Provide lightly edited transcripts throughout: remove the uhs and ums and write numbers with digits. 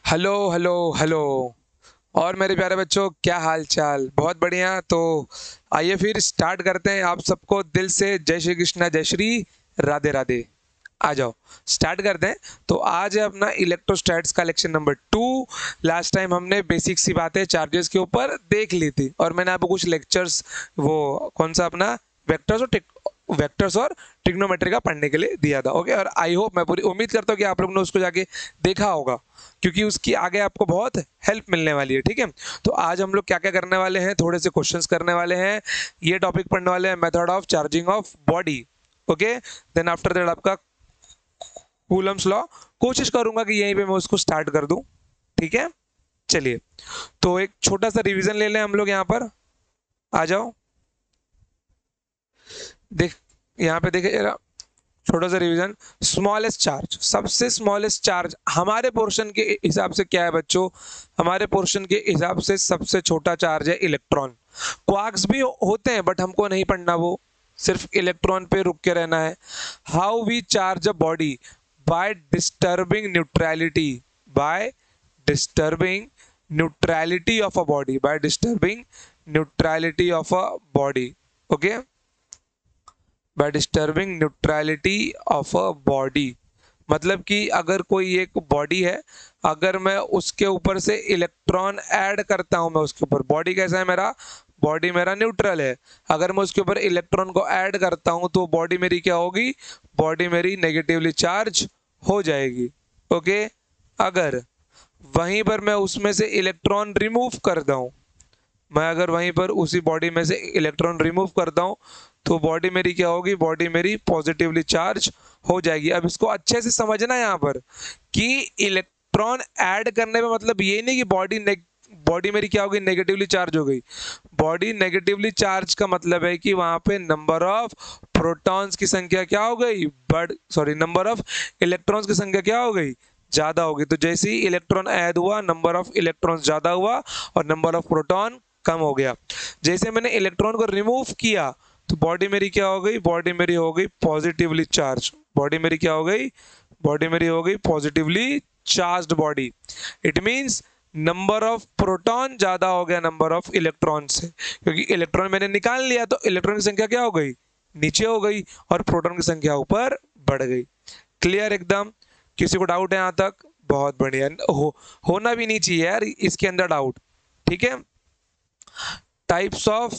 Hello hello hello. और मेरे प्यारे बच्चों, क्या हाल चाल? बहुत बढ़िया। तो आइए फिर स्टार्ट करते हैं। आप सबको दिल से जय श्री कृष्णा, जय श्री राधे राधे। आ जाओ, स्टार्ट करते हैं। तो आज है अपना इलेक्ट्रोस्टैट्स का लेक्चर नंबर 2। लास्ट टाइम हमने बेसिक सी बातें चार्जेस के ऊपर देख ली थी, और मैंने आपको कुछ लेक्चर्स, वो कौन सा अपना वेक्टर्स और ट्रिग्नोमेट्री का पढ़ने के लिए दिया था। ओके, और आई होप, मैं पूरी उम्मीद करता हूँ कि आप लोग ने उसको जाके देखा होगा, क्योंकि उसकी आगे आपको बहुत हेल्प मिलने वाली है। ठीक है, तो आज हम लोग क्या क्या करने वाले हैं, थोड़े से क्वेश्चंस करने वाले हैं। ये टॉपिक पढ़ने वाले हैं, method of charging of body. Okay, then after that आपका कूलम्स लॉ। कोशिश करूंगा कि यहीं पे मैं उसको स्टार्ट कर दूं। ठीक है, चलिए। तो एक छोटा सा रिवीजन ले लें हम लोग यहाँ पर। आ जाओ, देख, यहाँ पे देखिए जरा, छोटा सा रिवीजन। स्मॉलेस्ट चार्ज, सबसे स्मॉलेस्ट चार्ज हमारे पोर्शन के हिसाब से क्या है बच्चों? हमारे पोर्शन के हिसाब से सबसे छोटा चार्ज है इलेक्ट्रॉन। क्वार्क्स भी होते हैं, बट हमको नहीं पढ़ना वो, सिर्फ इलेक्ट्रॉन पे रुक के रहना है। How we charge a body? By disturbing neutrality, by disturbing neutrality of a body, by disturbing neutrality of a body. Okay, by disturbing neutrality of a body. मतलब कि अगर कोई एक बॉडी है, अगर मैं उसके ऊपर से इलेक्ट्रॉन ऐड करता हूं, मैं उसके ऊपर, बॉडी कैसा है मेरा? बॉडी मेरा न्यूट्रल है। अगर मैं उसके ऊपर इलेक्ट्रॉन को ऐड करता हूं तो बॉडी मेरी क्या होगी? बॉडी मेरी नेगेटिवली चार्ज हो जाएगी। ओके, अगर वहीं पर मैं उसमें से इलेक्ट्रॉन रिमूव कर दूं, मैं अगर वहीं पर उसी बॉडी में से इलेक्ट्रॉन रिमूव करता हूं, तो बॉडी मेरी क्या होगी? बॉडी मेरी पॉजिटिवली चार्ज हो जाएगी। अब इसको अच्छे से समझना है यहाँ पर कि इलेक्ट्रॉन ऐड करने में मतलब ये नहीं कि बॉडी मेरी क्या होगी? नेगेटिवली चार्ज हो गई। बॉडी नेगेटिवली चार्ज का मतलब है कि वहां पे नंबर ऑफ प्रोटॉन्स की संख्या क्या हो गई? नंबर ऑफ इलेक्ट्रॉन्स की संख्या क्या हो गई? ज्यादा होगी। तो जैसे ही इलेक्ट्रॉन ऐड हुआ, नंबर ऑफ इलेक्ट्रॉन्स ज्यादा हुआ और नंबर ऑफ प्रोटॉन कम हो गया। जैसे मैंने इलेक्ट्रॉन को रिमूव किया, तो बॉडी मेरी क्या हो गई? बॉडी मेरी हो गई पॉजिटिवली चार्ज। बॉडी मेरी क्या हो गई? बॉडी मेरी हो गई positively charged body. It means number of proton ज्यादा हो गया नंबर ऑफ इलेक्ट्रॉन से, क्योंकि इलेक्ट्रॉन मैंने निकाल लिया, तो इलेक्ट्रॉन की संख्या क्या हो गई? नीचे हो गई, और प्रोटॉन की संख्या ऊपर बढ़ गई। क्लियर एकदम? किसी को डाउट है यहाँ तक? बहुत बढ़िया। होना भी नहीं चाहिए यार इसके अंदर डाउट। ठीक है, टाइप्स ऑफ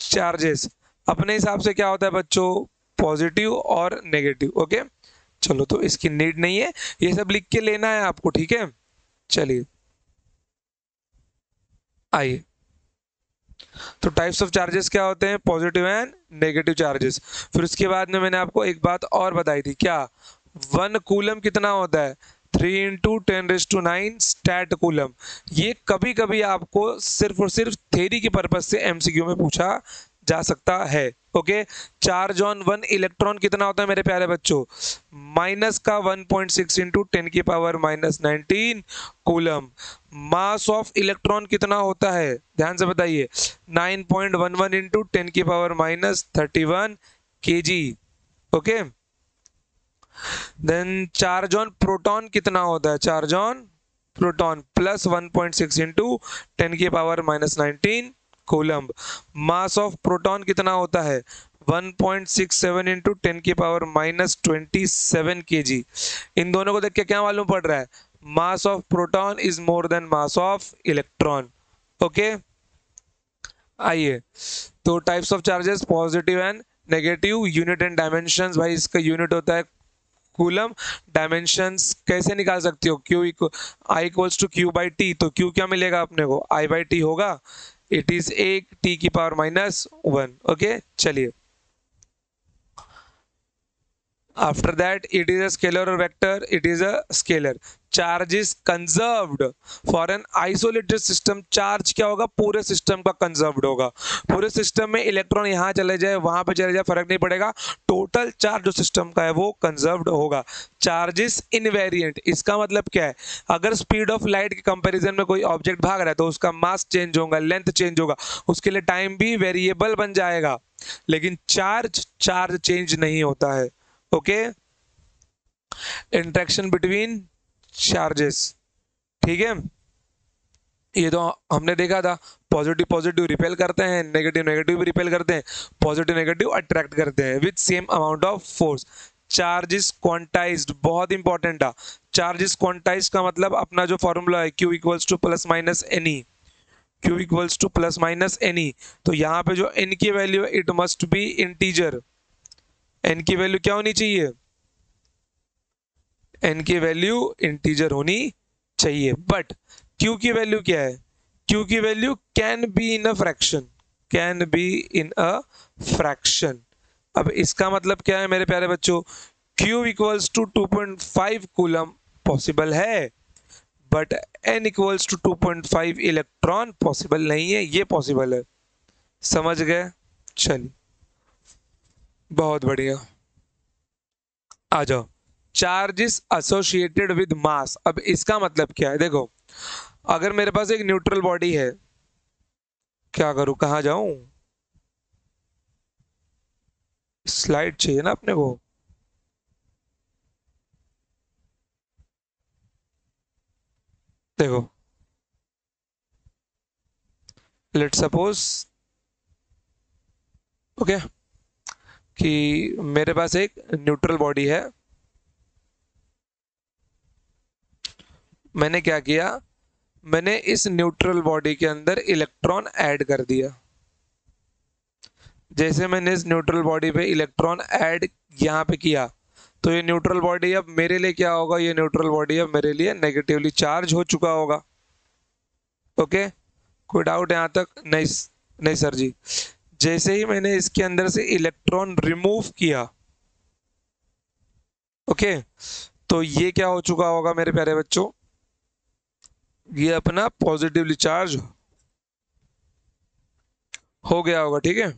चार्जेस अपने हिसाब से क्या होता है बच्चों? पॉजिटिव और नेगेटिव। ओके, चलो, तो इसकी नीड नहीं है, ये सब लिख के लेना है आपको। ठीक है, चलिए आइए। तो टाइप्स ऑफ चार्जेस क्या होते हैं? Positive and negative charges. फिर उसके बाद में मैंने आपको एक बात और बताई थी, क्या? 1 कूलम कितना होता है? 3 × 10⁹ स्टैट कूलम। ये कभी कभी आपको सिर्फ और सिर्फ थ्योरी के पर्पज से एमसीक्यू में पूछा जा सकता है। ओके, चार्ज ऑन 1 इलेक्ट्रॉन कितना होता है मेरे प्यारे बच्चों? माइनस का 1.6 × 10⁻⁹ कूलम। मास ऑफ इलेक्ट्रॉन कितना होता है? ध्यान से बताइए। 9.11 × 10⁻31 kg। Okay, then charge on proton कितना होता है? Charge on proton plus 1.6 × 10⁻⁻19 coulomb. Mass of proton कितना होता है? 1.67 × 10⁻⁻27 kg। इन दोनों को देख के क्या मालूम पड़ रहा है? मास of proton is more than mass of electron. Okay, आइए। तो types of charges, positive and negative. Unit and dimensions, भाई इसका यूनिट होता है कूलम। डायमेंशंस कैसे निकाल सकते हो? I equals to Q by T. तो क्यू क्या मिलेगा अपने को? आई बाई टी होगा। इट इज एक टी⁻⁻1। ओके, चलिए। After that, it is a scalar or vector. It is a scalar. Charge is conserved for an isolated system. Charge क्या होगा? पूरे सिस्टम का कंजर्व्ड होगा। पूरे सिस्टम में इलेक्ट्रॉन यहाँ चले जाए, वहां पे चले जाए, फर्क नहीं पड़ेगा। टोटल चार्ज जो सिस्टम का है वो कंजर्व्ड होगा। Charge is invariant. इसका मतलब क्या है? अगर स्पीड ऑफ लाइट के कंपैरिजन में कोई ऑब्जेक्ट भाग रहा है, तो उसका मास चेंज होगा, लेंथ चेंज होगा, उसके लिए टाइम भी वेरिएबल बन जाएगा। लेकिन चार्ज चेंज नहीं होता है। Okay, interaction between charges. ठीक है, ये तो हमने देखा था, पॉजिटिव पॉजिटिव रिपेल करते हैं, नेगेटिव नेगेटिव भी रिपेल करते हैं, पॉजिटिव नेगेटिव अट्रैक्ट करते हैं with same amount of force. Charge is quantized, बहुत इंपॉर्टेंट है। चार्ज इज क्वांटाइज्ड का मतलब अपना जो फॉर्मूला है Q equals to plus minus n e, Q equals to plus minus n e. तो यहाँ पे जो n की वैल्यू है it must be integer, n की वैल्यू क्या होनी चाहिए, n की वैल्यू इंटीजर होनी चाहिए। बट q की वैल्यू क्या है, q की value can be in a fraction, can be in a fraction. अब इसका मतलब क्या है मेरे प्यारे बच्चों, q equals to 2.5 coulomb possible है, but n equals to 2.5 electron possible नहीं है, ये पॉसिबल है। समझ गए, चलिए बहुत बढ़िया, आ जाओ। Charge is associated with mass, अब इसका मतलब क्या है, देखो अगर मेरे पास एक न्यूट्रल बॉडी है, क्या करूं, कहां जाऊं, स्लाइड चाहिए ना अपने को, देखो लेट सपोज ओके कि मेरे पास एक न्यूट्रल बॉडी है, मैंने क्या किया, मैंने इस न्यूट्रल बॉडी के अंदर इलेक्ट्रॉन ऐड कर दिया। जैसे मैंने इस न्यूट्रल बॉडी पे इलेक्ट्रॉन ऐड यहाँ पे किया, तो ये न्यूट्रल बॉडी अब मेरे लिए क्या होगा, ये न्यूट्रल बॉडी अब मेरे लिए नेगेटिवली चार्ज हो चुका होगा। ओके, कोई डाउट यहाँ तक, नहीं नहीं सर जी। जैसे ही मैंने इसके अंदर से इलेक्ट्रॉन रिमूव किया, ओके, तो ये क्या हो चुका होगा मेरे प्यारे बच्चों, ये अपना पॉजिटिवली चार्ज हो गया होगा, ठीक है।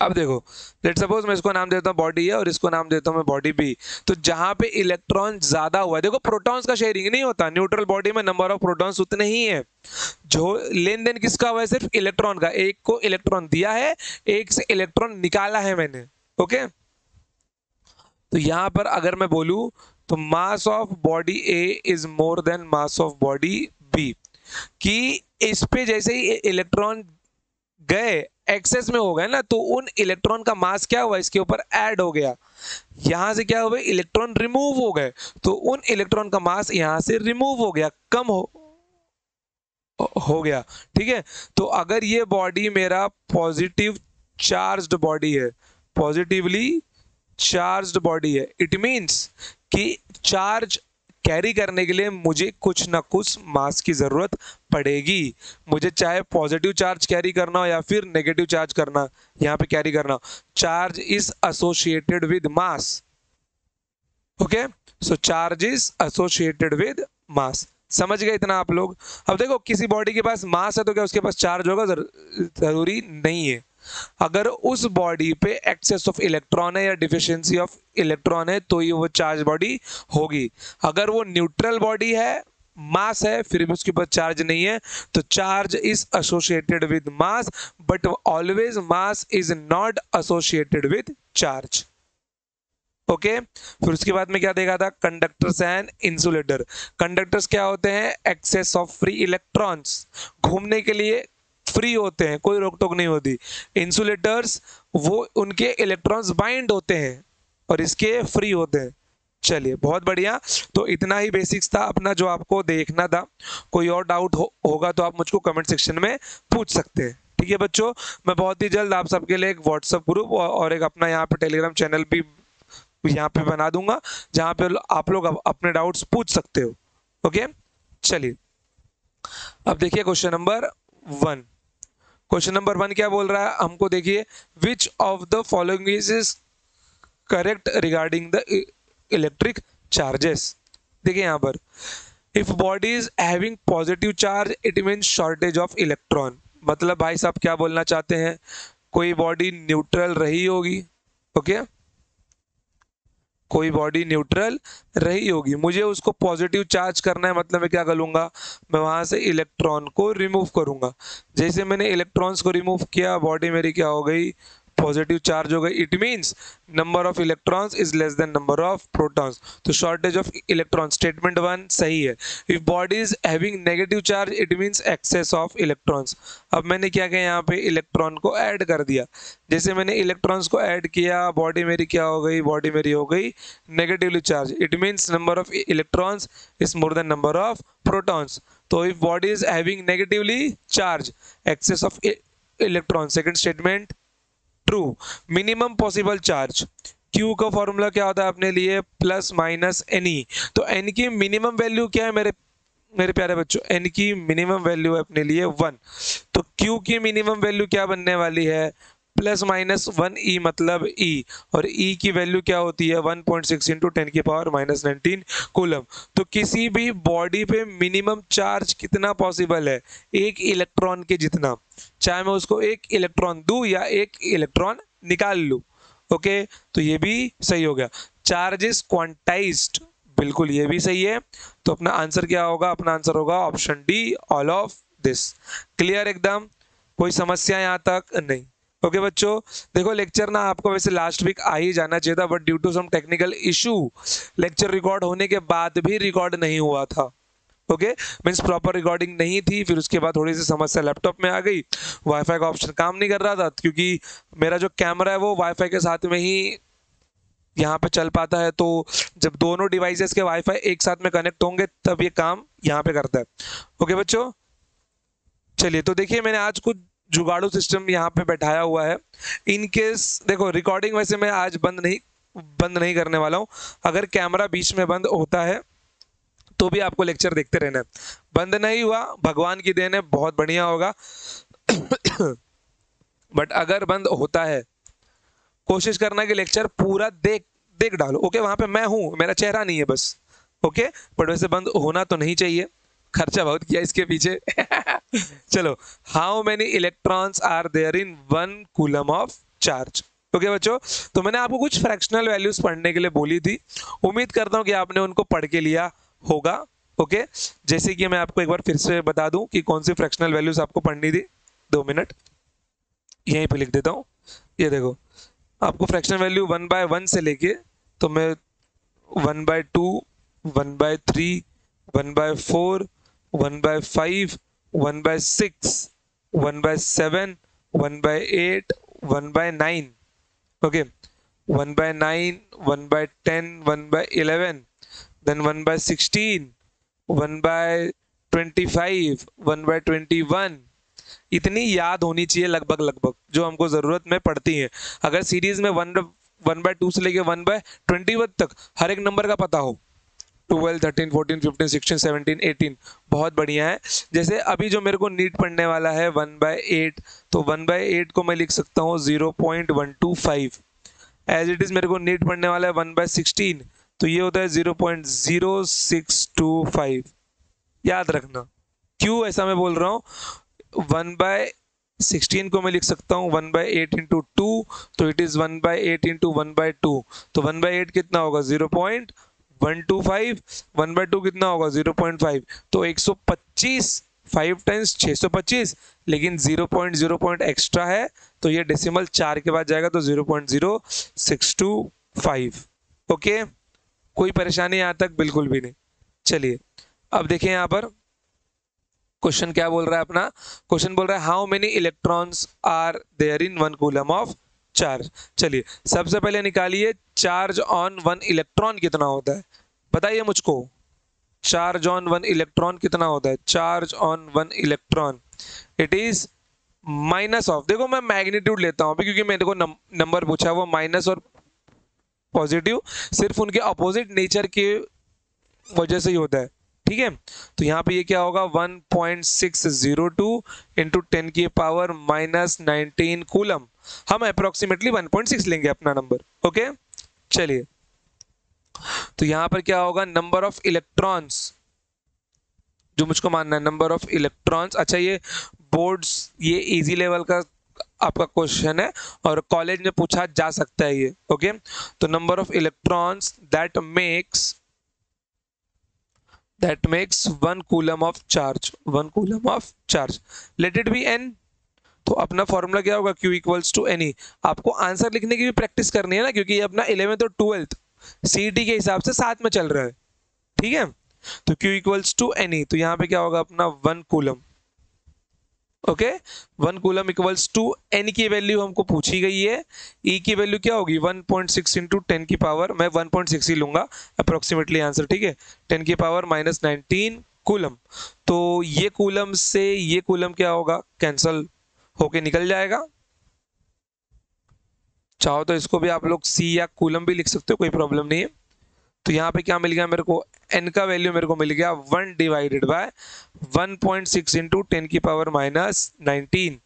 अब देखो लेट सपोज मैं इसको नाम देता हूँ बॉडी है और इसको नाम देता हूँ मैं बॉडी बी। तो जहां पे इलेक्ट्रॉन ज्यादा हुआ है, देखो प्रोटॉन्स का शेयरिंग नहीं होता न्यूट्रल बॉडी में, नंबर ऑफ प्रोटॉन्स उतने ही है। जो लेन देन किसका हुआ है, सिर्फ इलेक्ट्रॉन का, एक को इलेक्ट्रॉन दिया है, एक से इलेक्ट्रॉन निकाला है मैंने। ओके, तो यहां पर अगर मैं बोलूं तो mass of body A is more than mass of body B, कि इस पे जैसे ही इलेक्ट्रॉन गए एक्सेस में हो गए ना, तो उन इलेक्ट्रॉन का मास क्या हुआ, इसके ऊपर ऐड हो गया। यहां से क्या हुआ, इलेक्ट्रॉन रिमूव हो गए, तो उन इलेक्ट्रॉन का मास यहां से रिमूव हो गया, कम हो गया। ठीक है, तो अगर ये बॉडी मेरा पॉजिटिव चार्ज्ड बॉडी है, पॉजिटिवली चार्ज्ड बॉडी है, इट मींस कि चार्ज कैरी करने के लिए मुझे कुछ ना कुछ मास की जरूरत पड़ेगी। मुझे चाहे पॉजिटिव चार्ज कैरी करना हो या फिर नेगेटिव चार्ज करना, यहां पे कैरी करना हो, charge is associated with mass. Okay, so charge is associated with mass. समझ गए इतना आप लोग। अब देखो किसी बॉडी के पास मास है तो क्या उसके पास चार्ज होगा, जरूरी नहीं है। अगर उस बॉडी पे एक्सेस ऑफ इलेक्ट्रॉन है या डिफिशिएंसी ऑफ इलेक्ट्रॉन है तो ये वो चार्ज बॉडी होगी। अगर वो न्यूट्रल बॉडी है, मास है, फिर भी उसके पास चार्ज नहीं है, तो charge is associated with mass, but always mass is not associated with charge. Okay, फिर उसके बाद में क्या देखा था, कंडक्टर्स एंड इंसुलेटर। कंडक्टर्स क्या होते हैं, एक्सेस ऑफ फ्री इलेक्ट्रॉन्स, घूमने के लिए फ्री होते हैं, कोई रोक टोक नहीं होती। इंसुलेटर्स वो उनके इलेक्ट्रॉन्स बाइंड होते हैं और इसके फ्री होते हैं। चलिए बहुत बढ़िया, तो इतना ही बेसिक्स था अपना जो आपको देखना था। कोई और डाउट होगा तो आप मुझको कमेंट सेक्शन में पूछ सकते हैं। ठीक है बच्चों, मैं बहुत ही जल्द आप सबके लिए एक व्हाट्सएप ग्रुप और एक अपना यहाँ पे टेलीग्राम चैनल भी यहाँ पे बना दूंगा, जहाँ पे आप लोग अपने डाउट्स पूछ सकते हो। ओके, चलिए अब देखिए क्वेश्चन नंबर 1। क्वेश्चन नंबर 1 क्या बोल रहा है हमको, देखिए which of the following is correct regarding the electric charges. देखिए यहाँ पर if body is having positive charge it mean shortage of electron. मतलब भाई साहब क्या बोलना चाहते हैं, कोई बॉडी न्यूट्रल रही होगी, ओके, कोई बॉडी न्यूट्रल रही होगी, मुझे उसको पॉजिटिव चार्ज करना है, मतलब मैं क्या करूंगा, मैं वहां से इलेक्ट्रॉन को रिमूव करूंगा। जैसे मैंने इलेक्ट्रॉन्स को रिमूव किया, बॉडी मेरी क्या हो गई, पॉजिटिव चार्ज हो गई, it means number of electrons is less than number of protons, तो शॉर्टेज ऑफ इलेक्ट्रॉन, स्टेटमेंट 1 सही है। If body is having negative charge it means excess of electrons. अब मैंने क्या किया, यहाँ पे इलेक्ट्रॉन को ऐड कर दिया, जैसे मैंने इलेक्ट्रॉन्स को ऐड किया बॉडी मेरी क्या हो गई, बॉडी मेरी हो गई negatively charge, it means number of electrons is more than number of protons. तो if body is having negatively charge excess of electron, second statement true. Minimum possible charge, Q का formula क्या होता है अपने लिए, प्लस माइनस एनी। तो n की minimum value क्या है मेरे मेरे प्यारे बच्चों, n की मिनिमम वैल्यू है अपने लिए 1, तो Q की मिनिमम वैल्यू क्या बनने वाली है, प्लस माइनस 1e मतलब E, और E की वैल्यू क्या होती है 1.6 इंटू 10 की पावर माइनस 19 कूलम। तो किसी भी बॉडी पे मिनिमम चार्ज कितना पॉसिबल है, एक इलेक्ट्रॉन के जितना, चाहे मैं उसको एक इलेक्ट्रॉन दूं या एक इलेक्ट्रॉन निकाल लूं। ओके, तो ये भी सही हो गया। चार्ज इज क्वांटाइज्ड, बिल्कुल ये भी सही है। तो अपना आंसर क्या होगा, अपना आंसर होगा option D, all of this. Clear एकदम, कोई समस्या यहाँ तक नहीं। ओके बच्चों, देखो लेक्चर ना आपको वैसे लास्ट वीक आ ही जाना चाहिए था, but due to some technical issue lecture record होने के बाद भी रिकॉर्ड नहीं हुआ था। ओके, मीन्स प्रॉपर रिकॉर्डिंग नहीं थी, फिर उसके बाद थोड़ी सी समस्या लैपटॉप में आ गई, वाईफाई का ऑप्शन काम नहीं कर रहा था, क्योंकि मेरा जो कैमरा है वो वाईफाई के साथ में ही यहाँ पे चल पाता है, तो जब दोनों डिवाइसेस के वाईफाई एक साथ में कनेक्ट होंगे तब ये काम यहाँ पे करता है। ओके बच्चों, चलिए तो देखिए मैंने आज कुछ जुगाड़ू सिस्टम यहाँ पे बैठाया हुआ है। इन केस देखो रिकॉर्डिंग वैसे मैं आज बंद नहीं करने वाला हूँ, अगर कैमरा बीच में बंद होता है तो भी आपको लेक्चर देखते रहना है, बंद नहीं हुआ भगवान की देन है, बहुत बढ़िया होगा। बट अगर बंद होता है कोशिश करना कि लेक्चर पूरा देख देख डालो। ओके, वहां पे मैं हूं, मेरा चेहरा नहीं है बस। ओके, बट वैसे बंद होना तो नहीं चाहिए, खर्चा बहुत किया इसके पीछे। चलो, how many electrons are there in 1 coulomb of charge. Okay बच्चों, तो मैंने आपको कुछ फ्रैक्शनल वैल्यूज पढ़ने के लिए बोली थी, उम्मीद करता हूं कि आपने उनको पढ़ के लिया होगा। ओके, जैसे कि मैं आपको एक बार फिर से बता दूं कि कौन सी फ्रैक्शनल वैल्यूज आपको पढ़नी थी। 2 मिनट यहीं पे लिख देता हूं, ये देखो आपको फ्रैक्शनल वैल्यू 1/1 से लेके, तो मैं 1/2, 1/3, 1/4, 1/5, 1/6, 1/7, 1/8, 1/9, ओके 1/9, 1/10, 1/11, then 1/16, 1/25, 1/21, इतनी याद होनी चाहिए लगभग लगभग, जो हमको जरूरत में पड़ती है। अगर सीरीज में 1/2 से लेके 1/21 तक हर एक नंबर का पता हो, 12, 13, 14, 15, 16, 17, 18, बहुत बढ़िया है। जैसे अभी जो मेरे को नीट पढ़ने वाला है 1/8, तो 1/8 को मैं लिख सकता हूँ 0.125। एज इट इज मेरे को नीट पढ़ने वाला है 1/16, तो ये होता है 0.0625। याद रखना, क्यों ऐसा मैं बोल रहा हूँ, 1/16 को मैं लिख सकता हूँ 1/8 इंटू 2, तो इट इज 1/8 इंटू 1/2, तो 1/8 कितना होगा 0.125, 1/2 कितना होगा 0.5, तो 125, 5 टाइम्स 625, लेकिन 0 एक्स्ट्रा है, तो ये डेसिमल 4 के बाद जाएगा, तो 0.0625। ओके, कोई परेशानी यहाँ तक बिल्कुल भी नहीं। चलिए अब देखिए यहाँ पर क्वेश्चन क्या बोल रहा है अपना, क्वेश्चन बोल रहा है how many electrons are there in 1 coulomb of charge. चलिए सबसे पहले निकालिए चार्ज ऑन 1 इलेक्ट्रॉन कितना होता है, बताइए मुझको। चार्ज ऑन 1 इलेक्ट्रॉन कितना होता है, charge on 1 electron it is minus of, देखो मैं मैग्नीट्यूड लेता हूं अभी क्योंकि मेरे को नंबर पूछा, वो माइनस और पॉजिटिव सिर्फ उनके अपोजिट नेचर के वजह से ही होता है, ठीक है। तो यहाँ पे ये क्या होगा 1.602 इंटू 10 की पावर माइनस 19 कूलम, हम अप्रोक्सीमेटली 1.6 लेंगे अपना नंबर। ओके चलिए, तो यहाँ पर क्या होगा नंबर ऑफ इलेक्ट्रॉन्स, जो मुझको मानना है नंबर ऑफ इलेक्ट्रॉन्स। अच्छा ये बोर्ड्स, ये इजी लेवल का आपका क्वेश्चन है और कॉलेज में पूछा जा सकता है ये। ओके, तो number of electrons that makes 1 coulomb of charge, 1 coulomb of charge, let it be n। तो अपना फॉर्मूला क्या होगा, Q इक्वल्स टू एनी। आपको आंसर लिखने की भी प्रैक्टिस करनी है ना, क्योंकि ये अपना 11th और 12th CET के हिसाब से साथ में चल रहा है, ठीक है। तो Q इक्वल्स टू एनी, तो यहाँ पे क्या होगा अपना 1 coulomb. Okay, 1 coulomb equals to n की वैल्यू हमको पूछी गई है, ई की वैल्यू क्या होगी 1.6 इंटू 10 की पावर, मैं 1.6 ही लूंगा अप्रोक्सीमेटली आंसर, ठीक है, 10 की पावर माइनस 19 कूलम। तो ये कूलम से ये कूलम क्या होगा, कैंसल होके निकल जाएगा। चाहो तो इसको भी आप लोग सी या कूलम भी लिख सकते हो, कोई प्रॉब्लम नहीं है। तो यहाँ पे क्या मिल गया मेरे को, एन का वैल्यू मेरे को मिल गया 1 डिवाइडेड बाय 1.6 इंटू 10 की पावर माइनस 19।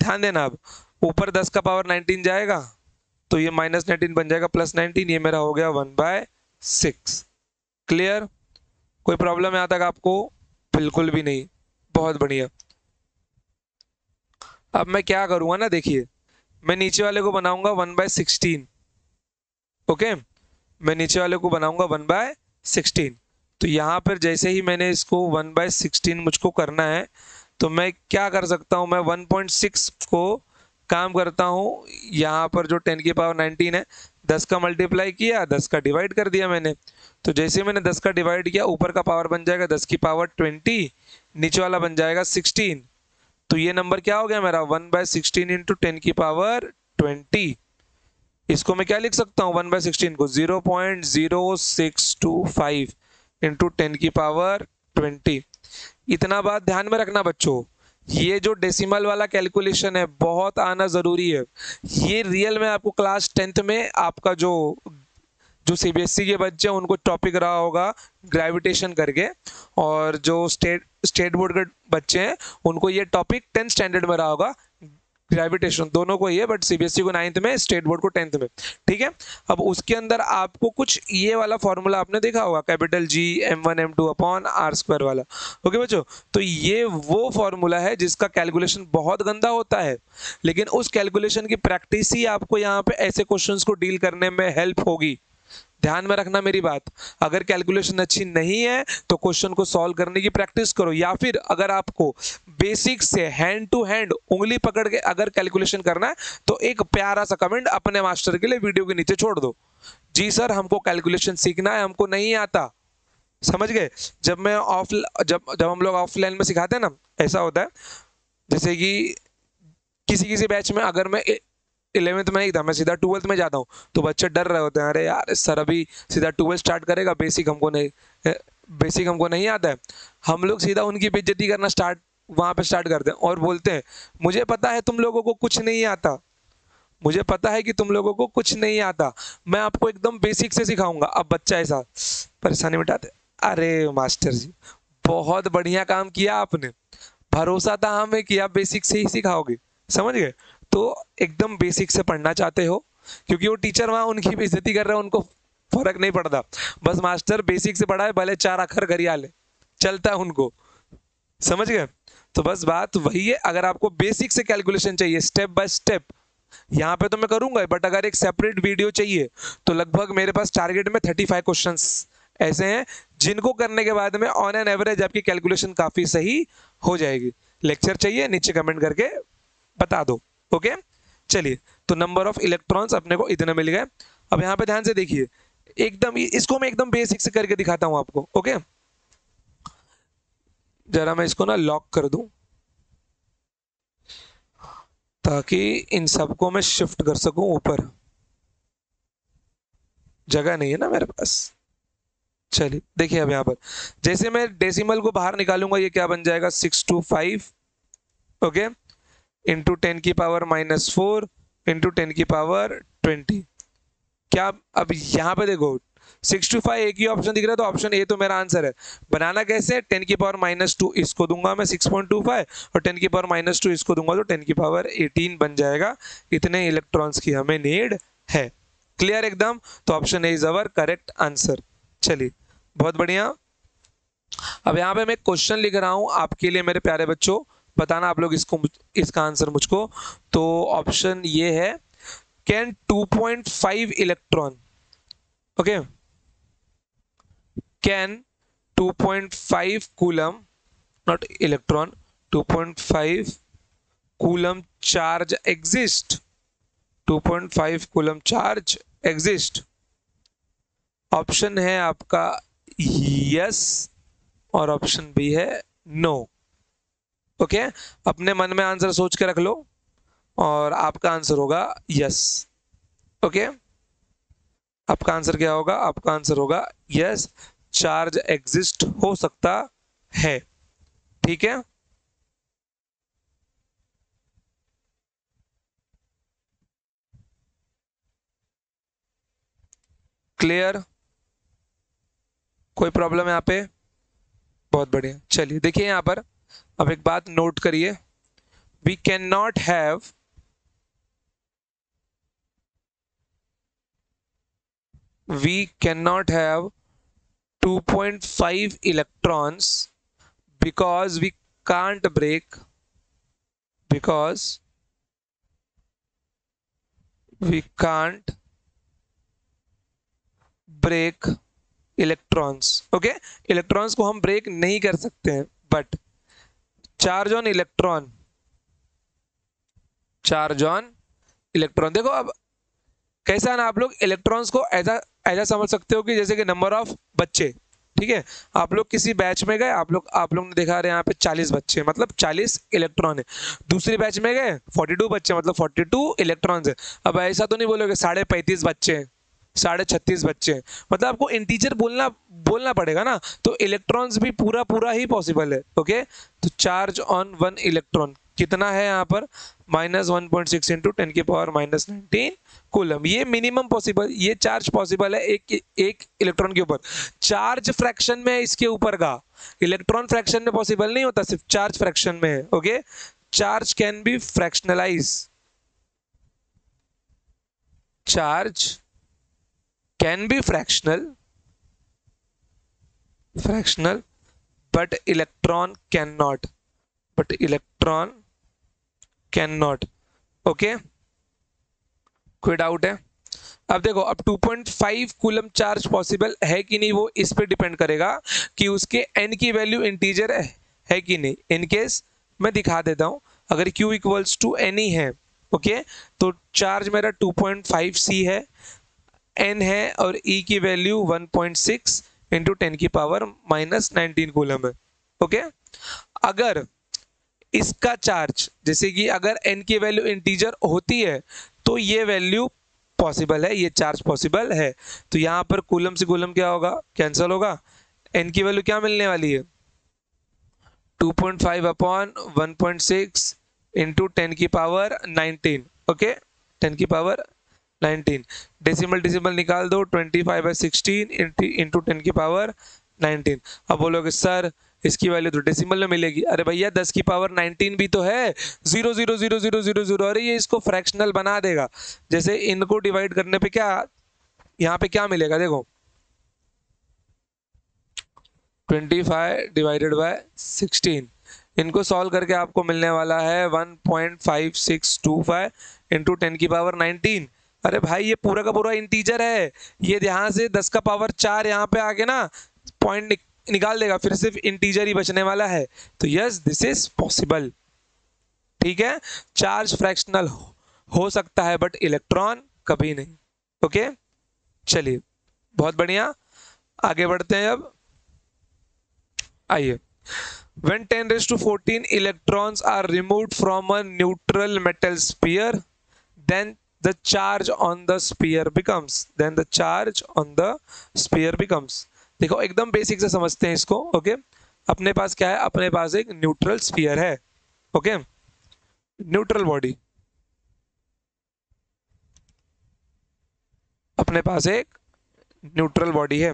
ध्यान देना, अब ऊपर 10 का पावर 19 जाएगा तो ये माइनस 19 बन जाएगा प्लस 19, ये मेरा हो गया 1/6। क्लियर, कोई प्रॉब्लम है यहाँ तक आपको? बिल्कुल भी नहीं, बहुत बढ़िया। अब मैं क्या करूंगा ना, देखिए मैं नीचे वाले को बनाऊंगा 1/16। ओके, मैं नीचे वाले को बनाऊंगा 1/16। तो यहाँ पर जैसे ही मैंने इसको 1/16 मुझको करना है, तो मैं क्या कर सकता हूँ, मैं 1.6 को काम करता हूँ, यहाँ पर जो 10 की पावर 19 है, 10 का मल्टीप्लाई किया, 10 का डिवाइड कर दिया मैंने। तो जैसे मैंने 10 का डिवाइड किया, ऊपर का पावर बन जाएगा 10 की पावर 20, नीचे वाला बन जाएगा 16। तो ये नंबर क्या हो गया मेरा 1/16 इंटू 10 की पावर 20। इसको मैं क्या लिख सकता हूँ 1/16 को 0.0625 इंटू 10 की पावर 20। इतना बात ध्यान में रखना बच्चों, ये जो डेसिमल वाला कैलकुलेशन है बहुत आना जरूरी है। ये रियल में आपको क्लास 10th में आपका जो जो सीबीएसई के बच्चे हैं उनको टॉपिक रहा होगा ग्रेविटेशन करके, और जो स्टेट बोर्ड के बच्चे हैं उनको ये टॉपिक 10th स्टैंडर्ड में रहा होगा ग्रेविटेशन, दोनों को ही है, बट सीबीएसई को 9th में, स्टेट बोर्ड को 10th में, ठीक है। अब उसके अंदर आपको कुछ ये वाला फॉर्मूला आपने देखा होगा, capital G m1 m2 upon r square वाला। ओके बच्चों, तो ये वो फॉर्मूला है जिसका कैलकुलेशन बहुत गंदा होता है, लेकिन उस कैलकुलेशन की प्रैक्टिस ही आपको यहाँ पे ऐसे क्वेश्चंस को डील करने में हेल्प होगी। ध्यान में रखना मेरी बात, अगर कैलकुलेशन अच्छी नहीं है तो क्वेश्चन को सॉल्व करने की प्रैक्टिस करो, या फिर अगर आपको बेसिक से हैंड टू हैंड उंगली पकड़ के अगर कैलकुलेशन करना है तो एक प्यारा सा कमेंट अपने मास्टर के लिए वीडियो के नीचे छोड़ दो, जी सर हमको कैलकुलेशन सीखना है, हमको नहीं आता। समझ गए? जब जब हम लोग ऑफलाइन में सिखाते हैं ना, ऐसा होता है जैसे कि किसी किसी बैच में अगर मैं 11th में नहीं था, मैं सीधा 12th में जाता हूँ, तो बच्चे डर रहे होते हैं, अरे यार सर अभी सीधा 12th स्टार्ट करेगा, बेसिक हमको नहीं आता है। हम लोग सीधा उनकी बेइज्जती करना वहां पे स्टार्ट करते हैं और बोलते हैं मुझे पता है तुम लोगों को कुछ नहीं आता, मुझे पता है कि तुम लोगों को कुछ नहीं आता, मैं आपको एकदम बेसिक से सिखाऊंगा। अब बच्चा ऐसा परेशानी मिटाते, अरे मास्टर जी बहुत बढ़िया काम किया आपने, भरोसा था हमें कि आप बेसिक से ही सिखाओगे। समझ गए? तो एकदम बेसिक से पढ़ना चाहते हो, क्योंकि वो टीचर वहां उनकी बेइज्जती कर रहे हैं, उनको फर्क नहीं पड़ता, बस मास्टर बेसिक से पढ़ाए, भले 4 अक्षर घरिया ले, चलता है उनको। समझ गए? तो बस बात वही है, अगर आपको बेसिक से कैलकुलेशन चाहिए स्टेप बाय स्टेप, यहाँ पे तो मैं करूंगा, बट अगर एक सेपरेट वीडियो चाहिए तो लगभग मेरे पास टारगेट में 35 क्वेश्चंस ऐसे हैं जिनको करने के बाद में ऑन एन एवरेज आपकी कैलकुलेशन काफी सही हो जाएगी। लेक्चर चाहिए नीचे कमेंट करके बता दो। ओके, चलिए, तो नंबर ऑफ इलेक्ट्रॉन्स अपने को इतने मिल गए। अब यहाँ पे ध्यान से देखिए, एकदम इसको मैं एकदम बेसिक से करके दिखाता हूं आपको। ओके, जरा मैं इसको ना लॉक कर दूं ताकि इन सबको मैं शिफ्ट कर सकूं ऊपर, जगह नहीं है ना मेरे पास। चलिए देखिए, अब यहाँ पर जैसे मैं डेसिमल को बाहर निकालूंगा, ये क्या बन जाएगा 625, ओके, इंटू 10 की पावर -4 इंटू 10 की पावर 20। क्या अब यहाँ पे देखो 625 एक ही ऑप्शन दिख रहा है, तो ऑप्शन ए तो मेरा आंसर है। बनाना कैसे, 10 की पावर -2 इसको दूंगा मैं 6.25, और 10 की पावर -2 इसको दूंगा तो 10 की पावर 18 बन जाएगा। इतने इलेक्ट्रॉन्स की हमें नीड है। क्लियर एकदम? तो option A is our correct answer. चलिए, बहुत बढ़िया। अब यहाँ पे मैं क्वेश्चन लिख रहा हूं आपके लिए मेरे प्यारे बच्चों, बताना आप लोग इसका आंसर मुझको। तो ऑप्शन ये है, can 2.5 electron, okay, can 2.5 coulomb, not electron, 2.5 coulomb charge exist, 2.5 coulomb charge exist. Option है आपका यस और ऑप्शन बी है नो। ओके, अपने मन में आंसर सोच के रख लो और आपका आंसर होगा यस। ओके, आपका आंसर क्या होगा? आपका आंसर होगा यस, चार्ज एग्जिस्ट हो सकता है। ठीक है, क्लियर? कोई प्रॉब्लम यहाँ पे? बहुत बढ़िया। चलिए देखिए यहां पर, अब एक बात नोट करिए, we can not have we cannot have 2.5 electrons because we can't break, because we can't break electrons। Okay, electrons को हम ब्रेक नहीं कर सकते हैं, but charge on electron, charge on electron, देखो अब कैसा है ना, आप लोग इलेक्ट्रॉन्स को ऐसा ऐसा समझ सकते हो कि जैसे कि नंबर ऑफ बच्चे। ठीक है, आप लोग किसी बैच में गए, आप लोग ने देखा रहे यहाँ पे 40 बच्चे, मतलब 40 इलेक्ट्रॉन है। दूसरी बैच में गए 42 बच्चे, मतलब 42 इलेक्ट्रॉन्स है। अब ऐसा तो नहीं बोलोगे 35.5 बच्चे हैं, 36.5 बच्चे हैं, मतलब आपको इंटीजर बोलना बोलना पड़ेगा ना। तो इलेक्ट्रॉन्स भी पूरा पूरा ही पॉसिबल है। ओके, तो चार्ज ऑन वन इलेक्ट्रॉन कितना है यहाँ पर? -1.6 इंटू 10 की पावर -19 कूलम। ये मिनिमम पॉसिबल, ये चार्ज पॉसिबल है एक इलेक्ट्रॉन के ऊपर। चार्ज फ्रैक्शन में है इसके ऊपर का, इलेक्ट्रॉन फ्रैक्शन में पॉसिबल नहीं होता, सिर्फ चार्ज फ्रैक्शन में है। Okay, charge can be fractionalize, charge can be fractional, but electron cannot, but electron cannot। Okay, कोई डाउट है? अब देखो, अब 2.5 कूलम चार्ज पॉसिबल है कि नहीं, वो इस पे डिपेंड करेगा कि उसके n की वैल्यू इंटीजर है कि नहीं। इन केस मैं दिखा देता हूं, अगर q इक्वल्स टू एन ही है, ओके, तो चार्ज मेरा 2.5 c है, n है और e की वैल्यू 1.6 इंटू 10 की पावर -19 कूलम है। ओके, अगर इसका चार्ज, जैसे कि अगर n की वैल्यू इंटीजर होती है तो ये वैल्यू पॉसिबल है, ये चार्ज पॉसिबल है। तो यहां पर कूलम से कूलम क्या होगा? कैंसिल होगा। n की वैल्यू क्या मिलने वाली है? 2.5 अपॉन 1.6 इंटू 10 की पावर 19। ओके, 10 की पावर 19, डेसिमल डेसिमल निकाल दो, 25/16 इंटू 10 की पावर 19। अब बोलोगे सर इसकी वैल्यू तो डेसिमल में मिलेगी। अरे भैया 10 की पावर 19 भी तो है, 0.00000, अरे ये इसको फ्रैक्शनल बना देगा। जैसे इनको डिवाइड करने पे क्या, यहाँ पे क्या मिलेगा? देखो 25 डिवाइडेड बाय 16, इनको सॉल्व करके आपको मिलने वाला है 1.5625 इंटू 10 की पावर 19। अरे भाई ये पूरा का पूरा इंटीजर है, ये यहाँ से 10 का पावर 4 यहाँ पे आके ना पॉइंट निकाल देगा, फिर सिर्फ इंटीजर ही बचने वाला है। तो यस, दिस इज पॉसिबल। ठीक है, चार्ज फ्रैक्शनल हो सकता है बट इलेक्ट्रॉन कभी नहीं। ओके, चलिए बहुत बढ़िया, आगे बढ़ते हैं। अब आइए, when 10 raised to 14 electrons are removed from a neutral metal sphere, then the charge on the sphere becomes, then the charge on the sphere becomes। देखो एकदम बेसिक से समझते हैं इसको। ओके, अपने पास क्या है? अपने पास एक न्यूट्रल स्फीयर है। ओके, न्यूट्रल बॉडी, अपने पास एक न्यूट्रल बॉडी है।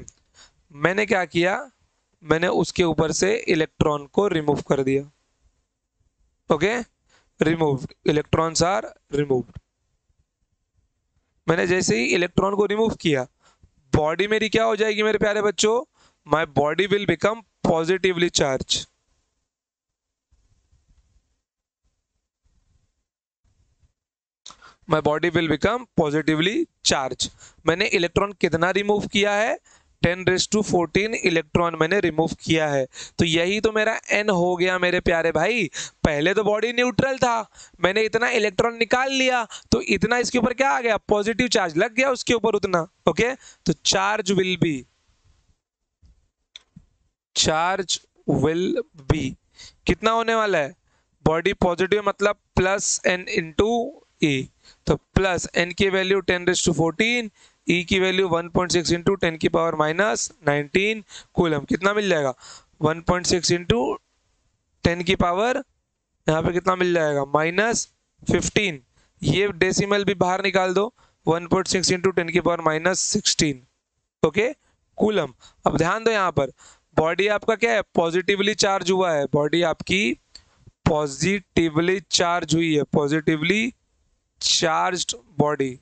मैंने क्या किया? मैंने उसके ऊपर से इलेक्ट्रॉन को रिमूव कर दिया। Okay, removed, electrons are removed. मैंने जैसे ही इलेक्ट्रॉन को रिमूव किया, बॉडी मेरी क्या हो जाएगी मेरे प्यारे बच्चों? My body will become positively charge. My body will become positively charge. मैंने इलेक्ट्रॉन कितना रिमूव किया है? 10⁻14 इलेक्ट्रॉन मैंने रिमूव किया है। तो यही तो मेरा n हो गया मेरे प्यारे भाई। पहले तो बॉडी न्यूट्रल था, मैंने इतना इलेक्ट्रॉन निकाल लिया तो इतना इसके ऊपर क्या आ गया, पॉजिटिव चार्ज लग गया उसके ऊपर उतना। ओके, तो चार्ज विल बी कितना होने वाला है, बॉडी पॉजिटिव मतलब प्लस n इंटू ई। तो प्लस n की वैल्यू 10⁻14, ई की वैल्यू 1.6 इंटू 10⁻⁻19 कूलम। कितना मिल जाएगा, 1.6 इंटू 10⁻, यहाँ पे कितना मिल जाएगा -15। ये डेसिमल भी बाहर निकाल दो, 1.6 इंटू 10⁻16 ओके कूलम। अब ध्यान दो यहाँ पर बॉडी आपका क्या है, पॉजिटिवली चार्ज हुआ है, बॉडी आपकी पॉजिटिवली चार्ज हुई है, positively charged body,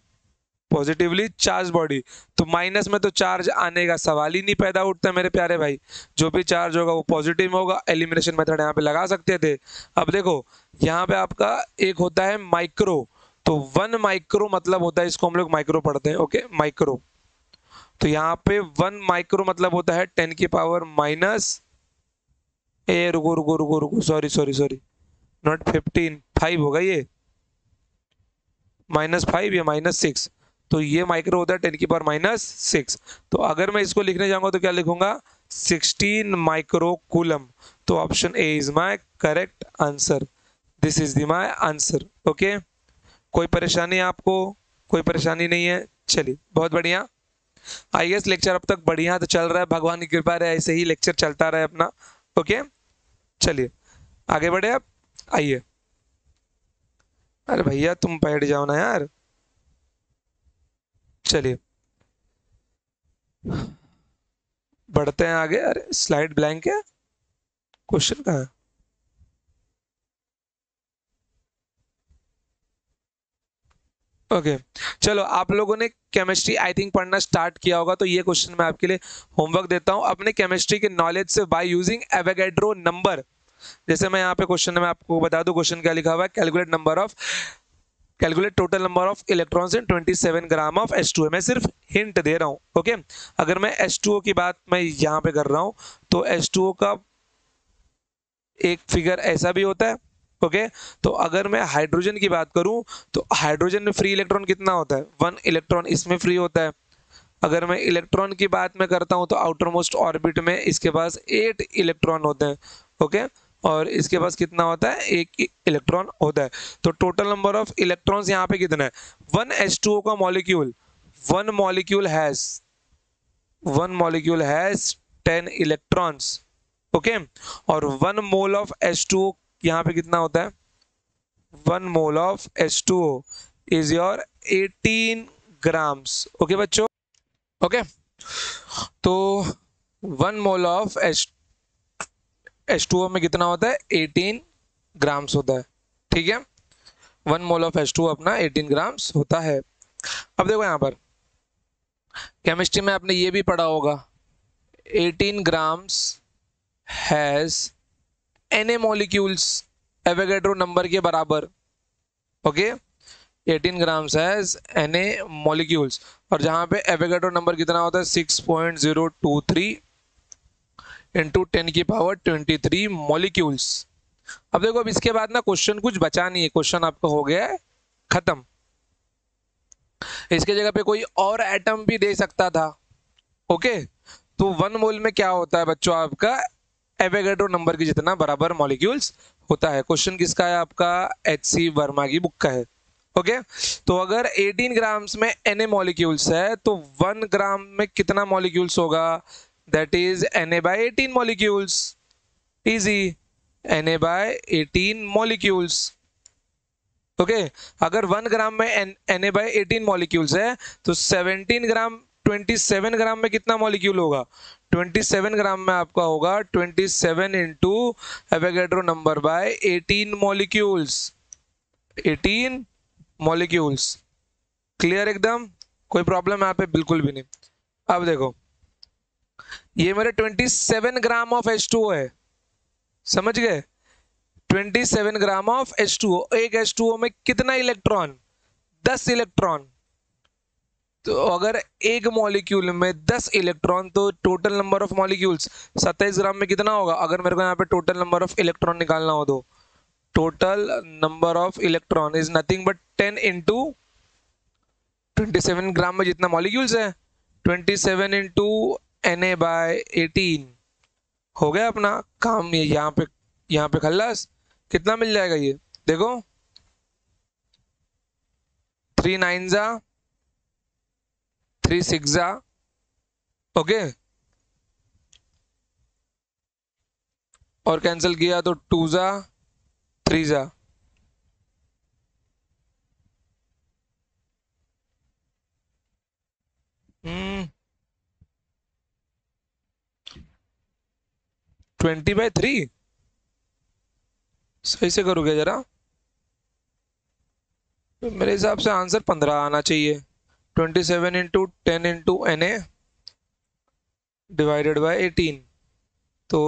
positively charge body. तो माइनस में तो चार्ज आने का सवाल ही नहीं पैदा उठता मेरे प्यारे भाई, जो भी चार्ज होगा वो पॉजिटिव में होगा। एलिमिनेशन मेथड यहाँ पे लगा सकते थे। अब देखो यहाँ पे आपका एक होता है माइक्रो, तो 1 माइक्रो मतलब होता है, इसको हम लोग माइक्रो पढ़ते हैं। ओके माइक्रो, तो यहाँ पे 1 माइक्रो मतलब होता है 10⁻⁻, रुको सॉरी नॉट 15, 5 होगा ये, -5 या -6, तो ये माइक्रो होता है 10⁻⁻6। तो अगर मैं इसको लिखने जाऊंगा तो क्या लिखूंगा, 16 माइक्रो कूलम। तो option A is my correct answer, this is the my answer. Okay, कोई परेशानी आपको, कोई परेशानी नहीं है, चलिए बहुत बढ़िया। आई गेस लेक्चर अब तक बढ़िया तो चल रहा है, भगवान की कृपा रहे ऐसे ही लेक्चर चलता रहे अपना। ओके चलिए आगे बढ़े। अब आइए, अरे भैया तुम बैठ जाओ ना यार, चलिए बढ़ते हैं आगे। अरे स्लाइड ब्लैंक है, क्वेश्चन कहाँ है। ओके चलो, आप लोगों ने केमिस्ट्री आई थिंक पढ़ना स्टार्ट किया होगा, तो ये क्वेश्चन मैं आपके लिए होमवर्क देता हूं। अपने केमिस्ट्री के नॉलेज से बाय यूजिंग एवोगैड्रो नंबर, जैसे मैं यहाँ पे क्वेश्चन में आपको बता दूं क्वेश्चन क्या लिखा हुआ है, calculate total number of electrons in 27 gram of H2O। मैं सिर्फ हिंट दे रहा हूँ। ओके अगर मैं H2O की बात मैं यहाँ पे कर रहा हूँ तो H2O का एक फिगर ऐसा भी होता है। ओके तो अगर मैं हाइड्रोजन की बात करूं तो हाइड्रोजन में फ्री इलेक्ट्रॉन कितना होता है, 1 इलेक्ट्रॉन इसमें फ्री होता है। अगर मैं इलेक्ट्रॉन की बात में करता हूं तो आउटर मोस्ट ऑर्बिट में इसके पास 8 इलेक्ट्रॉन होते हैं। ओके और इसके पास कितना होता है, 1 इलेक्ट्रॉन होता है। तो टोटल नंबर ऑफ इलेक्ट्रॉन्स यहाँ पे कितना है, 1 H2O का molecule, one molecule has 10 electrons. Okay और 1 मोल ऑफ H2O यहाँ पे कितना होता है, 1 mole of H2O is your 18 grams. Okay बच्चों, ओके तो 1 मोल ऑफ H2O में कितना होता है, 18 ग्राम्स होता है। ठीक है 1 मोल ऑफ H2O अपना 18 ग्राम्स होता है। अब देखो यहाँ पर केमिस्ट्री में आपने ये भी पढ़ा होगा, 18 grams has Na molecules, Avogadro number के बराबर। Okay 18 grams has Na molecules, और जहां पे एवोगैड्रो नंबर कितना होता है 6.023 इंटू 10⁻23 मॉलिक्यूल्स। अब देखो अब इसके बाद ना क्वेश्चन कुछ बचा नहीं है, क्वेश्चन आपका हो गया है खत्म। इसके जगह पे कोई और एटम भी दे सकता था। ओके तो 1 मोल में क्या होता है बच्चों, आपका एवोगैड्रो नंबर की जितना बराबर मॉलिक्यूल्स होता है। क्वेश्चन किसका है, आपका HC वर्मा की बुक का है। ओके तो अगर 18 ग्राम्स में Na मॉलिक्यूल्स है तो 1 ग्राम में कितना मॉलिक्यूल्स होगा, that is Na/18 molecules. Easy, Na/18 molecules. Okay अगर 1 ग्राम में Na/18 मॉलिक्यूल्स है तो 27 ग्राम में कितना मॉलिक्यूल होगा, 27 ग्राम में आपका होगा 27 into Avogadro number by 18 molecules, 18 molecules. Clear एकदम, कोई प्रॉब्लम यहाँ पे बिल्कुल भी नहीं। अब देखो ये मेरे 27 ग्राम ऑफ H2O है, समझ गए, 27 ग्राम ऑफ H2O। एक H2O में कितना इलेक्ट्रॉन, 10 इलेक्ट्रॉन। तो अगर एक मॉलिक्यूल में 10 इलेक्ट्रॉन, तो टोटल नंबर ऑफ मॉलिक्यूल्स 27 ग्राम में कितना होगा? अगर मेरे को यहाँ पे टोटल नंबर ऑफ इलेक्ट्रॉन निकालना हो तो total number of electron is nothing but 10 into 27 ग्राम में जितना मॉलिक्यूल्स है 27 इंटू Na/18 हो गया अपना काम। ये यहाँ पे खल्लास कितना मिल जाएगा ये देखो 3 9 जा 3 6 जा ओके और कैंसिल किया तो 2 जा 3 जा। हम्म 20/3 सही से करोगे जरा, तो मेरे हिसाब से आंसर 15 आना चाहिए। 27 into 10 into Na divided by 18 तो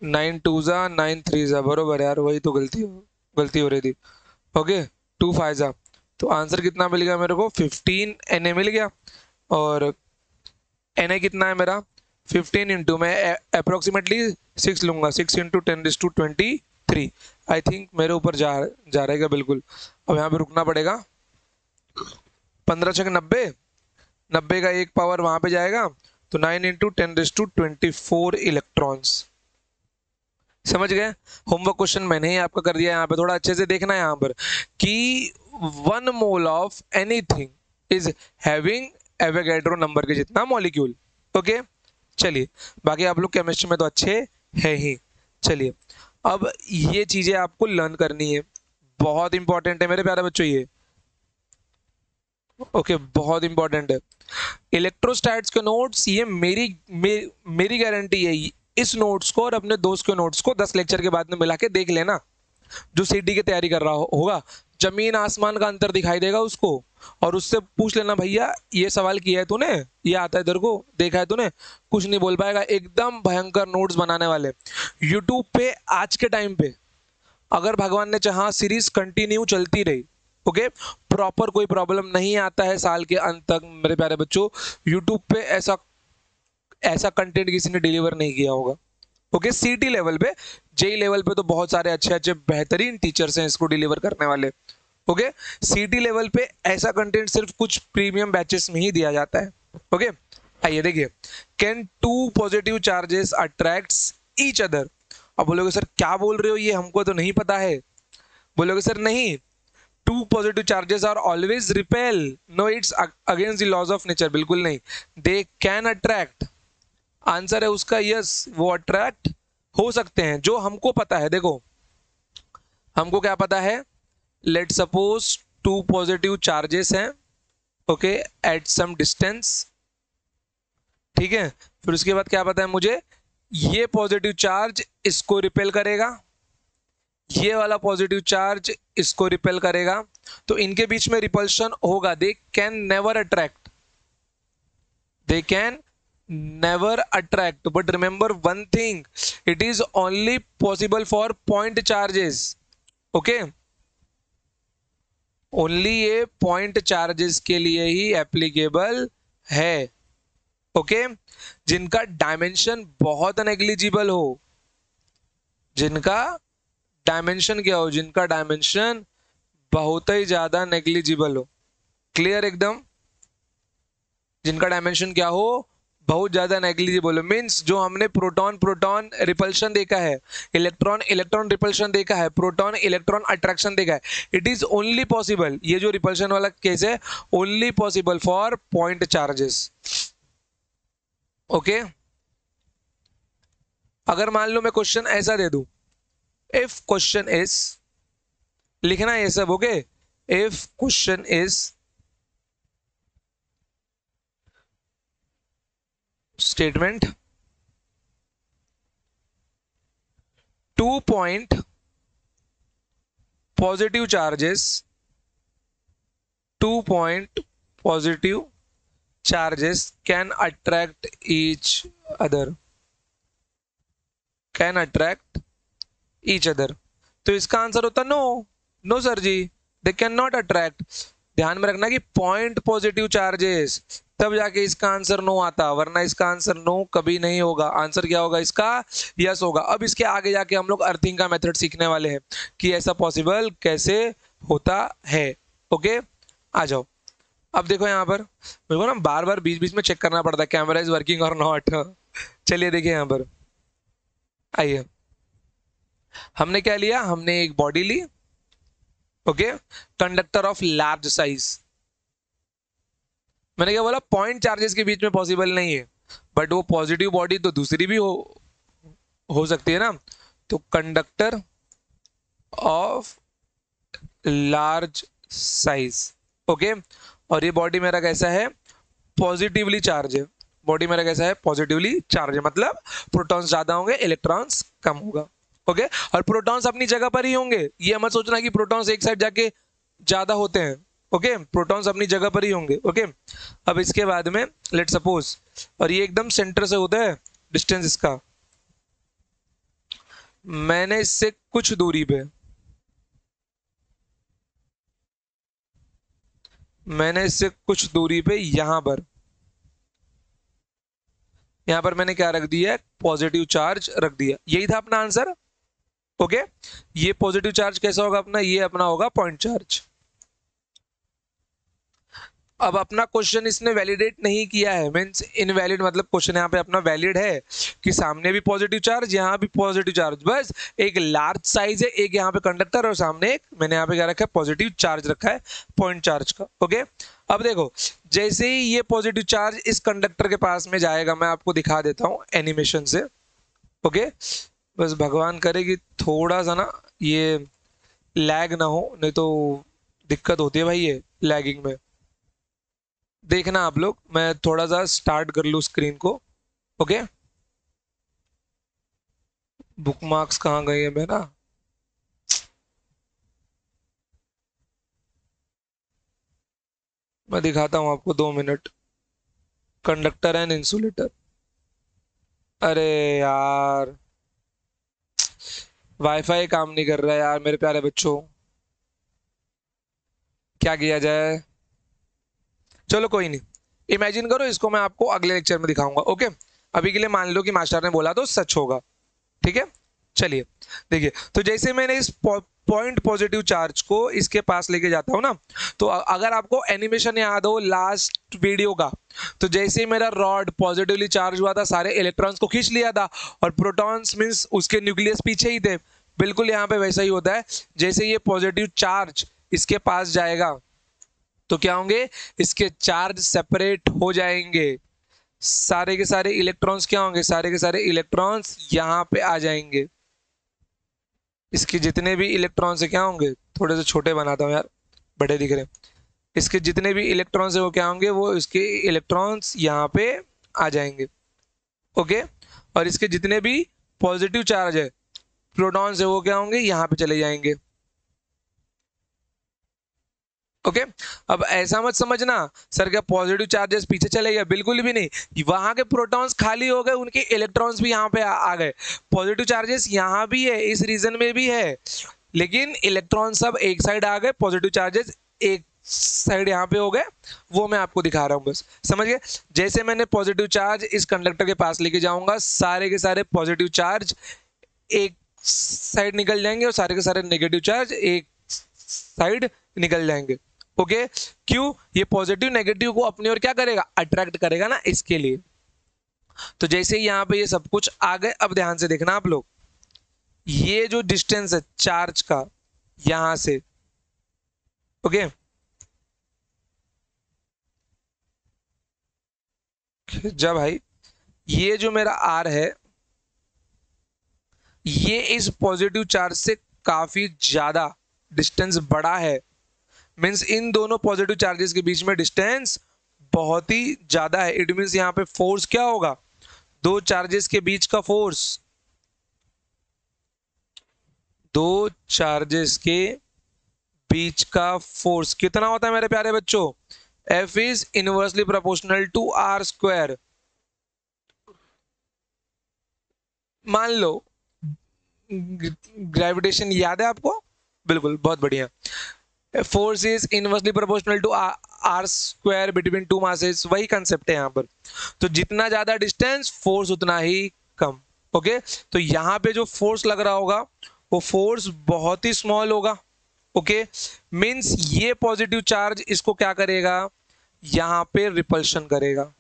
9 2 जा 9 3 जा बरोबर यार, वही तो गलती हो रही थी। ओके 2 5 जा तो आंसर कितना मिल गया मेरे को 15 Na मिल गया। और Na कितना है मेरा 15 इंटू मैं अप्रोक्सीमेटली 6 लूंगा 6 इंटू 10⁻23 आई थिंक मेरे ऊपर जा रहेगा बिल्कुल। अब यहाँ पे रुकना पड़ेगा 15 छक 90 90 का एक पावर वहां पे जाएगा तो 9 इंटू 10⁻24 इलेक्ट्रॉन्स। समझ गए? होमवर्क क्वेश्चन मैंने ही आपका कर दिया, यहाँ पे थोड़ा अच्छे से देखना है यहाँ पर कि 1 mole of anything is having Avogadro number के जितना मॉलिक्यूल। ओके चलिए, बाकी आप लोग केमिस्ट्री में तो अच्छे है ही। चलिए अब ये चीजें आपको लर्न करनी है, बहुत इंपॉर्टेंट है मेरे प्यारे बच्चों ये। ओके बहुत इंपॉर्टेंट है। इलेक्ट्रोस्टैट्स के नोट्स ये मेरी गारंटी है, इस नोट्स को और अपने दोस्त के नोट्स को 10 लेक्चर के बाद में मिला के देख लेना। जो सीडी की तैयारी कर रहा होगा जमीन आसमान का अंतर दिखाई देगा उसको, और उससे पूछ लेना भैया ये सवाल किया है तूने, ये आता है तेरे को, देखा है तूने, कुछ नहीं बोल पाएगा। एकदम भयंकर नोट्स बनाने वाले यूट्यूब पे आज के टाइम पे, अगर भगवान ने चाहा सीरीज कंटिन्यू चलती रही ओके प्रॉपर कोई प्रॉब्लम नहीं आता है साल के अंत तक मेरे प्यारे बच्चों, यूट्यूब पे ऐसा कंटेंट किसी ने डिलीवर नहीं किया होगा। ओके सीटी लेवल पे, जेई लेवल पे तो बहुत सारे अच्छे अच्छे बेहतरीन टीचर्स हैं इसको डिलीवर करने वाले। ओके सीटी लेवल पे ऐसा कंटेंट सिर्फ कुछ प्रीमियम बैचेस में ही दिया जाता है। ओके आइए देखिए, can two positive charges attracts each other. अब बोलोगे सर क्या बोल रहे हो, ये हमको तो नहीं पता है। बोलोगे सर नहीं, two positive charges are always repel, no it's against the laws of nature, बिल्कुल नहीं, दे कैन अट्रैक्ट। आंसर है उसका यस, वो अट्रैक्ट हो सकते हैं, जो हमको पता है। देखो हमको क्या पता है, let suppose two positive charges हैं ओके एट सम डिस्टेंस, ठीक है। फिर उसके बाद क्या पता है मुझे, ये पॉजिटिव चार्ज इसको रिपेल करेगा, ये वाला पॉजिटिव चार्ज इसको रिपेल करेगा, तो इनके बीच में रिपल्शन होगा। They can never attract, they can never attract, but remember one thing, it is only possible for point charges okay only ये पॉइंट चार्जेस के लिए ही एप्लीकेबल है ओके जिनका डायमेंशन बहुत नेग्लिजिबल हो, जिनका डायमेंशन क्या हो, जिनका डायमेंशन बहुत ही ज्यादा नेग्लिजिबल हो। क्लियर एकदम, जिनका डायमेंशन क्या हो, बहुत ज्यादा नेग्लिजिबल हो, मींस जो हमने प्रोटॉन प्रोटॉन रिपल्शन देखा है, इलेक्ट्रॉन इलेक्ट्रॉन रिपल्शन देखा है, प्रोटॉन इलेक्ट्रॉन अट्रैक्शन देखा है, इट इज ओनली पॉसिबल, ये जो रिपल्शन वाला केस है only possible for point charges okay. अगर मान लो मैं क्वेश्चन ऐसा दे दूं, इफ क्वेश्चन इज, लिखना ये सब okay, if question is statement 2 point positive charges, 2 point positive charges can attract each other, can attract each other, तो इसका आंसर होता no, no sir ji, they can not attract, ध्यान में रखना कि पॉइंट पॉजिटिव चार्जेस, तब जाके इसका आंसर नो आता, वरना इसका आंसर नो कभी नहीं होगा। आंसर क्या होगा इसका? यस होगा। अब इसके आगे जाके हम लोग अर्थिंग का मेथड सीखने वाले हैं कि ऐसा पॉसिबल कैसे होता है। ओके, आ जाओ। अब देखो यहाँ पर मेरे को ना बार बार बीच बीच में चेक करना पड़ता है कैमरा इज वर्किंग और नॉट। चलिए देखिए यहाँ पर, आइए, हमने क्या लिया, हमने एक बॉडी ली। Okay, conductor of large size. मैंने क्या बोला, पॉइंट चार्जेस के बीच में पॉसिबल नहीं है, बट वो पॉजिटिव बॉडी तो दूसरी भी हो सकती है ना। तो conductor of large size. Okay, और ये बॉडी मेरा कैसा है, पॉजिटिवली चार्ज है। बॉडी मेरा कैसा है, पॉजिटिवली चार्ज है, मतलब प्रोटॉन्स ज्यादा होंगे, इलेक्ट्रॉन्स कम होगा। ओके, और प्रोटॉन्स अपनी जगह पर ही होंगे, ये मत सोचना कि प्रोटॉन्स एक साइड जाके ज्यादा होते हैं। ओके, प्रोटॉन्स अपनी जगह पर ही होंगे। ओके, अब इसके बाद में लेट सपोज, और ये एकदम सेंटर से होता है डिस्टेंस इसका, मैंने इससे कुछ दूरी पे, मैंने इससे कुछ दूरी पे यहां पर मैंने क्या रख दिया है, पॉजिटिव चार्ज रख दिया। यही था अपना आंसर। ओके, ये पॉजिटिव चार्ज कैसा होगा अपना, ये अपना होगा पॉइंट चार्ज। अब अपना क्वेश्चन इसने वैलिडेट नहीं किया है, मींस इनवैलिड, मतलब क्वेश्चन यहाँ पे अपना वैलिड है कि सामने भी पॉजिटिव चार्ज, यहाँ भी पॉजिटिव चार्ज, बस एक लार्ज साइज है, एक यहाँ पे कंडक्टर और सामने एक मैंने यहाँ पे क्या रखा है, पॉजिटिव चार्ज रखा है पॉइंट चार्ज का। ओके, अब देखो, जैसे ही ये पॉजिटिव चार्ज इस कंडक्टर के पास में जाएगा, मैं आपको दिखा देता हूँ एनिमेशन से। ओके, बस भगवान करे कि थोड़ा सा ना ये लैग ना हो, नहीं तो दिक्कत होती है भाई ये लैगिंग में। देखना आप लोग, मैं थोड़ा सा स्टार्ट कर लूँ स्क्रीन को। ओके, बुक मार्क्स कहाँ गई है मेरा, मैं दिखाता हूँ आपको, 2 मिनट। कंडक्टर एंड इंसुलेटर, अरे यार वाईफाई काम नहीं कर रहा है यार मेरे प्यारे बच्चों, क्या किया जाए। चलो कोई नहीं, इमेजिन करो इसको, मैं आपको अगले लेक्चर में दिखाऊंगा। ओके, अभी के लिए मान लो कि मास्टर ने बोला तो सच होगा। ठीक है, चलिए देखिए, तो जैसे मैंने इस पॉइंट पॉजिटिव चार्ज को इसके पास लेके जाता हूं ना, तो अगर आपको एनिमेशन याद हो लास्ट वीडियो का, तो जैसे ही मेरा रॉड पॉजिटिवली चार्ज हुआ था, सारे इलेक्ट्रॉन्स को खींच लिया था, और प्रोटॉन्स मींस उसके न्यूक्लियस पीछे ही थे। बिल्कुल यहाँ पे वैसा ही होता है, जैसे ये पॉजिटिव चार्ज इसके पास जाएगा तो क्या होंगे, इसके चार्ज सेपरेट हो जाएंगे, सारे के सारे इलेक्ट्रॉन्स क्या होंगे, सारे के सारे इलेक्ट्रॉन्स यहाँ पे आ जाएंगे। इसके जितने भी इलेक्ट्रॉन्स है क्या होंगे, थोड़े से छोटे बनाता हूँ यार, बड़े दिख रहे हैं। इसके जितने भी इलेक्ट्रॉन्स है वो क्या होंगे, वो इसके इलेक्ट्रॉन्स यहाँ पे आ जाएंगे। ओके, और इसके जितने भी पॉजिटिव चार्ज है, प्रोटॉन्स है, वो क्या होंगे, यहाँ पे चले जाएंगे। ओके, अब ऐसा मत समझना सर क्या पॉजिटिव चार्जेस पीछे चले गए, बिल्कुल भी नहीं, वहां के प्रोटॉन्स खाली हो गए, उनके इलेक्ट्रॉन्स भी यहाँ पे आ गए। पॉजिटिव चार्जेस यहाँ भी है, इस रीजन में भी है, लेकिन इलेक्ट्रॉन सब एक साइड आ गए, पॉजिटिव चार्जेस एक साइड यहाँ पे हो गए। वो मैं आपको दिखा रहा हूँ, बस समझ गए। जैसे मैंने पॉजिटिव चार्ज इस कंडक्टर के पास लेके जाऊंगा, सारे के सारे पॉजिटिव चार्ज एक साइड निकल जाएंगे, और सारे के सारे नेगेटिव चार्ज एक साइड निकल जाएंगे। ओके, क्यों, ये पॉजिटिव नेगेटिव को अपनी ओर क्या करेगा, अट्रैक्ट करेगा ना, इसके लिए। तो जैसे यहाँ पे ये सब कुछ आ गए, अब ध्यान से देखना आप लोग, ये जो डिस्टेंस है चार्ज का यहां से, ओके, जब भाई ये जो मेरा आर है, ये इस पॉजिटिव चार्ज से काफी ज्यादा डिस्टेंस बड़ा है, मींस इन दोनों पॉजिटिव चार्जेस के बीच में डिस्टेंस बहुत ही ज्यादा है। इट मींस यहाँ पे फोर्स क्या होगा, दो चार्जेस के बीच का फोर्स, दो चार्जेस के बीच का फोर्स कितना होता है मेरे प्यारे बच्चों, F is inversely proportional to r square. मान लो ग्रेविटेशन याद है आपको, बिल्कुल, बहुत बढ़िया। Force is inversely proportional to r square between two masses, वही कंसेप्ट है यहाँ पर। तो जितना ज्यादा डिस्टेंस फोर्स उतना ही कम। ओके, तो यहाँ पे जो फोर्स लग रहा होगा वो फोर्स बहुत ही स्मॉल होगा। ओके, मींस ये पॉजिटिव चार्ज इसको क्या करेगा, यहाँ पे रिपल्शन करेगा।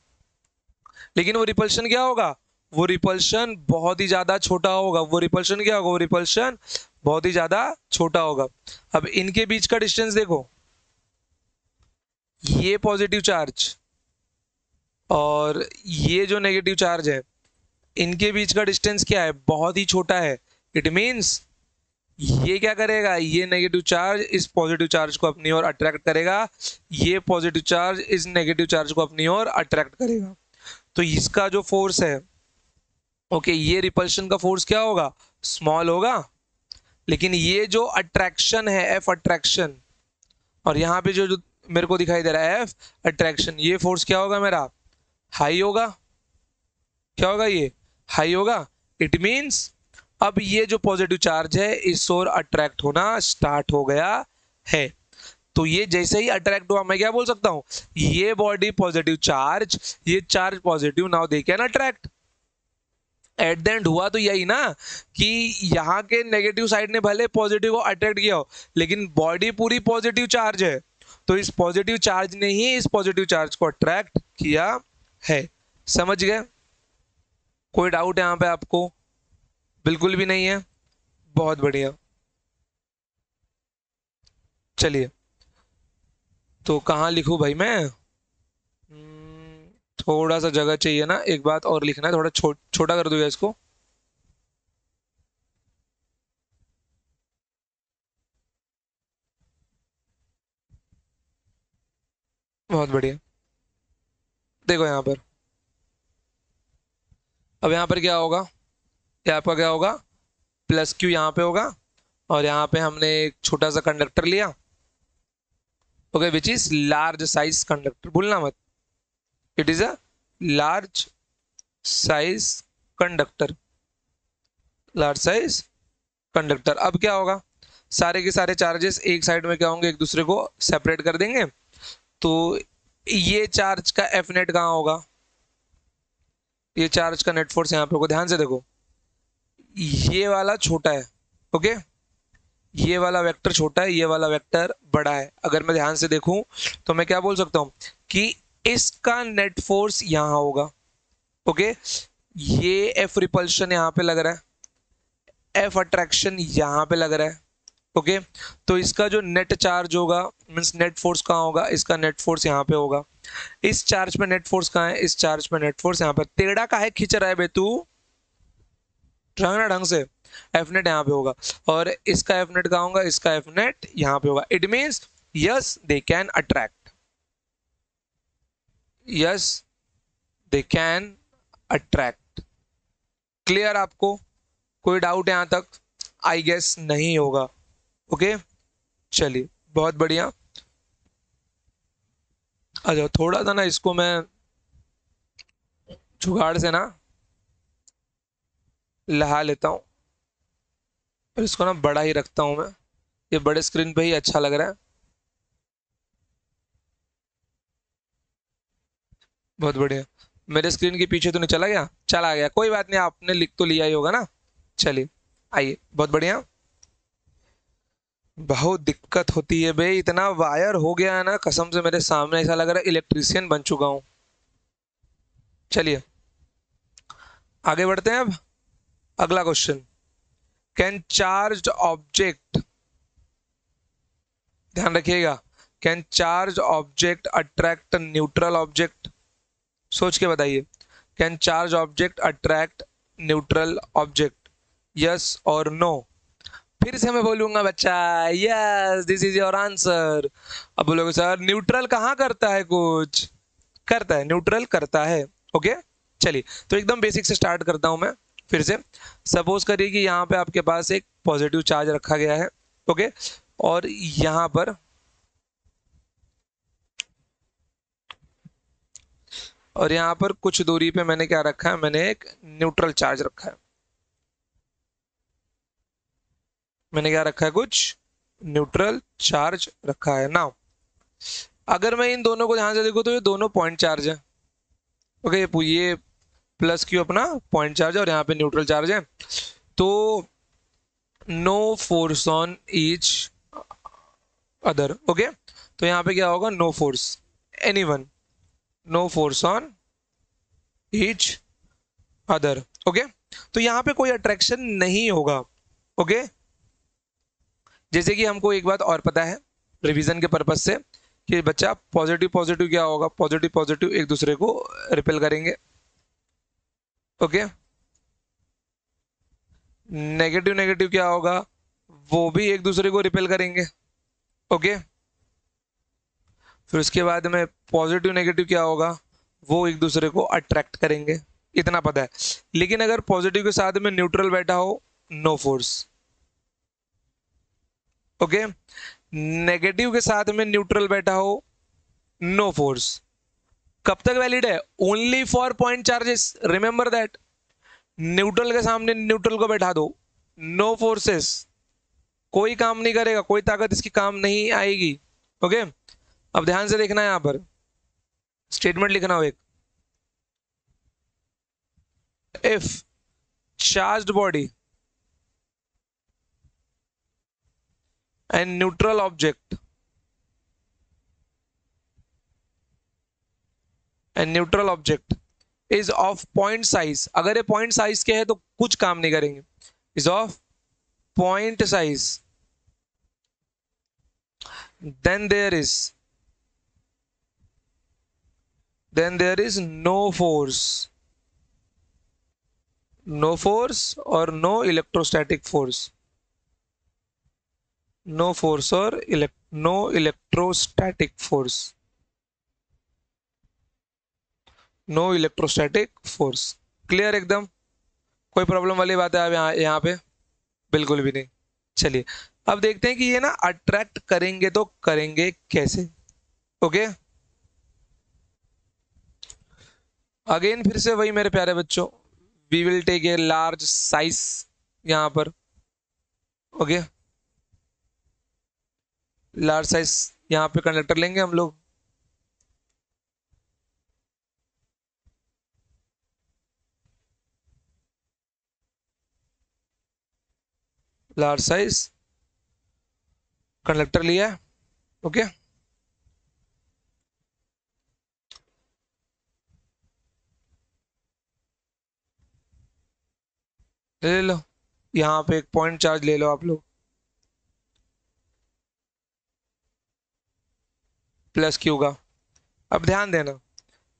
लेकिन वो रिपल्शन क्या होगा, वो रिपल्शन बहुत ही ज्यादा छोटा होगा। वो रिपल्शन क्या होगा, वो रिपल्शन बहुत ही ज्यादा छोटा होगा। अब इनके बीच का डिस्टेंस देखो, ये पॉजिटिव चार्ज और ये जो नेगेटिव चार्ज है, इनके बीच का डिस्टेंस क्या है, बहुत ही छोटा है। इट मींस ये क्या करेगा, ये नेगेटिव चार्ज इस पॉजिटिव चार्ज को अपनी ओर अट्रैक्ट करेगा, ये पॉजिटिव चार्ज इस नेगेटिव चार्ज को अपनी ओर अट्रैक्ट करेगा। तो इसका जो फोर्स है, ओके, ये रिपल्शन का फोर्स क्या होगा, स्मॉल होगा। लेकिन ये जो अट्रैक्शन है, एफ अट्रैक्शन, और यहाँ पे जो मेरे को दिखाई दे रहा है एफ अट्रैक्शन, ये फोर्स क्या होगा मेरा, हाई होगा। क्या होगा, ये हाई होगा। इट मींस अब ये जो पॉजिटिव चार्ज है इस ओर अट्रैक्ट होना स्टार्ट हो गया है। तो ये जैसे ही अट्रैक्ट हुआ, मैं क्या बोल सकता हूं, ये बॉडी पॉजिटिव चार्ज, ये charge positive, now they can attract. At the end हुआ तो यही ना कि यहाँ के नेगेटिव साइड ने भले पॉजिटिव को अट्रैक्ट किया हो, लेकिन बॉडी पूरी पॉजिटिव चार्ज है, तो इस पॉजिटिव चार्ज ने ही इस पॉजिटिव चार्ज को अट्रैक्ट किया है। समझ गए? कोई डाउट यहाँ पे आपको? बिल्कुल भी नहीं है। बहुत बढ़िया। चलिए, तो कहाँ लिखूं भाई मैं? थोड़ा सा जगह चाहिए ना, एक बात और लिखना है, थोड़ा छोटा कर दूंगा इसको। बहुत बढ़िया। देखो यहाँ पर, अब यहाँ पर क्या होगा, यहाँ पर क्या होगा, प्लस क्यू यहाँ पे होगा, और यहाँ पे हमने एक छोटा सा कंडक्टर लिया, okay, which is large size conductor, भूलना मत, it is a large size conductor, large size conductor. अब क्या होगा, सारे के सारे चार्जेस एक साइड में क्या होंगे, एक दूसरे को सेपरेट कर देंगे। तो ये चार्ज का एफ नेट कहाँ होगा, ये चार्ज का नेट फोर्स यहाँ पे होगा। ध्यान से देखो, ये वाला छोटा है, ओके, ये वाला वेक्टर छोटा है, ये वाला वेक्टर बड़ा है। अगर मैं ध्यान से देखूं तो मैं क्या बोल सकता हूं कि इसका नेट फोर्स यहां होगा, ओके, ये एफ रिपल्शन यहां पे लग रहा है, एफ अट्रैक्शन यहां पे लग रहा है, ओके। तो इसका जो नेट चार्ज होगा, मींस नेट फोर्स कहाँ होगा, इसका नेट फोर्स यहाँ पे होगा। इस चार्ज पे नेट फोर्स कहाँ है, इस चार्ज पे नेट फोर्स यहाँ पे। टेढ़ा काहे खींच रहा है बे तू, ढंग ना ढंग से। एफ नेट यहाँ पे होगा, और इसका एफ नेट कहाँ होगा, इसका एफ नेट यहाँ पे होगा। It means yes they can attract, yes they can attract. Clear आपको? कोई डाउट यहां तक? आई गेस नहीं होगा। ओके, चलिए, बहुत बढ़िया। अच्छा, थोड़ा सा ना इसको मैं जुगाड़ से ना लहा लेता हूँ, और इसको ना बड़ा ही रखता हूँ मैं, ये बड़े स्क्रीन पे ही अच्छा लग रहा है। बहुत बढ़िया। मेरे स्क्रीन के पीछे तो नहीं चला गया? चला गया, कोई बात नहीं, आपने लिख तो लिया ही होगा ना। चलिए, आइए, बहुत बढ़िया। बहुत दिक्कत होती है बे, इतना वायर हो गया है ना, कसम से मेरे सामने ऐसा लग रहा है इलेक्ट्रिशियन बन चुका हूँ। चलिए, आगे बढ़ते हैं अब। अगला क्वेश्चन, कैन चार्ज ऑब्जेक्ट, ध्यान रखिएगा, can charge object attract neutral object? सोच के बताइए, can charge object attract neutral object, yes और नो? फिर से मैं बोलूंगा बच्चा, yes this is your answer. अब बोलोगे सर न्यूट्रल कहाँ करता है, कुछ करता है, न्यूट्रल करता है। ओके, चलिए, तो एकदम बेसिक से स्टार्ट करता हूं मैं फिर से। सपोज करिए कि यहाँ पे आपके पास एक पॉजिटिव चार्ज रखा गया है, ओके, और यहाँ पर कुछ दूरी पे मैंने क्या रखा है, मैंने एक न्यूट्रल चार्ज रखा है। मैंने क्या रखा है, कुछ न्यूट्रल चार्ज रखा है। नाउ अगर मैं इन दोनों को ध्यान से देखूं तो ये दोनों पॉइंट चार्ज है। ओके, ये प्लस क्यू अपना पॉइंट चार्ज है और यहाँ पे न्यूट्रल चार्ज है। तो no force on each other. Okay, तो यहाँ पे क्या होगा, no force anyone, no force on each other. Okay, तो यहाँ पे कोई अट्रैक्शन नहीं होगा। ओके, जैसे कि हमको एक बात और पता है रिवीजन के पर्पज से कि बच्चा पॉजिटिव पॉजिटिव क्या होगा, पॉजिटिव पॉजिटिव एक दूसरे को रिपेल करेंगे। ओके, नेगेटिव नेगेटिव क्या होगा, वो भी एक दूसरे को रिपेल करेंगे। ओके, फिर उसके बाद में पॉजिटिव नेगेटिव क्या होगा, वो एक दूसरे को अट्रैक्ट करेंगे, इतना पता है। लेकिन अगर पॉजिटिव के साथ में न्यूट्रल बैठा हो, नो फोर्स। ओके, नेगेटिव के साथ में न्यूट्रल बैठा हो, नो फोर्स। कब तक वैलिड है, only for point charges, remember that. Neutral के सामने न्यूट्रल को बैठा दो, नो फोर्सेस, कोई काम नहीं करेगा, कोई ताकत इसकी काम नहीं आएगी। ओके, अब ध्यान से देखना है, यहां पर स्टेटमेंट लिखना हो एक, if charged body and neutral object is of point size, अगर ये पॉइंट साइज के है तो कुछ काम नहीं करेंगे, is of point size, then there is no force or no electrostatic force, no force or no electrostatic force, no electrostatic force। Clear एकदम, कोई प्रॉब्लम वाली बात है अब यहाँ पे, बिल्कुल भी नहीं। चलिए अब देखते हैं कि ये ना अट्रैक्ट करेंगे तो करेंगे कैसे। ओके, अगेन फिर से वही मेरे प्यारे बच्चों, we will take a large size यहां पर। ओके, लार्ज साइज यहां पे कंडक्टर लेंगे हम लोग। लार्ज साइज कंडक्टर लिया। ओके, ले लो, यहाँ पे एक पॉइंट चार्ज ले लो आप लोग, प्लस क्यू का। अब ध्यान देना,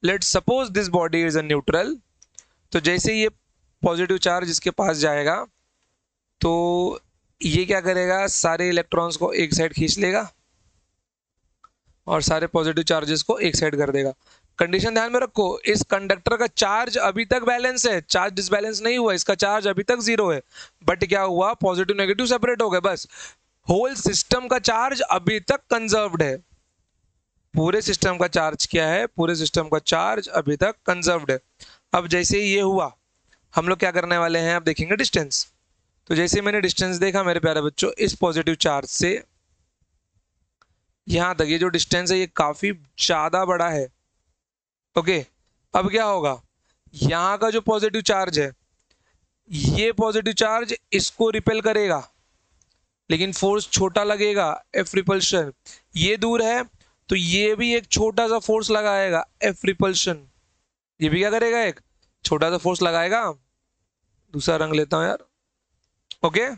let suppose this body is a neutral, तो जैसे ये पॉजिटिव चार्ज इसके पास जाएगा तो ये क्या करेगा, सारे इलेक्ट्रॉन्स को एक साइड खींच लेगा और सारे पॉजिटिव चार्जेस को एक साइड कर देगा। कंडीशन ध्यान में रखो, इस कंडक्टर का चार्ज अभी तक बैलेंस है, चार्ज डिसबैलेंस नहीं हुआ, इसका चार्ज अभी तक 0 है। बट क्या हुआ, पॉजिटिव नेगेटिव सेपरेट हो गए, बस होल सिस्टम का चार्ज अभी तक कंजर्व्ड है। पूरे सिस्टम का चार्ज क्या है, पूरे सिस्टम का चार्ज अभी तक कंजर्व्ड है। अब जैसे ही ये हुआ, हम लोग क्या करने वाले हैं, अब देखेंगे डिस्टेंस। तो जैसे मैंने डिस्टेंस देखा मेरे प्यारे बच्चों, इस पॉजिटिव चार्ज से यहां तक ये जो डिस्टेंस है ये काफी ज्यादा बड़ा है। ओके, अब क्या होगा, यहां का जो पॉजिटिव चार्ज है, ये पॉजिटिव चार्ज इसको रिपेल करेगा, लेकिन फोर्स छोटा लगेगा, एफ रिपल्शन। ये दूर है तो ये भी एक छोटा सा फोर्स लगाएगा, एफ रिपल्शन। ये भी क्या करेगा, एक छोटा सा फोर्स लगाएगा। दूसरा रंग लेता हूं यार। ओके,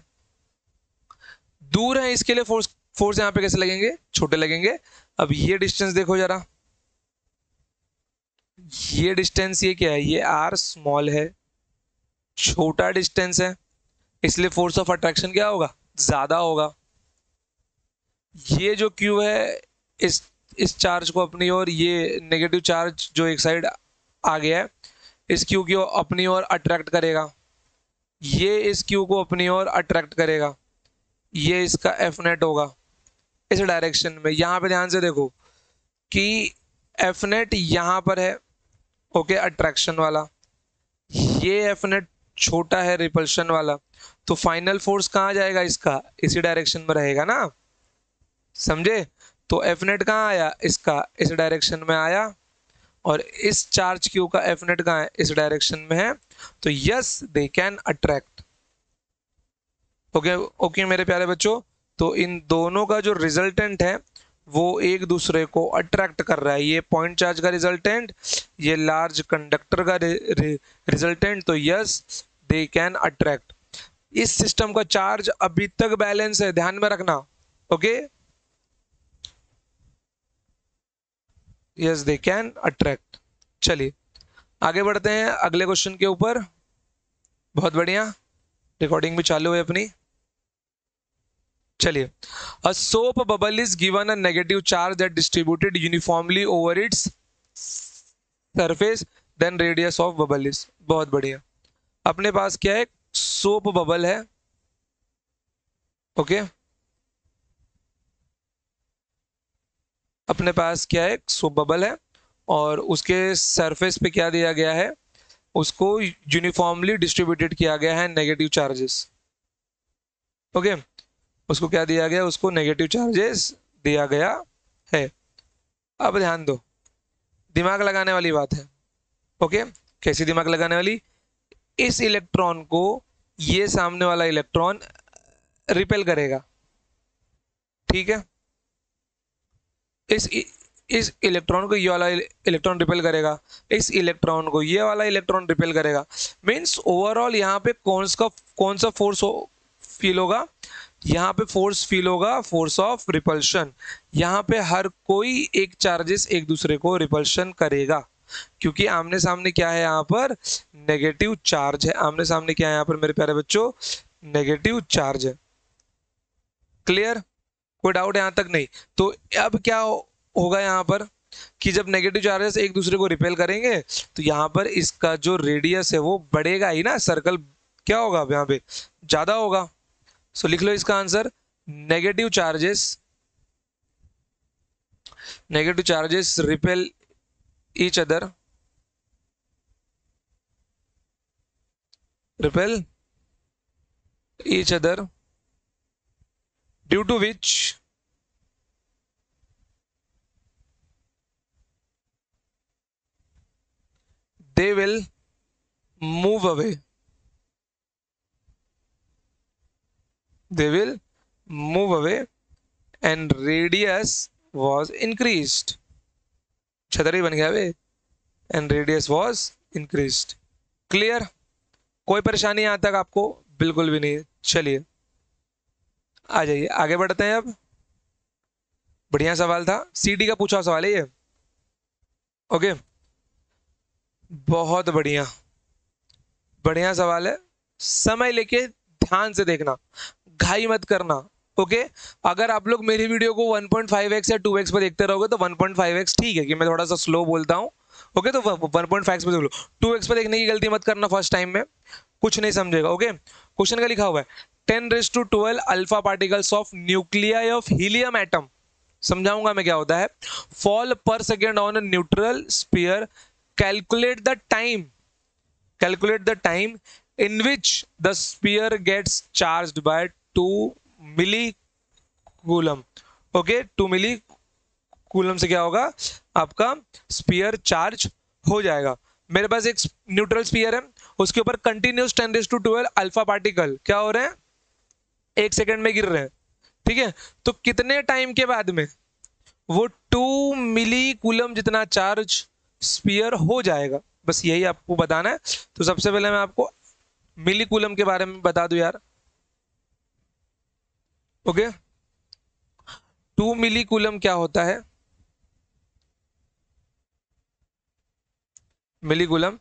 दूर है इसके लिए फोर्स यहां पे कैसे लगेंगे, छोटे लगेंगे। अब ये डिस्टेंस देखो जरा, ये डिस्टेंस ये क्या है, ये आर स्मॉल है, छोटा डिस्टेंस है, इसलिए फोर्स ऑफ अट्रैक्शन क्या होगा, ज्यादा होगा। ये जो क्यू है, इस चार्ज को अपनी ओर, ये नेगेटिव चार्ज जो एक साइड आ गया है, इस क्यू को अपनी ओर अट्रैक्ट करेगा, ये इस क्यू को अपनी ओर अट्रैक्ट करेगा, ये इसका एफ नेट होगा इस डायरेक्शन में। यहां पे ध्यान से देखो कि एफ नेट यहां पर है, ओके, अट्रैक्शन वाला, ये एफ नेट छोटा है रिपल्शन वाला, तो फाइनल फोर्स कहां जाएगा इसका, इसी डायरेक्शन में रहेगा ना। समझे? तो एफ नेट कहाँ आया, इसका इस डायरेक्शन में आया, और इस चार्ज क्यू का एफ नेट कहाँ है, इस डायरेक्शन में है। तो yes they can attract. Okay okay मेरे प्यारे बच्चों, तो इन दोनों का जो रिजल्टेंट है वो एक दूसरे को अट्रैक्ट कर रहा है। ये पॉइंट चार्ज का रिजल्टेंट, ये लार्ज कंडक्टर का रिजल्टेंट, तो यस दे कैन अट्रैक्ट। इस सिस्टम का चार्ज अभी तक बैलेंस है, ध्यान में रखना। Okay, yes they can attract. चलिए आगे बढ़ते हैं अगले क्वेश्चन के ऊपर। बहुत बढ़िया, रिकॉर्डिंग भी चालू है अपनी। चलिए, a soap bubble is given a negative charge that distributed uniformly over its surface, then radius of bubble is. बहुत बढ़िया, अपने पास क्या है, सोप बबल है। ओके, अपने पास क्या है, सोप बबल है, और उसके सरफेस पे क्या दिया गया है, उसको यूनिफॉर्मली डिस्ट्रीब्यूटेड किया गया है नेगेटिव चार्जेस। ओके, उसको क्या दिया गया, उसको नेगेटिव चार्जेस दिया गया है। अब ध्यान दो, दिमाग लगाने वाली बात है। ओके, कैसी दिमाग लगाने वाली, इस इलेक्ट्रॉन को ये सामने वाला इलेक्ट्रॉन रिपेल करेगा, ठीक है। इस इस इलेक्ट्रॉन को ये वाला इलेक्ट्रॉन रिपेल करेगा, इस इलेक्ट्रॉन को ये वाला इलेक्ट्रॉन रिपेल करेगा। मींस ओवरऑल यहाँ पे कौन सा फोर्स फील होगा, यहाँ पे फोर्स फील होगा, फोर्स ऑफ रिपल्शन। यहाँ पे हर कोई एक चार्जेस एक दूसरे को रिपल्शन करेगा, क्योंकि आमने सामने क्या है, यहाँ पर नेगेटिव चार्ज है। आमने सामने क्या है यहाँ पर मेरे प्यारे बच्चों, नेगेटिव चार्ज है। क्लियर, कोई डाउट यहाँ तक नहीं? तो अब क्या होगा यहाँ पर, कि जब नेगेटिव चार्जेस एक दूसरे को रिपेल करेंगे तो यहाँ पर इसका जो रेडियस है वो बढ़ेगा ही ना, सर्कल क्या होगा यहाँ पे, ज्यादा होगा। सो लिख लो इसका answer, negative charges repel each other, due to which they will move away, and radius was increased। छतरी बन गया वे, and radius was increased। Clear, कोई परेशानी यहां तक आपको? बिल्कुल भी नहीं। चलिए आ जाइए, आगे बढ़ते हैं। अब बढ़िया सवाल था, सीडी का पूछा सवाल है ये। ओके, बहुत बढ़िया, बढ़िया सवाल है। समय लेके ध्यान से देखना, घाई मत करना। ओके, अगर आप लोग मेरी वीडियो को 1.5x या 2x पे देखते रहोगे तो 1.5x ठीक है कि मैं थोड़ा सा स्लो बोलता हूँ। ओके, तो 1.5x पे देख लो, 2x पे देखने की गलती मत करना फर्स्ट टाइम में, कुछ नहीं समझेगा। ओके, क्वेश्चन का लिखा हुआ है 10⁻12 alpha particles of nuclei of helium atom. समझाऊंगा मैं क्या होता है। फॉल पर second on a neutral sphere, calculate the time in which the sphere gets charged by 2 milli-coulomb। Okay, 2 milli-coulomb से क्या होगा, आपका स्पीयर चार्ज हो जाएगा। मेरे पास एक न्यूट्रल स्पीयर है, उसके ऊपर कंटिन्यूस 10⁻12 अल्फा पार्टिकल क्या हो रहे हैं, 1 सेकेंड में गिर रहे हैं, ठीक है। तो कितने टाइम के बाद में वो 2 milli-coulomb जितना चार्ज स्पीयर हो जाएगा, बस यही आपको बताना है। तो सबसे पहले मैं आपको मिलीकूलम के बारे में बता दूं यार। ओके, 2 मिलीकूलम क्या होता है, मिलीकूलम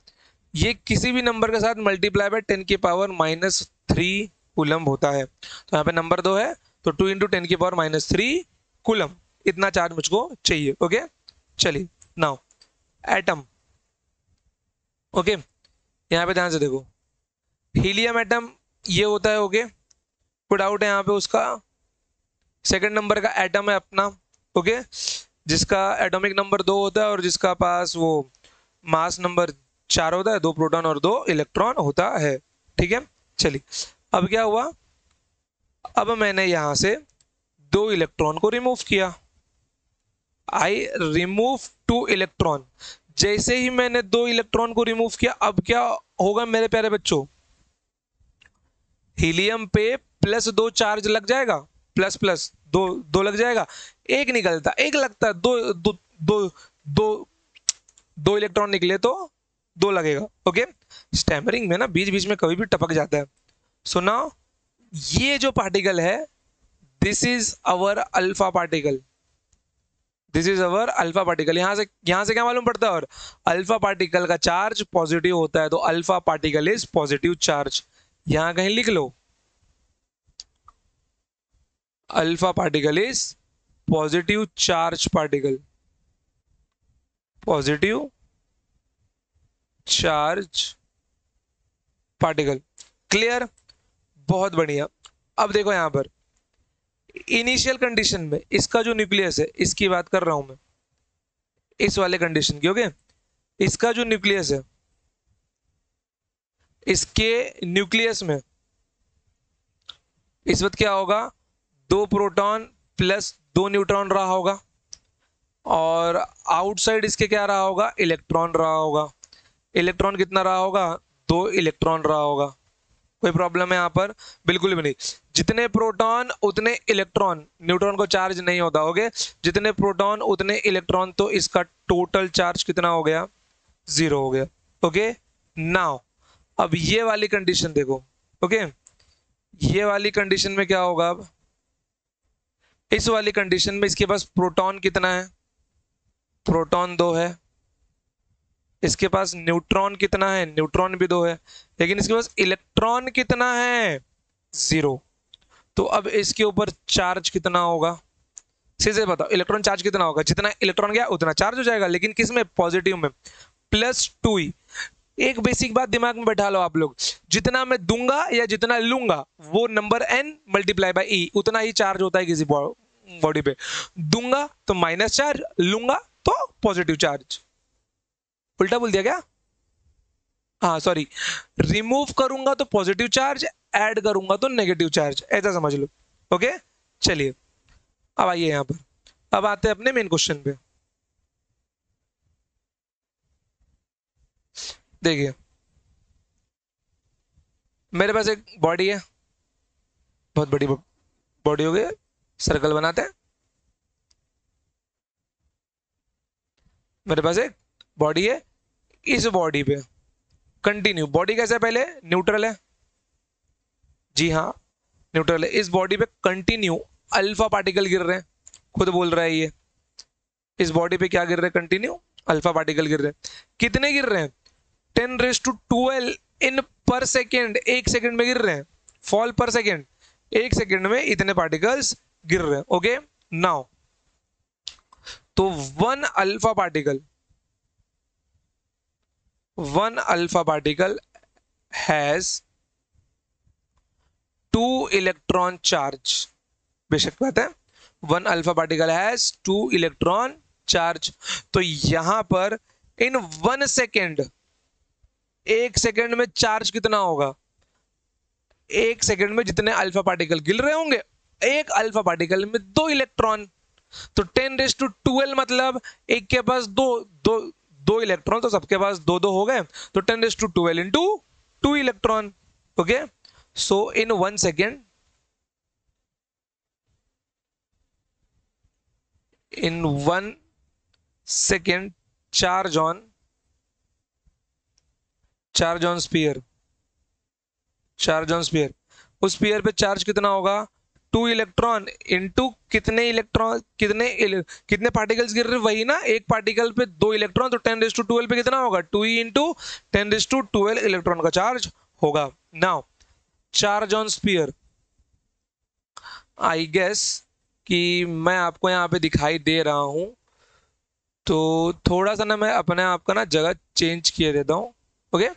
ये किसी भी नंबर के साथ मल्टीप्लाई बाय 10⁻³ कूलम होता है। तो यहाँ पे नंबर 2 है, तो 2 × 10⁻³ कूलम, इतना चार्ज मुझको चाहिए। ओके, चलिए नाउ एटम। ओके, यहाँ पे ध्यान से देखो, हीलियम एटम ये होता है। ओके, कोई डाउट है यहाँ पे उसका? सेकंड नंबर का एटम है अपना, ओके, जिसका एटॉमिक नंबर 2 होता है और जिसका पास वो मास नंबर 4 होता है, 2 प्रोटॉन और 2 इलेक्ट्रॉन होता है, ठीक है। चलिए अब क्या हुआ, अब मैंने यहां से 2 इलेक्ट्रॉन को रिमूव किया। I remove 2 electron. जैसे ही मैंने 2 इलेक्ट्रॉन को रिमूव किया, अब क्या होगा मेरे प्यारे बच्चों? हीलियम पे +2 चार्ज लग जाएगा, प्लस प्लस दो लग जाएगा, एक निकलता, एक लगता है, दो दो दो दो दो इलेक्ट्रॉन निकले तो 2 लगेगा। ओके, स्टैमरिंग में ना बीच बीच में कभी भी टपक जाता है। सो नाउ ये जो पार्टिकल है, this is our alpha particle, this is our alpha particle. यहां से क्या मालूम पड़ता है? और अल्फा पार्टिकल का चार्ज पॉजिटिव होता है, तो alpha particle is positive charge. यहां कहीं लिख लो, alpha particle is positive charge particle, positive charge particle. Clear? बहुत बढ़िया। अब देखो यहां पर इनिशियल कंडीशन में इसका जो न्यूक्लियस है, इसकी बात कर रहा हूं मैं, इस वाले कंडीशन की। ओके, इसका जो न्यूक्लियस है, इसके न्यूक्लियस में इस वक्त क्या होगा? 2 प्रोटॉन प्लस 2 न्यूट्रॉन रहा होगा, और आउटसाइड इसके क्या रहा होगा? इलेक्ट्रॉन रहा होगा। इलेक्ट्रॉन कितना रहा होगा? 2 इलेक्ट्रॉन रहा होगा। कोई प्रॉब्लम है यहाँ पर? बिल्कुल भी नहीं। जितने प्रोटॉन उतने इलेक्ट्रॉन, न्यूट्रॉन को चार्ज नहीं होता। ओके, जितने प्रोटॉन उतने इलेक्ट्रॉन, तो इसका टोटल चार्ज कितना हो गया? 0 हो गया। ओके, नाउ अब ये वाली कंडीशन देखो। ओके, ये वाली कंडीशन में क्या होगा? अब इस वाली कंडीशन में इसके पास प्रोटॉन कितना है? प्रोटॉन 2 है। इसके पास न्यूट्रॉन कितना है? न्यूट्रॉन भी 2 है। लेकिन इसके पास इलेक्ट्रॉन कितना है? 0। तो अब इसके ऊपर चार्ज कितना होगा? सीधे बताओ, इलेक्ट्रॉन चार्ज कितना होगा? जितना इलेक्ट्रॉन गया उतना चार्ज हो जाएगा, लेकिन किस में? पॉजिटिव में, +2 ही। एक बेसिक बात दिमाग में बैठा लो आप लोग, जितना मैं दूंगा या जितना लूंगा, वो number n multiply by e, उतना ही चार्ज होता है किसी बॉडी पे। दूंगा तो माइनस चार्ज, लूंगा तो पॉजिटिव चार्ज। उल्टा बोल दिया क्या? हाँ सॉरी, रिमूव करूंगा तो पॉजिटिव चार्ज, ऐड करूंगा तो नेगेटिव चार्ज, ऐसा समझ लो। ओके, चलिए अब आइए यहां पर, अब आते हैं अपने मेन क्वेश्चन पे। देखिए, मेरे पास एक बॉडी है, बहुत बड़ी बॉडी हो गई। सर्कल बनाते हैं। मेरे पास एक बॉडी है, इस बॉडी पे कंटिन्यू, बॉडी कैसे है? पहले न्यूट्रल है, जी हाँ न्यूट्रल है। इस बॉडी पे कंटिन्यू अल्फा पार्टिकल गिर रहे हैं, खुद बोल रहा है ये। इस बॉडी पे क्या गिर रहे हैं? कंटिन्यू अल्फा पार्टिकल गिर रहे हैं। कितने गिर रहे हैं? 10⁻12 इन पर सेकेंड, 1 सेकेंड में गिर रहे हैं। फॉल पर सेकेंड, 1 सेकेंड में इतने पार्टिकल्स गिर रहे हैं। ओके, नाउ तो 1 alpha particle has 2 electron charge. बेशक बात है, 1 alpha particle has 2 electron charge. तो यहां पर इन 1 सेकेंड, 1 सेकेंड में चार्ज कितना होगा? 1 सेकेंड में जितने अल्फा पार्टिकल गिर रहे होंगे, एक अल्फा पार्टिकल में 2 इलेक्ट्रॉन, तो 10⁻12 मतलब एक के पास दो इलेक्ट्रॉन, तो सबके पास 2 हो गए, तो 10⁻12 into 2 electron. Okay, so in 1 second, in 1 second, charge on sphere, उस स्पीयर पे चार्ज कितना होगा? 2 इलेक्ट्रॉन इंटू कितने इलेक्ट्रॉन, कितने पार्टिकल्स गिर रहे, वही ना, एक पार्टिकल पे 2 इलेक्ट्रॉन, तो 10⁻12 पे कितना होगा? 2 इंटू 10⁻12 इलेक्ट्रॉन का चार्ज होगा। Now charge on sphere, I guess कि मैं आपको यहाँ पे दिखाई दे रहा हूं, तो थोड़ा सा ना मैं अपने आप का ना जगह चेंज किए देता हूँ। ओके,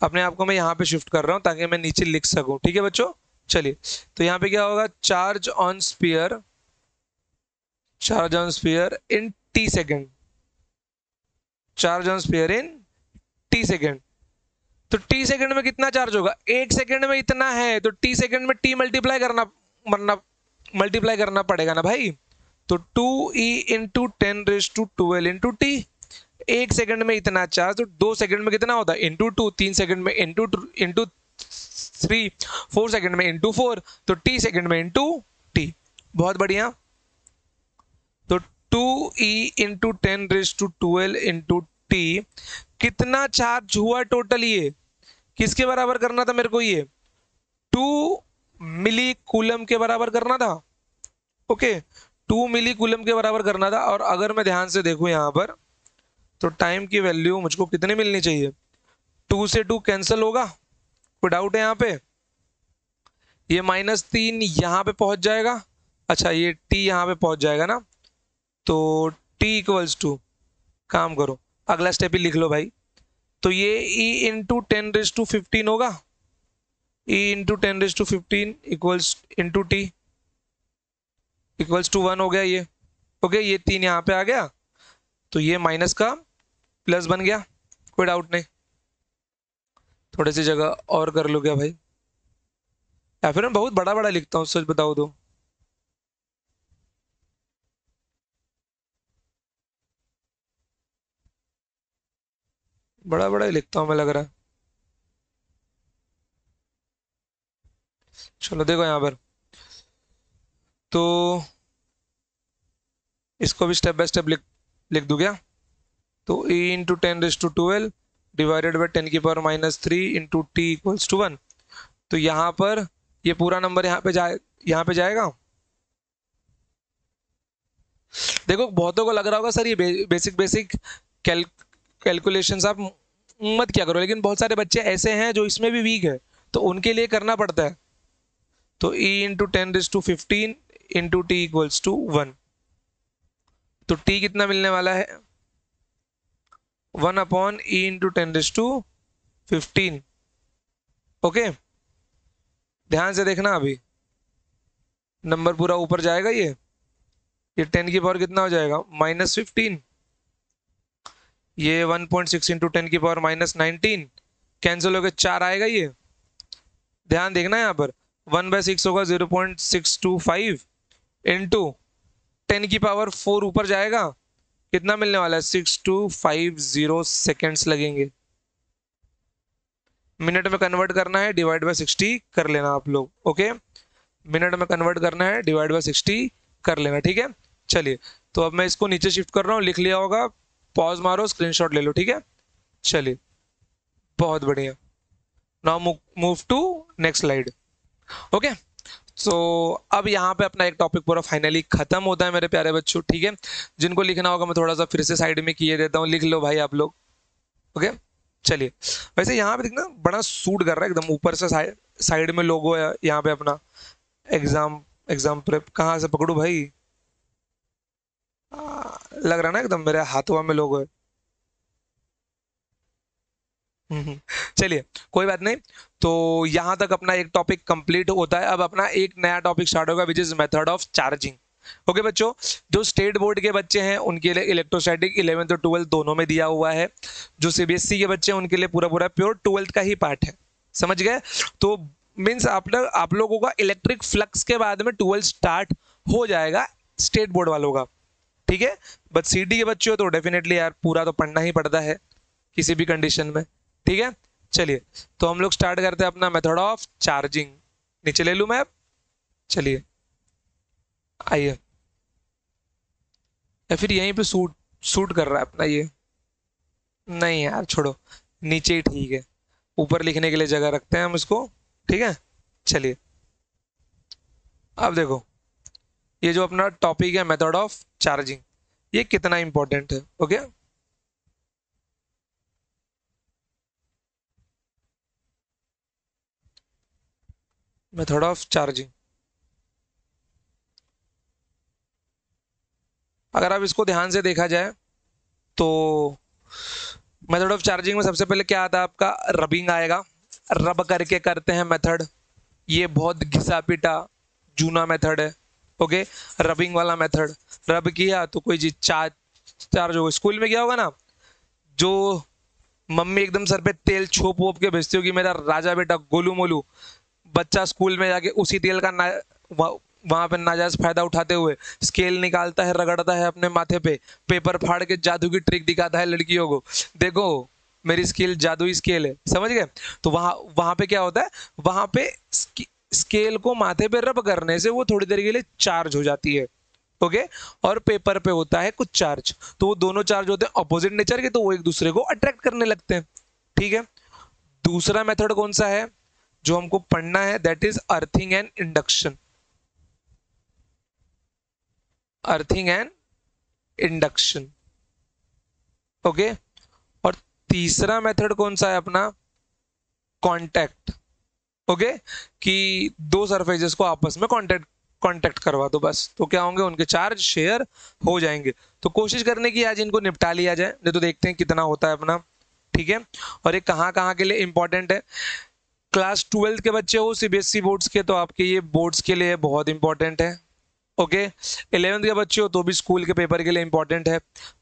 अपने आप को मैं यहाँ पे शिफ्ट कर रहा हूँ ताकि मैं नीचे लिख सकूँ। ठीक है बच्चों, चलिए तो यहाँ पे क्या होगा? Charge on spear in T second, charge on spear in T second. तो टी सेकेंड में कितना चार्ज होगा? 1 सेकेंड में इतना है, तो टी सेकेंड में टी मल्टीप्लाई करना मल्टीप्लाई करना पड़ेगा ना भाई। तो 2e into 10⁻12 into T. 1 second में इतना चार्ज, तो 2 सेकंड में कितना होता है इंटू 2, 3 सेकंड में इंटू 3, 4 सेकंड में इंटू 4, तो टी सेकंड में इंटू टी। बहुत बढ़िया। तो 2e इंटू 10⁻12 इंटू टी कितना चार्ज हुआ टोटल? ये किसके बराबर करना था मेरे को? ये 2 मिली कूलम के बराबर करना था। ओके, 2 मिली कूलम के बराबर करना था। और अगर मैं ध्यान से देखूं यहां पर, तो टाइम की वैल्यू मुझको कितनी मिलनी चाहिए? 2 से 2 कैंसिल होगा, कोई डाउट है यहाँ पे? ये -3 यहाँ पे पहुंच जाएगा। अच्छा, ये t यहाँ पे पहुंच जाएगा ना, तो t इक्वल्स टू, काम करो अगला स्टेप ही लिख लो भाई। तो ये e इंटू 10⁻15 होगा। e into 10⁻15 equals into t equals to 1 हो गया ये। ओके, ये 3 यहाँ पे आ गया, तो ये माइनस का प्लस बन गया, कोई डाउट नहीं। थोड़ी सी जगह और कर लो क्या भाई? या फिर मैं बहुत बड़ा बड़ा लिखता हूँ, सच बताओ तो। बड़ा बड़ा ही लिखता हूँ मैं, लग रहा है। चलो देखो यहाँ पर, तो इसको भी स्टेप बाय स्टेप लिख दूं क्या? तो e into 10⁻12 divided by 10⁻³ into t equals to 1। तो यहाँ पर ये पूरा नंबर यहाँ पे जाएगा। देखो बहुतों को लग रहा होगा सर ये बेसिक कैलकुलेशंस आप मत क्या करो, लेकिन बहुत सारे बच्चे ऐसे हैं जो इसमें भी वीक है, तो उनके लिए करना पड़ता है। तो e into 10⁻15 into t equals to 1। तो t कितना मिलने वाला है? 1/e into 10⁻15। ओके, ध्यान से देखना, अभी नंबर पूरा ऊपर जाएगा। ये 10 की पावर कितना हो जाएगा? -15। ये 1.6 इंटू 10 की पावर -19 कैंसिल होकर 4 आएगा। ये ध्यान देखना, यहाँ पर 1/6 होगा 0.625 इंटू 10 की पावर 4 ऊपर जाएगा, कितना मिलने वाला है? 6250 सेकेंड्स लगेंगे। मिनट में कन्वर्ट करना है, डिवाइड बाय 60 कर लेना आप लोग। ओके, मिनट में कन्वर्ट करना है, डिवाइड बाय 60 कर लेना, ठीक है। चलिए, तो अब मैं इसको नीचे शिफ्ट कर रहा हूँ, लिख लिया होगा, पॉज मारो, स्क्रीनशॉट ले लो, ठीक है। चलिए, बहुत बढ़िया। Now move to next slide. Okay, so अब यहाँ पे अपना एक टॉपिक पूरा फाइनली खत्म होता है मेरे प्यारे बच्चों, ठीक है। जिनको लिखना होगा मैं थोड़ा सा फिर से साइड में किए देता हूँ, लिख लो भाई आप लोग। ओके, चलिए। वैसे यहाँ पे देखना बड़ा सूट कर रहा है एकदम, ऊपर से साइड में लोगो है यहाँ पे अपना एग्जाम प्रेप। कहाँ से पकड़ू भाई? लग रहा है ना एकदम मेरे हाथों में लोगो है। चलिए, कोई बात नहीं। तो यहां तक अपना एक टॉपिक कंप्लीट होता है। अब अपना एक नया टॉपिक स्टार्ट होगा, which is method of charging. Okay बच्चों, जो स्टेट बोर्ड के बच्चे हैं उनके लिए इलेक्ट्रोस्टैटिक 11th और 12th दोनों में दिया हुआ है। जो सीबीएसई के बच्चे हैं उनके लिए पूरा पूरा प्योर 12th का ही पार्ट है, समझ गए? तो मीन्स आप लोगों का इलेक्ट्रिक फ्लक्स के बाद में 12th स्टार्ट हो जाएगा स्टेट बोर्ड वालों का, ठीक है। बट सीडी के बच्चे हो तो डेफिनेटली यार पूरा तो पढ़ना ही पड़ता है किसी भी कंडीशन में, ठीक है। चलिए, तो हम लोग स्टार्ट करते हैं अपना मेथड ऑफ चार्जिंग। नीचे ले लूं मैं, चलिए आइए। या फिर यहीं पे सूट कर रहा है अपना ये? नहीं यार छोड़ो, नीचे ही ठीक है, ऊपर लिखने के लिए जगह रखते हैं हम इसको, ठीक है। चलिए, अब देखो, ये जो अपना टॉपिक है मेथड ऑफ चार्जिंग, ये कितना इंपॉर्टेंट है। ओके, मेथड ऑफ चार्जिंग, अगर आप इसको ध्यान से देखा जाए तो मेथड ऑफ चार्जिंग में सबसे पहले क्या आता है आपका? रबिंग आएगा। रब करके करते हैं मेथड, ये बहुत घिसा पिटा जूना मेथड है। ओके, रबिंग वाला मेथड, रब किया तो कोई चीज चार्ज हो। स्कूल में क्या होगा ना, जो मम्मी एकदम सर पे तेल छोप वोप के भेजती होगी, मेरा राजा बेटा गोलू मोलू, बच्चा स्कूल में जाके उसी तेल का वहां पे नाजायज फायदा उठाते हुए स्केल निकालता है, रगड़ता है अपने माथे पे, पेपर फाड़ के जादू की ट्रिक दिखाता है लड़कियों को, देखो मेरी स्केल जादुई स्केल है, समझ गए। तो वहां वहां पे क्या होता है, वहां पे स्केल को माथे पे रब करने से वो थोड़ी देर के लिए चार्ज हो जाती है, ओके। और पेपर पे होता है कुछ चार्ज, तो वो दोनों चार्ज होते हैं अपोजिट नेचर के, तो वो एक दूसरे को अट्रैक्ट करने लगते हैं, ठीक है। दूसरा मेथड कौन सा है जो हमको पढ़ना है, that is earthing and induction, earthing and induction, okay. और तीसरा मेथड कौन सा है अपना, कांटेक्ट, ओके, कि दो सरफेसेस को आपस में कांटेक्ट करवा दो बस, तो क्या होंगे, उनके चार्ज शेयर हो जाएंगे। तो कोशिश करने की आज इनको निपटा लिया जाए, नहीं तो देखते हैं कितना होता है अपना, ठीक है। और ये कहाँ कहाँ के लिए इंपॉर्टेंट है, क्लास 12 के बच्चे हो सीबीएसई बोर्ड्स के, तो आपके ये बोर्ड्स के लिए बहुत इंपॉर्टेंट है, ओके। 11th के बच्चे हो तो भी स्कूल के पेपर के लिए इंपॉर्टेंट है।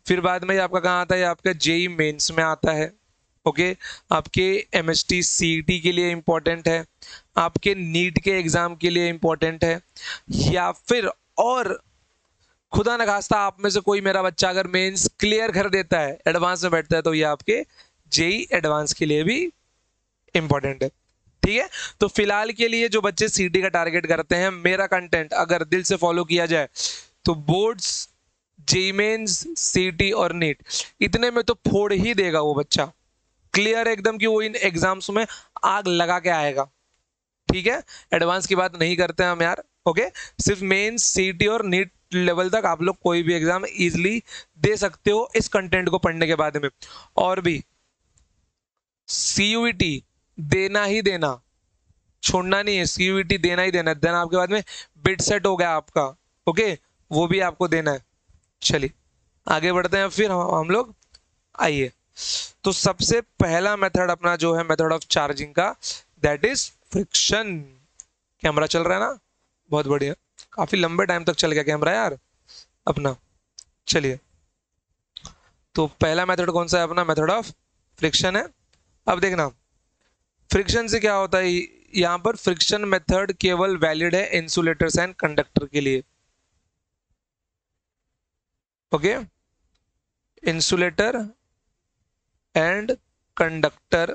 फिर बाद में आपका कहाँ आता है, आपका जेई मेंस में आता है, ओके। आपके एमएसटी सीईटी के लिए इंपॉर्टेंट है, आपके नीट के एग्जाम के लिए इंपॉर्टेंट है, या फिर और खुदा न खास्ता आप में से कोई मेरा बच्चा अगर मेंस क्लियर कर देता है, एडवांस में बैठता है, तो ये आपके जेई एडवांस के लिए भी इंपॉर्टेंट है, ठीक है। तो फिलहाल के लिए जो बच्चे सीटी का टारगेट करते हैं, मेरा कंटेंट अगर दिल से फॉलो किया जाए तो बोर्ड्स, जेई मेंस, सीटी और नीट, इतने में तो फोड़ ही देगा वो बच्चा, क्लियर एकदम कि वो इन एग्जाम्स में आग लगा के आएगा, ठीक है। एडवांस की बात नहीं करते हैं हम यार, ओके। सिर्फ मेंस, सीटी और नीट लेवल तक आप लोग कोई भी एग्जाम इजीली दे सकते हो इस कंटेंट को पढ़ने के बाद में। और भी सीयूईटी देना ही देना, छोड़ना नहीं है, सीयूईटी देना ही देना, देन आपके बाद में बिट सेट हो गया आपका, ओके, वो भी आपको देना है। चलिए आगे बढ़ते हैं फिर हम लोग, आइए। तो सबसे पहला मेथड अपना जो है मेथड ऑफ चार्जिंग का, दैट इज फ्रिक्शन। कैमरा चल रहा है ना, बहुत बढ़िया, काफी लंबे टाइम तक चल गया कैमरा यार अपना। चलिए, तो पहला मेथड कौन सा है अपना, मेथड ऑफ फ्रिक्शन है। अब देखना फ्रिक्शन से क्या होता है, यहां पर फ्रिक्शन मेथड केवल वैलिड है इंसुलेटर्स एंड कंडक्टर के लिए, ओके। इंसुलेटर एंड कंडक्टर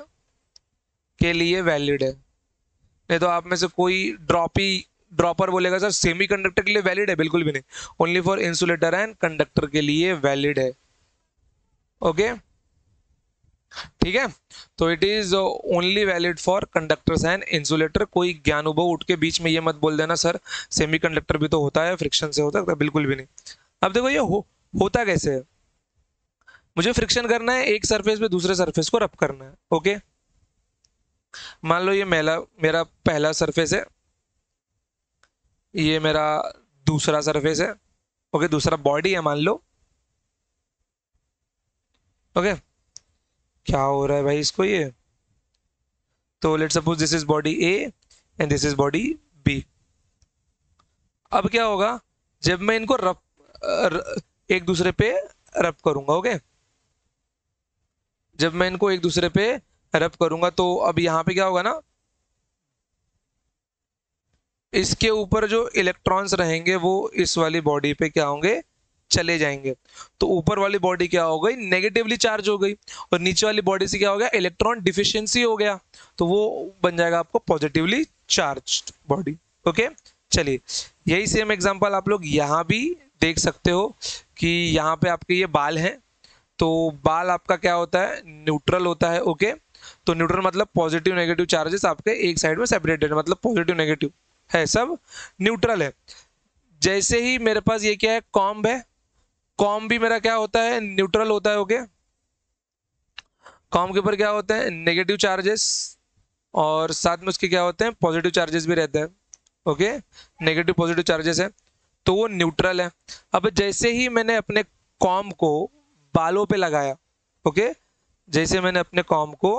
के लिए वैलिड है, नहीं तो आप में से कोई ड्रॉपर बोलेगा सर सेमी कंडक्टर के लिए वैलिड है, बिल्कुल भी नहीं, only for insulator and conductor के लिए वैलिड है, ओके, ठीक है। तो it is only valid for conductors and insulator. कोई ज्ञानुभव उठ के बीच में ये मत बोल देना सर सेमी कंडक्टर भी तो होता है, फ्रिक्शन से होता है, बिल्कुल भी नहीं। अब देखो ये होता कैसे है, मुझे फ्रिक्शन करना है, एक सरफेस पे दूसरे सरफेस को रब करना है, ओके। मान लो ये मेरा पहला सरफेस है, ये मेरा दूसरा सरफेस है, ओके, दूसरा बॉडी है मान लो, ओके। क्या हो रहा है भाई इसको ये, तो let's suppose this is body A and this is body B. अब क्या होगा, जब मैं इनको एक दूसरे पे रब करूंगा, ओके, जब मैं इनको एक दूसरे पे रब करूंगा, तो अब यहां पे क्या होगा ना, इसके ऊपर जो इलेक्ट्रॉन्स रहेंगे वो इस वाली बॉडी पे क्या होंगे, चले जाएंगे, तो ऊपर वाली बॉडी क्या हो गई, नेगेटिवली चार्ज हो गई, और नीचे वाली बॉडी से क्या हो गया, इलेक्ट्रॉन डिफिशियंसी हो गया, तो वो बन जाएगा आपको पॉजिटिवली चार्ज्ड बॉडी, ओके। चलिए यही सेम एग्जांपल आप लोग यहाँ भी देख सकते हो कि यहाँ पे आपके ये बाल हैं, तो बाल आपका क्या होता है, न्यूट्रल होता है, ओके। तो न्यूट्रल मतलब पॉजिटिव नेगेटिव चार्जेस आपके एक साइड में सेपरेटेड, मतलब पॉजिटिव नेगेटिव है, सब न्यूट्रल है। जैसे ही मेरे पास ये क्या है, कॉम्ब है, कॉम भी मेरा क्या होता है, न्यूट्रल होता है, ओके। कॉम के ऊपर क्या होते हैं, नेगेटिव चार्जेस, और साथ में उसके क्या होते हैं, पॉजिटिव चार्जेस भी रहते हैं, ओके। नेगेटिव पॉजिटिव चार्जेस है, तो वो न्यूट्रल है। अब जैसे ही मैंने अपने कॉम को बालों पे लगाया, ओके, जैसे मैंने अपने कॉम को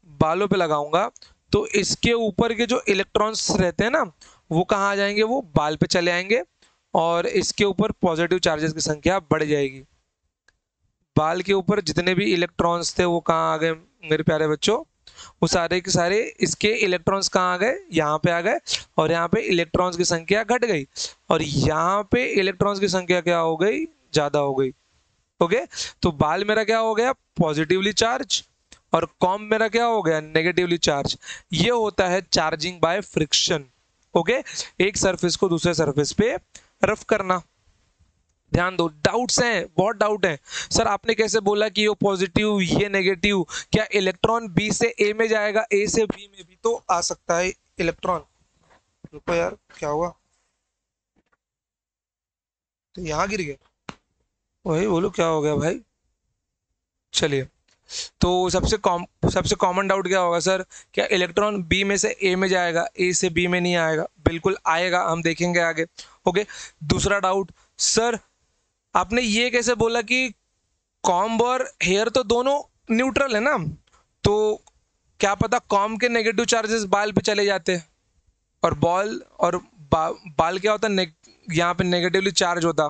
बालों पे लगाऊंगा, तो इसके ऊपर के जो इलेक्ट्रॉन्स रहते हैं ना, वो कहाँ आ जाएंगे, वो बाल पे चले आएंगे, और इसके ऊपर पॉजिटिव चार्जेस की संख्या बढ़ जाएगी। बाल के ऊपर जितने भी इलेक्ट्रॉन्स थे वो कहाँ आ गए मेरे प्यारे बच्चों, वो सारे के सारे इसके इलेक्ट्रॉन्स कहाँ आ गए, यहाँ पे आ गए, और यहाँ पे इलेक्ट्रॉन्स की संख्या घट गई, और यहाँ पे इलेक्ट्रॉन्स की संख्या क्या हो गई, ज्यादा हो गई। ओके, तो बाल मेरा क्या हो गया, पॉजिटिवली चार्ज, और कॉम मेरा क्या हो गया, नेगेटिवली चार्ज। ये होता है चार्जिंग बाय फ्रिक्शन। ओके, एक सरफेस को दूसरे सरफेस पे रफ करना। ध्यान दो, डाउट्स हैं, बहुत डाउट है। सर आपने कैसे बोला कि ये पॉजिटिव ये नेगेटिव, क्या इलेक्ट्रॉन बी से ए में जाएगा, ए से बी में भी तो आ सकता है इलेक्ट्रॉन। रुको यार, क्या हुआ, तो यहाँ गिर गया, वही बोलो क्या हो गया भाई। चलिए, तो सबसे कॉमन डाउट क्या होगा सर, क्या इलेक्ट्रॉन बी में से ए में जाएगा, ए से बी में नहीं आएगा, बिल्कुल आएगा, हम देखेंगे आगे। ओके, दूसरा डाउट, सर आपने ये कैसे बोला कि कॉम्ब और हेयर तो दोनों न्यूट्रल है ना, तो क्या पता कॉम्ब के नेगेटिव चार्जेस बाल पे चले जाते हैं, और बाल क्या होता है, यहाँ पे नेगेटिवली चार्ज होता,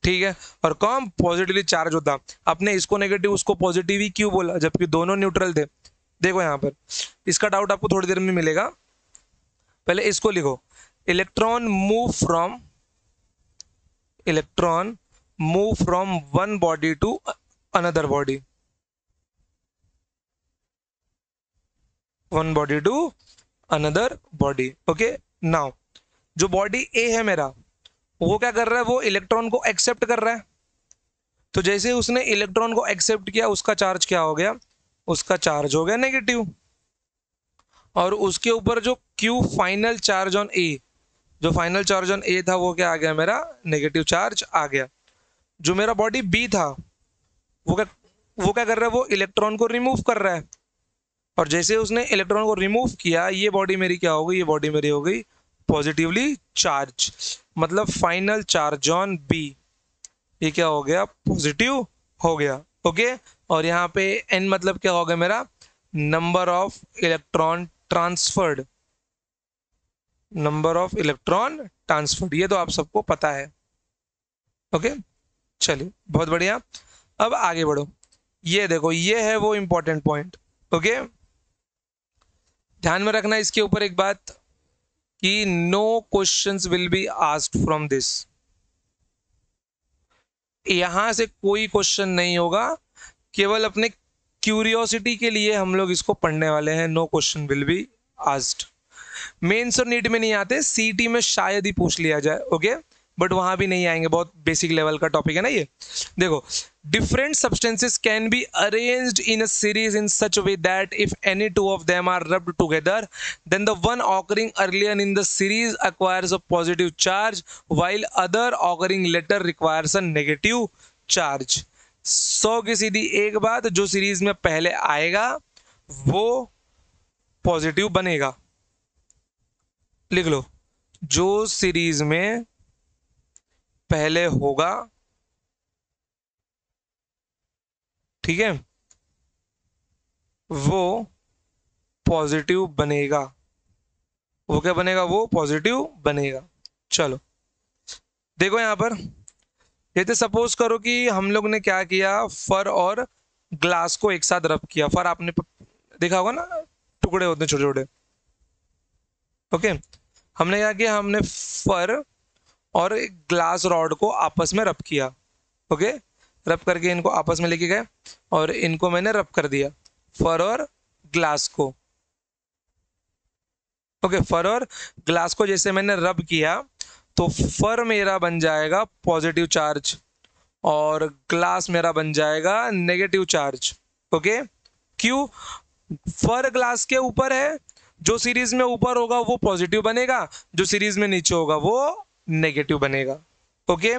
ठीक है, और कॉम्ब पॉजिटिवली चार्ज होता। आपने इसको नेगेटिव उसको पॉजिटिव ही क्यों बोला, जबकि दोनों न्यूट्रल थे। देखो यहाँ पर इसका डाउट आपको थोड़ी देर में मिलेगा, पहले इसको लिखो। Electron move from one body to another body, one body to another body. Okay, now जो बॉडी ए है मेरा, वो क्या कर रहा है, वो इलेक्ट्रॉन को एक्सेप्ट कर रहा है। तो जैसे उसने इलेक्ट्रॉन को एक्सेप्ट किया, उसका चार्ज क्या हो गया, उसका चार्ज हो गया नेगेटिव, और उसके ऊपर जो क्यू फाइनल चार्ज ऑन ए, जो फाइनल चार्ज ऑन ए था वो क्या आ गया, मेरा नेगेटिव चार्ज आ गया। जो मेरा बॉडी बी था, वो क्या वो क्या कर रहा है, वो इलेक्ट्रॉन को रिमूव कर रहा है, और जैसे उसने इलेक्ट्रॉन को रिमूव किया, ये बॉडी मेरी क्या हो गई, ये बॉडी मेरी हो गई पॉजिटिवली चार्ज, मतलब फाइनल चार्ज ऑन बी ये क्या हो गया, पॉजिटिव हो गया। ओके, और यहाँ पे एन मतलब क्या हो गया मेरा, number of electron transferred, number of electron transferred, ये तो आप सबको पता है। ओके, चलिए बहुत बढ़िया, अब आगे बढ़ो। ये देखो, ये है वो इंपॉर्टेंट पॉइंट। ओके, ध्यान में रखना इसके ऊपर एक बात, कि no questions will be asked from this, यहां से कोई क्वेश्चन नहीं होगा, केवल अपने क्यूरियोसिटी के लिए हम लोग इसको पढ़ने वाले हैं। No question will be asked, Mains और नीट में नहीं आते, सीटी में शायद ही पूछ लिया जाए। ओके, बट वहां भी नहीं आएंगे, बहुत बेसिक लेवल का टॉपिक है ना ये। देखो, different substances can be arranged in a series in such way that if any two of them are rubbed together, then the one occurring earlier in the series acquires a positive charge while other occurring later requires a negative charge। 100 की सीधी एक बात, जो series में पहले आएगा वो positive बनेगा। लिख लो, जो सीरीज में पहले होगा, ठीक है, वो पॉजिटिव बनेगा। वो क्या बनेगा, वो पॉजिटिव बनेगा। चलो देखो यहां पर, ये तो सपोज करो कि हम लोग ने क्या किया, फर और ग्लास को एक साथ रब किया। फर आपने देखा होगा ना, टुकड़े होते हैं छोटे छोटे। ओके, हमने क्या किया, हमने फर और ग्लास रॉड को आपस में रब किया। ओके, रब करके इनको आपस में लेके गए, और इनको मैंने रब कर दिया, फर और ग्लास को। ओके, फर और ग्लास को जैसे मैंने रब किया, तो फर मेरा बन जाएगा पॉजिटिव चार्ज, और ग्लास मेरा बन जाएगा नेगेटिव चार्ज। ओके, क्यों, फर ग्लास के ऊपर है, जो सीरीज में ऊपर होगा वो पॉजिटिव बनेगा, जो सीरीज में नीचे होगा वो नेगेटिव बनेगा। ओके,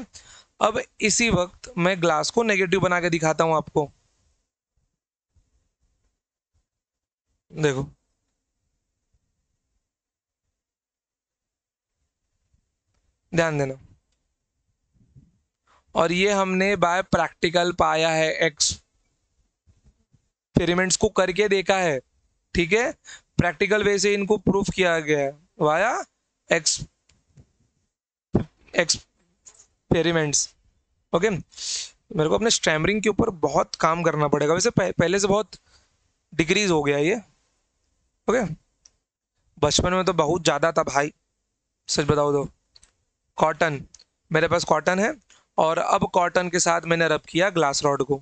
अब इसी वक्त मैं ग्लास को नेगेटिव बना के दिखाता हूं आपको। देखो, ध्यान देना, और ये हमने बाय प्रैक्टिकल पाया है, एक्सपेरिमेंट्स को करके देखा है। ठीक है, प्रैक्टिकल वे से इनको प्रूफ किया गया है वाया एक्सपेरिमेंट्स। ओके, मेरे को अपने स्टैमरिंग के ऊपर बहुत काम करना पड़ेगा, वैसे पहले से बहुत डिक्रीज हो गया ये। ओके, बचपन में तो बहुत ज्यादा था भाई, सच बताओ तो। कॉटन, मेरे पास कॉटन है, और अब कॉटन के साथ मैंने रब किया ग्लास रॉड को।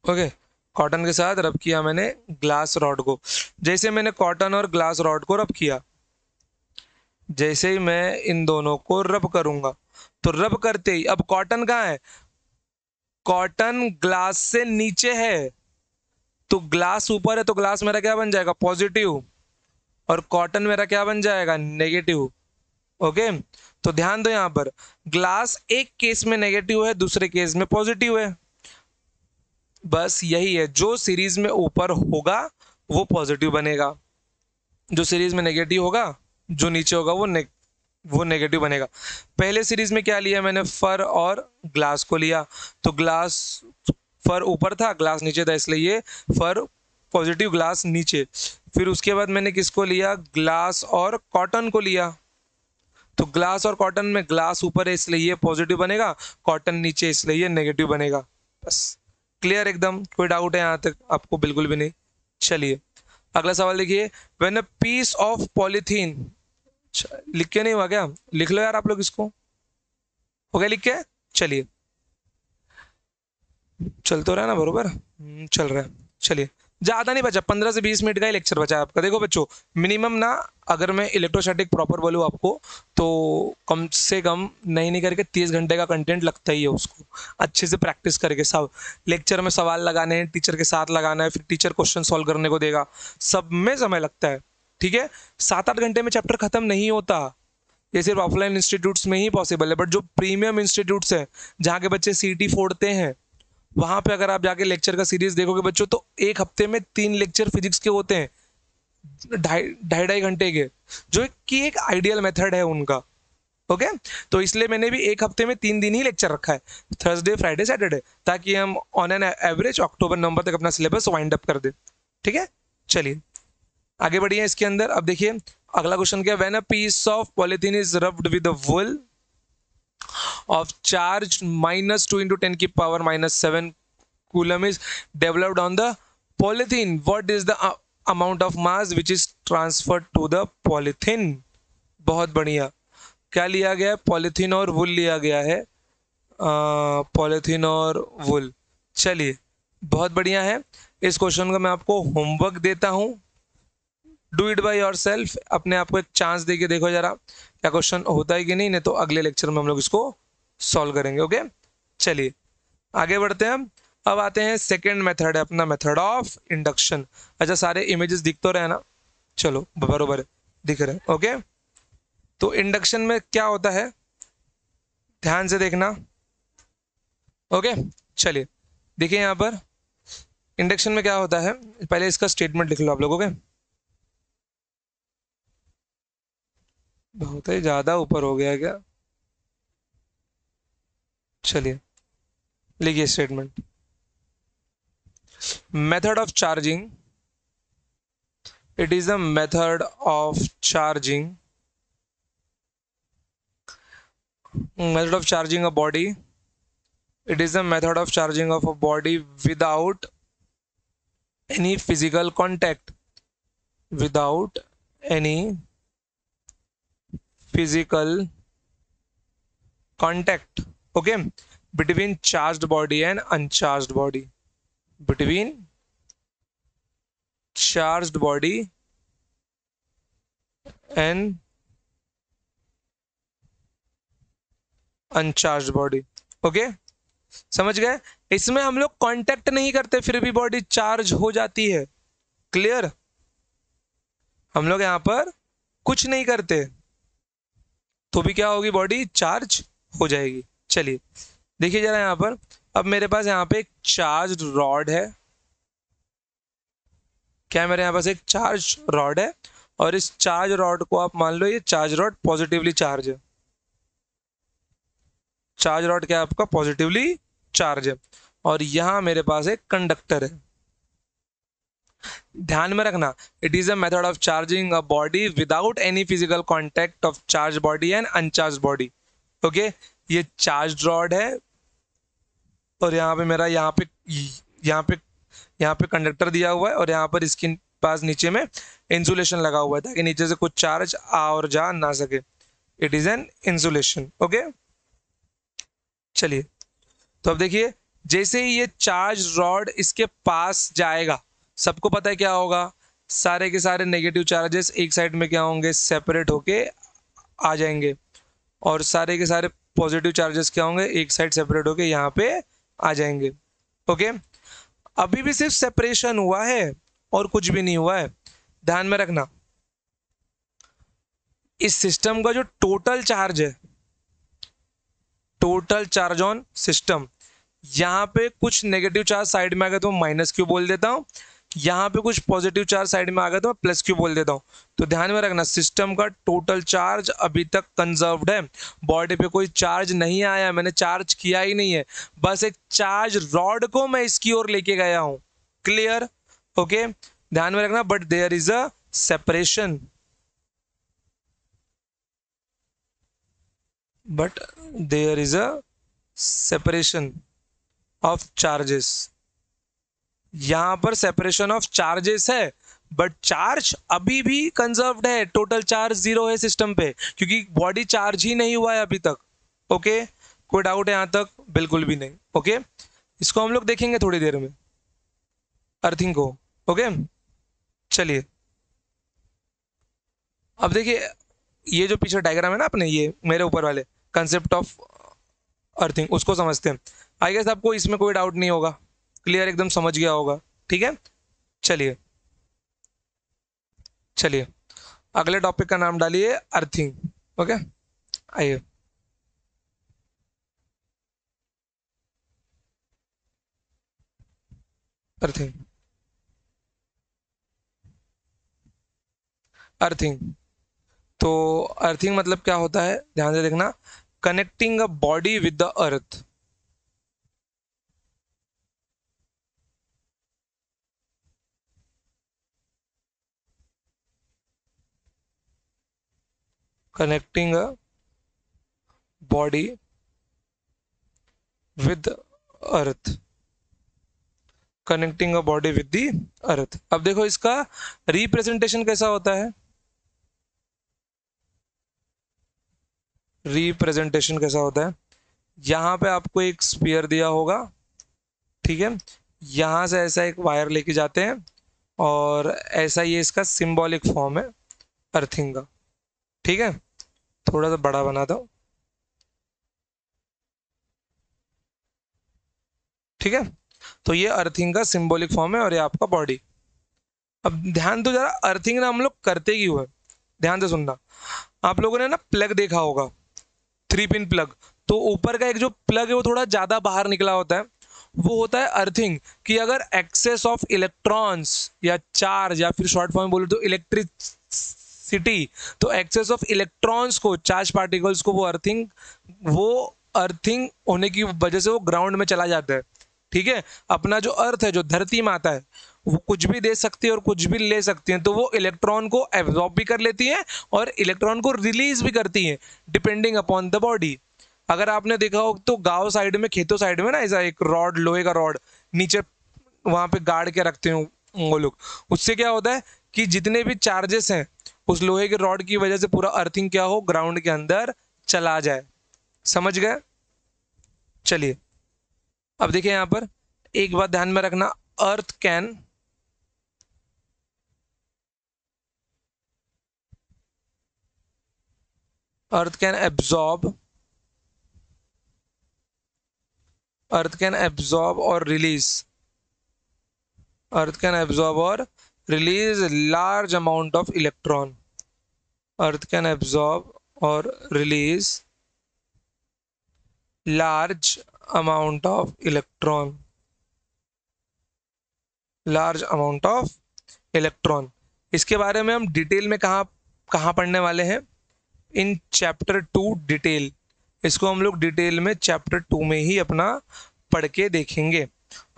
ओके, कॉटन के साथ रब किया मैंने ग्लास रॉड को। जैसे मैंने कॉटन और ग्लास रॉड को रब किया, जैसे ही मैं इन दोनों को रब करूंगा, तो रब करते ही अब कॉटन कहाँ है, कॉटन ग्लास से नीचे है, तो ग्लास ऊपर है तो ग्लास मेरा क्या बन जाएगा, पॉजिटिव, और कॉटन मेरा क्या बन जाएगा, नेगेटिव। ओके, तो ध्यान दो यहां पर, ग्लास एक केस में नेगेटिव है, दूसरे केस में पॉजिटिव है। बस यही है, जो सीरीज में ऊपर होगा वो पॉजिटिव बनेगा, जो सीरीज में नेगेटिव होगा, जो नीचे होगा वो नेगेटिव बनेगा। पहले सीरीज में क्या लिया मैंने, फर और ग्लास को लिया, तो ग्लास, फर ऊपर था ग्लास नीचे था, इसलिए ये फर पॉजिटिव, ग्लास नीचे। फिर उसके बाद मैंने किसको लिया, ग्लास और कॉटन को लिया, तो ग्लास और कॉटन में ग्लास ऊपर है इसलिए ये पॉजिटिव बनेगा, कॉटन नीचे इसलिए ये नेगेटिव बनेगा। बस क्लियर एकदम, कोई डाउट है यहाँ तक आपको, बिल्कुल भी नहीं। चलिए अगला सवाल देखिए, when a piece of polythene, लिख के नहीं हुआ क्या, लिख लो यार आप लोग इसको, हो गया लिख के। चलिए, चल तो रहा है ना बरोबर, चल रहा है। चलिए, ज्यादा नहीं बचा, 15 से 20 मिनट का ही लेक्चर बचा है आपका। देखो बच्चों, मिनिमम ना, अगर मैं इलेक्ट्रोस्टैटिक प्रॉपर बोलूँ आपको, तो कम से कम नहीं करके 30 घंटे का कंटेंट लगता ही है उसको, अच्छे से प्रैक्टिस करके। सब लेक्चर में सवाल लगाने हैं, टीचर के साथ लगाना है, फिर टीचर क्वेश्चन सॉल्व करने को देगा, सब में समय लगता है। ठीक है, 7-8 घंटे में चैप्टर खत्म नहीं होता, ये सिर्फ ऑफलाइन इंस्टीट्यूट्स में ही पॉसिबल है। बट जो प्रीमियम इंस्टीट्यूट्स हैं, जहाँ के बच्चे सीटी फोड़ते हैं, वहां पे अगर आप जाके लेक्चर का सीरीज देखोगे बच्चों, तो एक हफ्ते में 3 लेक्चर फिजिक्स के होते हैं, ढाई ढाई ढाई घंटे के, जो कि एक आइडियल मेथड है उनका। ओके, तो इसलिए मैंने भी एक हफ्ते में 3 दिन ही लेक्चर रखा है, थर्सडे फ्राइडे सैटरडे, ताकि हम ऑन एन एवरेज अक्टूबर नवंबर तक अपना सिलेबस वाइंड अप कर दे। ठीक है, चलिए आगे बढ़िए इसके अंदर। अब देखिए अगला क्वेश्चन क्या, when a piece of polythene is rubbed with a wool of charge minus 2 into 10 की power minus 7 coulomb is developed on the polythene, what is the amount of mass which is transferred to the polythene। बहुत बढ़िया, क्या लिया गया है, polythene और वुल लिया गया है, पॉलिथीन और वुल। चलिए बहुत बढ़िया है, इस क्वेश्चन का मैं आपको होमवर्क देता हूं, do it by your self, अपने आप को एक चांस देके देखो जरा क्या क्वेश्चन होता है कि नहीं तो अगले लेक्चर में हम लोग इसको सॉल्व करेंगे। ओके, चलिए आगे बढ़ते हैं हम। अब आते हैं सेकंड मेथड है अपना, मेथड ऑफ इंडक्शन। अच्छा, सारे इमेजेस दिख तो रहे ना, चलो बरोबर है, दिख रहे हैं। ओके, तो इंडक्शन में क्या होता है, ध्यान से देखना। ओके, चलिए देखिए यहां पर इंडक्शन में क्या होता है, पहले इसका स्टेटमेंट लिख लो आप लोगों के, बहुत ही ज्यादा ऊपर हो गया क्या, चलिए लिखिए statement. Method of charging, it is a method of charging, method of charging a body, it is a method of charging of a body without any physical contact, without any physical contact, okay, between charged body and uncharged body, between charged body and uncharged body. Okay, समझ गए, इसमें हम लोग contact नहीं करते फिर भी body charge हो जाती है। क्लियर, हम लोग यहां पर कुछ नहीं करते तो भी क्या होगी, बॉडी चार्ज हो जाएगी। चलिए देखिए जरा यहां पर, अब मेरे पास यहां पे एक चार्ज रॉड है, क्या मेरे यहां पास एक चार्ज रॉड है, और इस चार्ज रॉड को आप मान लो ये चार्ज रॉड पॉजिटिवली चार्ज है, चार्ज रॉड क्या है आपका, पॉजिटिवली चार्ज है, और यहां मेरे पास एक कंडक्टर है। ध्यान में रखना, it is a method of charging a body without any physical contact of charge body and uncharged body. Okay, ये चार्ज रॉड है, और यहाँ पे मेरा यहाँ पे यहाँ पे कंडक्टर दिया हुआ है और यहाँ पर इसके पास नीचे में इंसुलेशन लगा हुआ है ताकि नीचे से कुछ चार्ज आ और जा ना सके। It is an insulation. Okay, चलिए, तो अब देखिए, जैसे ही ये चार्ज रॉड इसके पास जाएगा, सबको पता है क्या होगा, सारे के सारे नेगेटिव चार्जेस एक साइड में क्या होंगे, सेपरेट होके आ जाएंगे, और सारे के सारे पॉजिटिव चार्जेस क्या होंगे, एक साइड सेपरेट होके यहाँ पे आ जाएंगे। ओके, अभी भी सिर्फ सेपरेशन हुआ है और कुछ भी नहीं हुआ है। ध्यान में रखना, इस सिस्टम का जो टोटल चार्ज है, टोटल चार्ज ऑन सिस्टम, यहाँ पे कुछ नेगेटिव चार्ज साइड में आ गया तो माइनस क्यू बोल देता हूँ, यहाँ पे कुछ पॉजिटिव चार्ज साइड में आ गया तो मैं प्लस क्यू बोल देता हूँ। तो ध्यान में रखना, सिस्टम का टोटल चार्ज अभी तक कंजर्व्ड है, बॉडी पे कोई चार्ज नहीं आया, मैंने चार्ज किया ही नहीं है, बस एक चार्ज रॉड को मैं इसकी ओर लेके गया हूँ। क्लियर? ओके, ध्यान में रखना, but there is a separation, but there is a separation of charges. यहां पर सेपरेशन ऑफ चार्जेस है, बट चार्ज अभी भी कंजर्व्ड है, टोटल चार्ज 0 है सिस्टम पे, क्योंकि बॉडी चार्ज ही नहीं हुआ है अभी तक। ओके, कोई डाउट है यहां तक? बिल्कुल भी नहीं। ओके, इसको हम लोग देखेंगे थोड़ी देर में, अर्थिंग को। ओके, चलिए, अब देखिए, ये जो पीछे डायग्राम है ना अपने, ये मेरे ऊपर वाले कंसेप्ट ऑफ अर्थिंग, उसको समझते हैं। आई गेस आपको इसमें कोई डाउट नहीं होगा, क्लियर, एकदम समझ गया होगा। ठीक है, चलिए चलिए, अगले टॉपिक का नाम डालिए अर्थिंग। ओके, आइए। अर्थिंग, अर्थिंग, तो अर्थिंग मतलब क्या होता है, ध्यान से देखना, connecting a body with the earth. Connecting a body with earth, connecting a body with the earth. अब देखो इसका रिप्रेजेंटेशन कैसा होता है, रिप्रेजेंटेशन कैसा होता है, यहां पे आपको एक स्फीयर दिया होगा, ठीक है, यहां से ऐसा एक वायर लेके जाते हैं, और ऐसा ये इसका सिंबॉलिक फॉर्म है अर्थिंग का। ठीक है, थोड़ा सा बड़ा बना दो, ठीक है, तो ये अर्थिंग का सिंबॉलिक फॉर्म है और ये आपका बॉडी। अब ध्यान दो जरा, अर्थिंग ना हम लोग करते क्यों है, ध्यान से सुनना। आप लोगों ने ना प्लग देखा होगा, 3 पिन प्लग, तो ऊपर का एक जो प्लग है वो थोड़ा ज्यादा बाहर निकला होता है, वो होता है अर्थिंग। कि अगर एक्सेस ऑफ इलेक्ट्रॉन्स या चार्ज, या फिर शॉर्ट फॉर्म बोले तो इलेक्ट्रिसिटी, तो एक्सेस ऑफ इलेक्ट्रॉन्स को, चार्ज पार्टिकल्स को, वो अर्थिंग होने की वजह से वो ग्राउंड में चला जाता है। ठीक है, अपना जो अर्थ है, जो धरती माता है, वो कुछ भी दे सकती है और कुछ भी ले सकती है, तो वो इलेक्ट्रॉन को एब्जॉर्ब भी कर लेती है और इलेक्ट्रॉन को रिलीज भी करती है, डिपेंडिंग अपॉन द बॉडी। अगर आपने देखा हो तो गांव साइड में, खेतों साइड में ना, ऐसा एक रॉड, लोहे का रॉड नीचे वहां पे गाड़ के रखते हैं वो लोग। उससे क्या होता है कि जितने भी चार्जेस हैं, उस लोहे के रॉड की वजह से पूरा अर्थिंग क्या हो, ग्राउंड के अंदर चला जाए। समझ गए? चलिए, अब देखिए यहां पर एक बात ध्यान में रखना, earth can, earth can absorb, earth can absorb और रिलीज, अर्थ कैन एब्जॉर्ब और release large amount of electron, earth can absorb और release large amount of electron, large amount of electron. इसके बारे में हम डिटेल में कहाँ कहाँ पढ़ने वाले हैं, इन चैप्टर 2 डिटेल। इसको हम लोग डिटेल में चैप्टर 2 में ही अपना पढ़ के देखेंगे।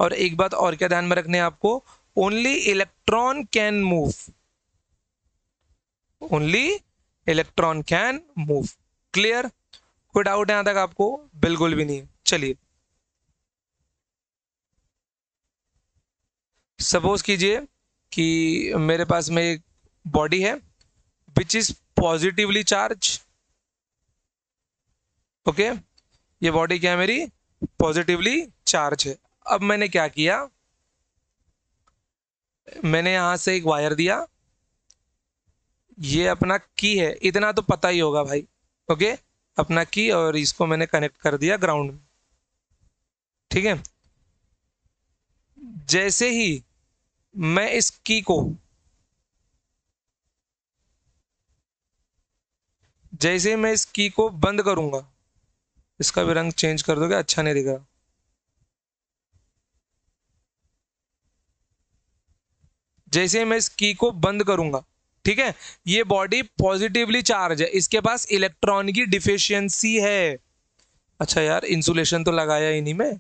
और एक बात और क्या ध्यान में रखनी है आपको, only electron can move, only electron can move. Clear? कोई डाउट है यहां तक आपको? बिल्कुल भी नहीं। चलिए, सपोज कीजिए कि मेरे पास में एक बॉडी है which is positively charge. Okay, ये बॉडी क्या है मेरी, पॉजिटिवली चार्ज है। अब मैंने क्या किया, मैंने यहां से एक वायर दिया, ये अपना की है, इतना तो पता ही होगा भाई। ओके, अपना की, और इसको मैंने कनेक्ट कर दिया ग्राउंड में। ठीक है, जैसे ही मैं इस की को, जैसे ही मैं इस की को बंद करूंगा, इसका भी रंग चेंज कर दोगे, अच्छा नहीं दिख रहा। जैसे ही मैं इस की को बंद करूंगा, ठीक है, ये बॉडी पॉजिटिवली चार्ज है, इसके पास इलेक्ट्रॉन की डिफिशियंसी है। अच्छा यार, इंसुलेशन तो लगाया ही नहीं मैं।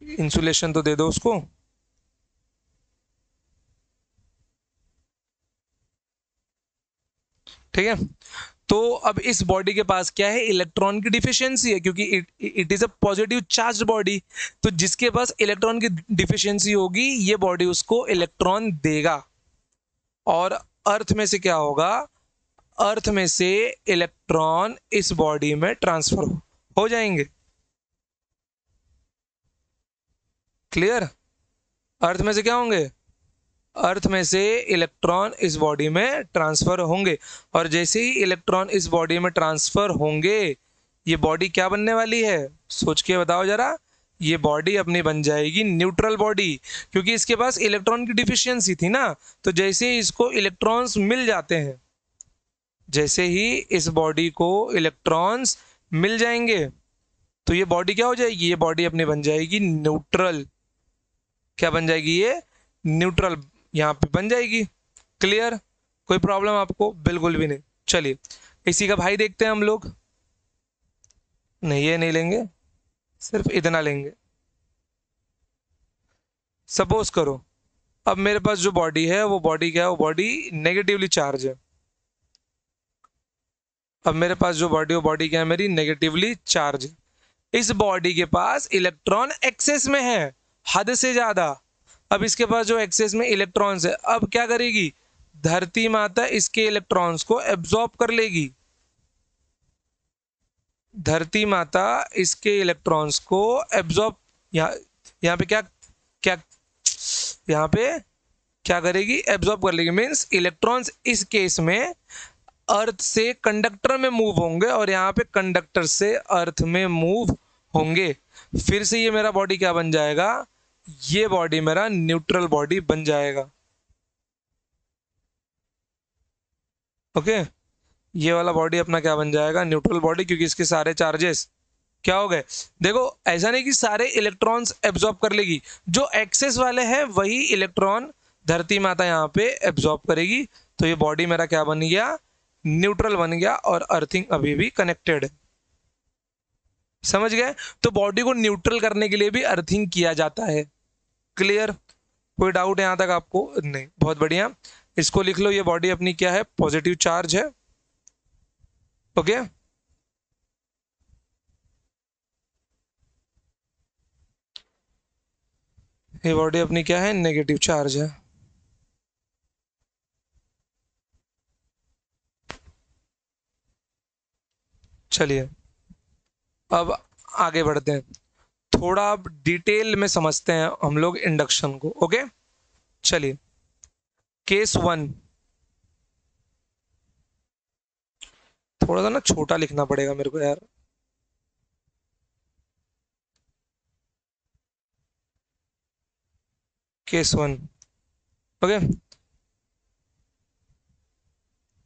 इंसुलेशन तो दे दो उसको। ठीक है, तो अब इस बॉडी के पास क्या है, इलेक्ट्रॉन की डिफिशियंसी है, क्योंकि it is a positive charge body. तो जिसके पास इलेक्ट्रॉन की डिफिशियंसी होगी, ये बॉडी उसको इलेक्ट्रॉन देगा। और अर्थ में से क्या होगा, अर्थ में से इलेक्ट्रॉन इस बॉडी में ट्रांसफर हो जाएंगे। क्लियर, अर्थ में से क्या होंगे, अर्थ में से इलेक्ट्रॉन इस बॉडी में ट्रांसफर होंगे। और जैसे ही इलेक्ट्रॉन इस बॉडी में ट्रांसफर होंगे, ये बॉडी क्या बनने वाली है, सोच के बताओ जरा। ये बॉडी अपनी बन जाएगी न्यूट्रल बॉडी, क्योंकि इसके पास इलेक्ट्रॉन की डिफिशियंसी थी ना। तो जैसे ही इसको इलेक्ट्रॉन्स मिल जाते हैं, जैसे ही इस बॉडी को इलेक्ट्रॉन्स मिल जाएंगे, तो ये बॉडी क्या हो जाएगी, ये बॉडी अपनी बन जाएगी न्यूट्रल। क्या बन जाएगी ये, न्यूट्रल, यहाँ पे बन जाएगी। क्लियर, कोई प्रॉब्लम आपको, बिल्कुल भी नहीं। चलिए, इसी का भाई देखते हैं हम लोग। नहीं, ये नहीं लेंगे, सिर्फ इतना लेंगे। सपोज करो, अब मेरे पास जो बॉडी है, वो बॉडी क्या है, वो बॉडी नेगेटिवली चार्ज है। अब मेरे पास जो बॉडी, वो बॉडी क्या है मेरी, नेगेटिवली चार्ज है। इस बॉडी के पास इलेक्ट्रॉन एक्सेस में है, हद से ज्यादा। अब इसके पास जो एक्सेस में इलेक्ट्रॉन्स है, अब क्या करेगी, धरती माता इसके इलेक्ट्रॉन्स को एब्जॉर्ब कर लेगी। धरती माता इसके इलेक्ट्रॉन्स को एब्जॉर्ब, यहाँ यहाँ पे क्या क्या, यहाँ पे क्या करेगी, एब्जॉर्ब कर लेगी। मीन्स इलेक्ट्रॉन्स इस केस में अर्थ से कंडक्टर में मूव होंगे, और यहाँ पे कंडक्टर से अर्थ में मूव होंगे। फिर से ये मेरा बॉडी क्या बन जाएगा, ये बॉडी मेरा न्यूट्रल बॉडी बन जाएगा। ओके, ये वाला बॉडी अपना क्या बन जाएगा, न्यूट्रल बॉडी, क्योंकि इसके सारे चार्जेस क्या हो गए। देखो, ऐसा नहीं कि सारे इलेक्ट्रॉन्स एब्जॉर्ब कर लेगी, जो एक्सेस वाले हैं वही इलेक्ट्रॉन धरती माता यहाँ पे एब्जॉर्ब करेगी। तो ये बॉडी मेरा क्या बन गया, न्यूट्रल बन गया, और अर्थिंग अभी भी कनेक्टेड है। समझ गए, तो बॉडी को न्यूट्रल करने के लिए भी अर्थिंग किया जाता है। क्लियर, कोई डाउट है यहां तक आपको, नहीं, बहुत बढ़िया। इसको लिख लो, ये बॉडी अपनी क्या है, पॉजिटिव चार्ज है। ओके, ये बॉडी अपनी क्या है, नेगेटिव चार्ज है। चलिए, अब आगे बढ़ते हैं, थोड़ा अब डिटेल में समझते हैं हम लोग इंडक्शन को। ओके, चलिए, केस वन, थोड़ा सा ना छोटा लिखना पड़ेगा मेरे को यार। केस वन, ओके,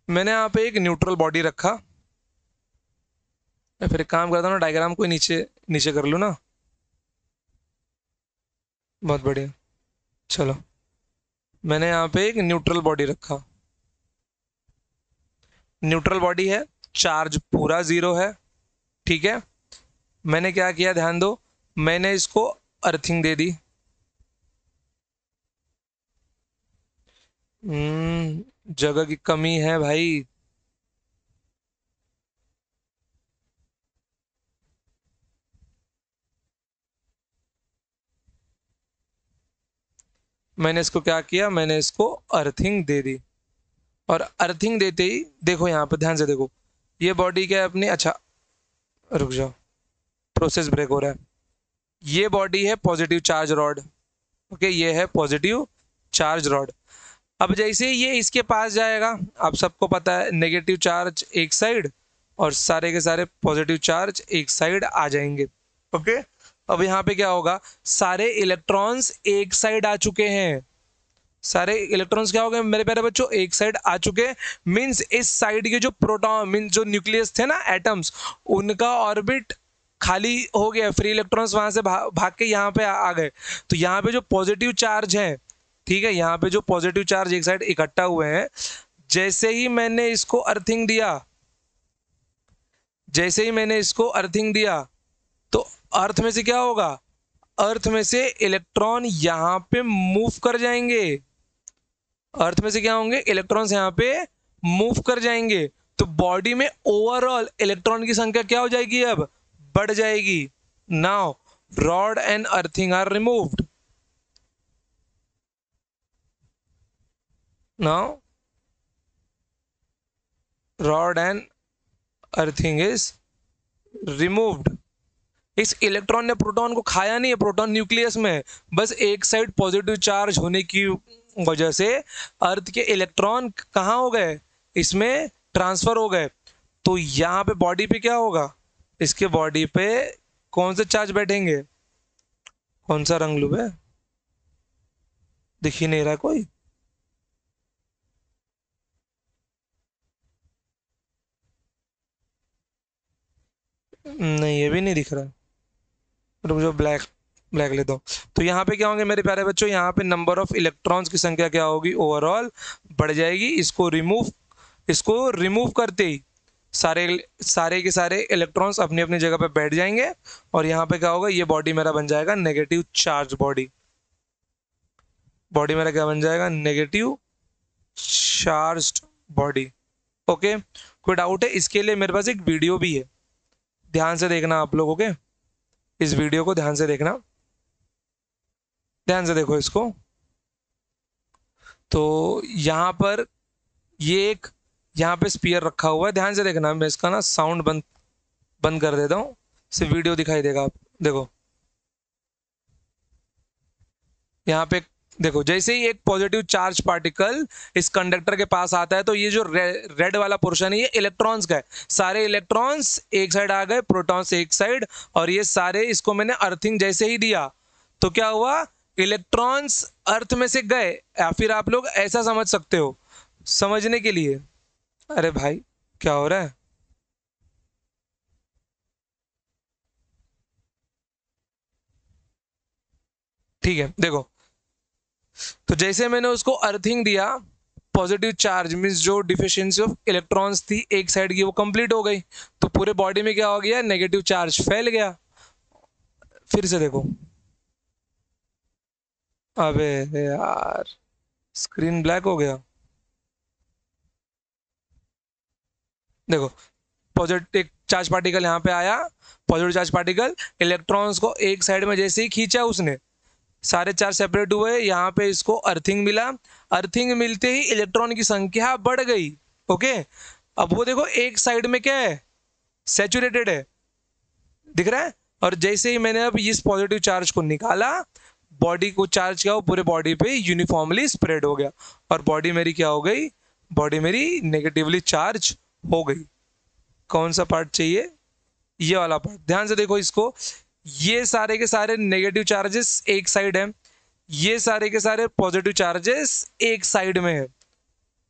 मैंने यहाँ पे एक न्यूट्रल बॉडी रखा। मैं फिर एक काम करता हूँ ना, डायग्राम को नीचे नीचे कर लूँ ना। बहुत बढ़िया, चलो, मैंने यहाँ पे एक न्यूट्रल बॉडी रखा। न्यूट्रल बॉडी है, चार्ज पूरा जीरो है। ठीक है, मैंने क्या किया, ध्यान दो, मैंने इसको अर्थिंग दे दी। जगह की कमी है भाई। मैंने इसको क्या किया, मैंने इसको अर्थिंग दे दी, और अर्थिंग देते ही देखो यहाँ पे ध्यान से देखो, ये बॉडी क्या है अपनी, अच्छा रुक जाओ, प्रोसेस ब्रेक हो रहा है। ये बॉडी है पॉजिटिव चार्ज रॉड, ओके, ये है पॉजिटिव चार्ज रॉड। अब जैसे ही ये इसके पास जाएगा, आप सबको पता है नेगेटिव चार्ज एक साइड और सारे के सारे पॉजिटिव चार्ज एक साइड आ जाएंगे, ओके। अब यहाँ पे क्या होगा, सारे इलेक्ट्रॉन्स एक साइड आ चुके हैं, सारे इलेक्ट्रॉन्स क्या हो गए मेरे प्यारे बच्चों, एक साइड आ चुके हैं। मींस इस साइड के जो प्रोटॉन मींस जो न्यूक्लियस थे ना एटम्स, उनका ऑर्बिट खाली हो गया, फ्री इलेक्ट्रॉन्स वहां से भाग के यहाँ पे आ गए। तो यहाँ पे जो पॉजिटिव चार्ज है, ठीक है, यहाँ पे जो पॉजिटिव चार्ज एक साइड इकट्ठा हुए हैं, जैसे ही मैंने इसको अर्थिंग दिया, जैसे ही मैंने इसको अर्थिंग दिया, तो अर्थ में से क्या होगा, अर्थ में से इलेक्ट्रॉन यहाँ पे मूव कर जाएंगे, अर्थ में से क्या होंगे, इलेक्ट्रॉन्स यहाँ पे मूव कर जाएंगे। तो बॉडी में ओवरऑल इलेक्ट्रॉन की संख्या क्या हो जाएगी, अब बढ़ जाएगी। Now rod and earthing are removed, now rod and earthing is removed. इस इलेक्ट्रॉन ने प्रोटॉन को खाया नहीं है, प्रोटॉन न्यूक्लियस में है, बस एक साइड पॉजिटिव चार्ज होने की वजह से अर्थ के इलेक्ट्रॉन कहाँ हो गए, इसमें ट्रांसफर हो गए। तो यहाँ पे बॉडी पे क्या होगा, इसके बॉडी पे कौन से चार्ज बैठेंगे, कौन सा रंग लूं है, दिख ही नहीं रहा कोई, नहीं ये भी नहीं दिख रहा, रुक जाओ, ब्लैक ब्लैक लेता हूँ। तो यहाँ पे क्या होंगे मेरे प्यारे बच्चों, यहाँ पे नंबर ऑफ इलेक्ट्रॉन्स की संख्या क्या होगी, ओवरऑल बढ़ जाएगी। इसको रिमूव करते ही सारे सारे के सारे इलेक्ट्रॉन्स अपनी अपनी जगह पे बैठ जाएंगे, और यहाँ पे क्या होगा, ये बॉडी मेरा बन जाएगा नेगेटिव चार्ज बॉडी, बॉडी मेरा क्या बन जाएगा, नेगेटिव चार्ज्ड बॉडी, ओके। कोई डाउट है, इसके लिए मेरे पास एक वीडियो भी है, ध्यान से देखना आप लोग, ओके, इस वीडियो को ध्यान से देखना, ध्यान से देखो इसको। तो यहाँ पर ये एक यहाँ पे स्पीयर रखा हुआ है, ध्यान से देखना, मैं इसका ना साउंड बंद बंद कर देता हूँ, सिर्फ वीडियो दिखाई देगा, आप देखो यहाँ पे, देखो जैसे ही एक पॉजिटिव चार्ज पार्टिकल इस कंडक्टर के पास आता है, तो ये जो रेड वाला पोर्शन है ये इलेक्ट्रॉन्स का है, सारे इलेक्ट्रॉन्स एक साइड आ गए, प्रोटॉन्स एक साइड, और ये सारे, इसको मैंने अर्थिंग जैसे ही दिया तो क्या हुआ, इलेक्ट्रॉन्स अर्थ में से गए, या फिर आप लोग ऐसा समझ सकते हो समझने के लिए, अरे भाई क्या हो रहा है, ठीक है देखो, तो जैसे मैंने उसको अर्थिंग दिया, पॉजिटिव चार्ज मीन्स जो डिफिशियंसी ऑफ इलेक्ट्रॉन्स थी एक साइड की वो कंप्लीट हो गई, तो पूरे बॉडी में क्या हो गया, नेगेटिव चार्ज फैल गया। फिर से देखो, अबे यार स्क्रीन ब्लैक हो गया, देखो पॉजिटिव चार्ज पार्टिकल यहाँ पे आया, पॉजिटिव चार्ज पार्टिकल इलेक्ट्रॉन्स को एक साइड में जैसे ही खींचा उसने, सारे चार सेपरेट हुए, यहाँ पे इसको अर्थिंग मिला, अर्थिंग मिलते ही इलेक्ट्रॉन की संख्या बढ़ गई, ओके। अब वो देखो एक साइड में क्या है, सैचुरेटेड है, दिख रहा है, और जैसे ही मैंने अब इस पॉजिटिव चार्ज को निकाला, बॉडी को चार्ज किया, वो पूरे बॉडी पे यूनिफॉर्मली स्प्रेड हो गया, और बॉडी मेरी क्या हो गई, बॉडी मेरी नेगेटिवली चार्ज हो गई। कौन सा पार्ट चाहिए, ये वाला पार्ट, ध्यान से देखो इसको, ये सारे के सारे नेगेटिव चार्जेस एक साइड है, ये सारे के सारे पॉजिटिव चार्जेस एक साइड में है,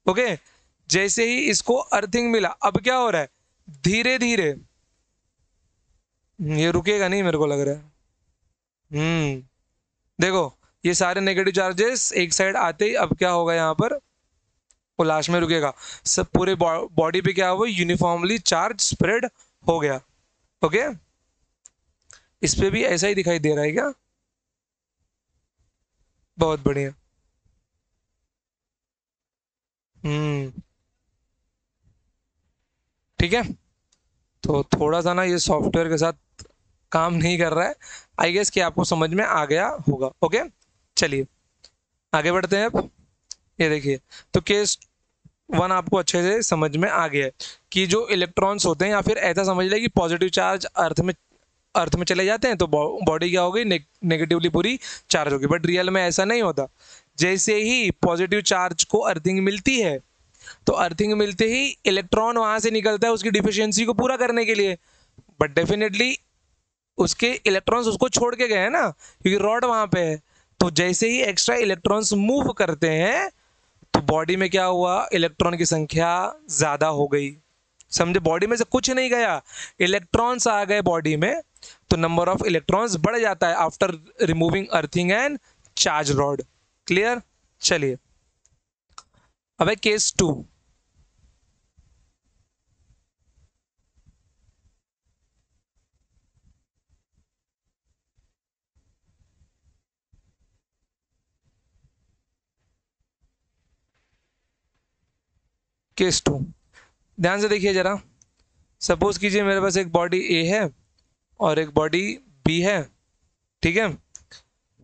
ओके। जैसे ही इसको अर्थिंग मिला, अब क्या हो रहा है, धीरे धीरे, ये रुकेगा नहीं मेरे को लग रहा है, देखो ये सारे नेगेटिव चार्जेस एक साइड आते ही अब क्या होगा, यहाँ पर वो लास्ट में रुकेगा, सब पूरे बॉडी पे क्या हुआ, यूनिफॉर्मली चार्ज स्प्रेड हो गया, ओके। इस पे भी ऐसा ही दिखाई दे रहा है क्या, बहुत बढ़िया, हम्म, ठीक है। तो थोड़ा सा ना ये सॉफ्टवेयर के साथ काम नहीं कर रहा है, आई गेस कि आपको समझ में आ गया होगा, ओके। चलिए आगे बढ़ते हैं अब। ये देखिए, तो केस वन आपको अच्छे से समझ में आ गया है कि जो इलेक्ट्रॉन्स होते हैं, या फिर ऐसा समझ लें कि पॉजिटिव चार्ज अर्थ में चले जाते हैं तो बॉडी क्या होगी, नेगेटिवली पूरी चार्ज होगी। बट रियल में ऐसा नहीं होता। जैसे ही पॉजिटिव चार्ज को अर्थिंग मिलती है, तो अर्थिंग मिलते ही इलेक्ट्रॉन वहां से निकलता है उसकी डिफिशियंसी को पूरा करने के लिए। बट डेफिनेटली उसके इलेक्ट्रॉन्स उसको छोड़ के गए हैं ना, क्योंकि रॉड वहां पे है। तो जैसे ही एक्स्ट्रा इलेक्ट्रॉन्स मूव करते हैं, तो बॉडी में क्या हुआ, इलेक्ट्रॉन की संख्या ज्यादा हो गई। समझे, बॉडी में से कुछ नहीं गया, इलेक्ट्रॉन्स आ गए बॉडी में, तो नंबर ऑफ इलेक्ट्रॉन्स बढ़ जाता है after removing earthing and charge rod. Clear. चलिए अब है केस टू। केस टू, ध्यान से देखिए जरा। सपोज कीजिए मेरे पास एक बॉडी ए है और एक बॉडी बी है, ठीक है।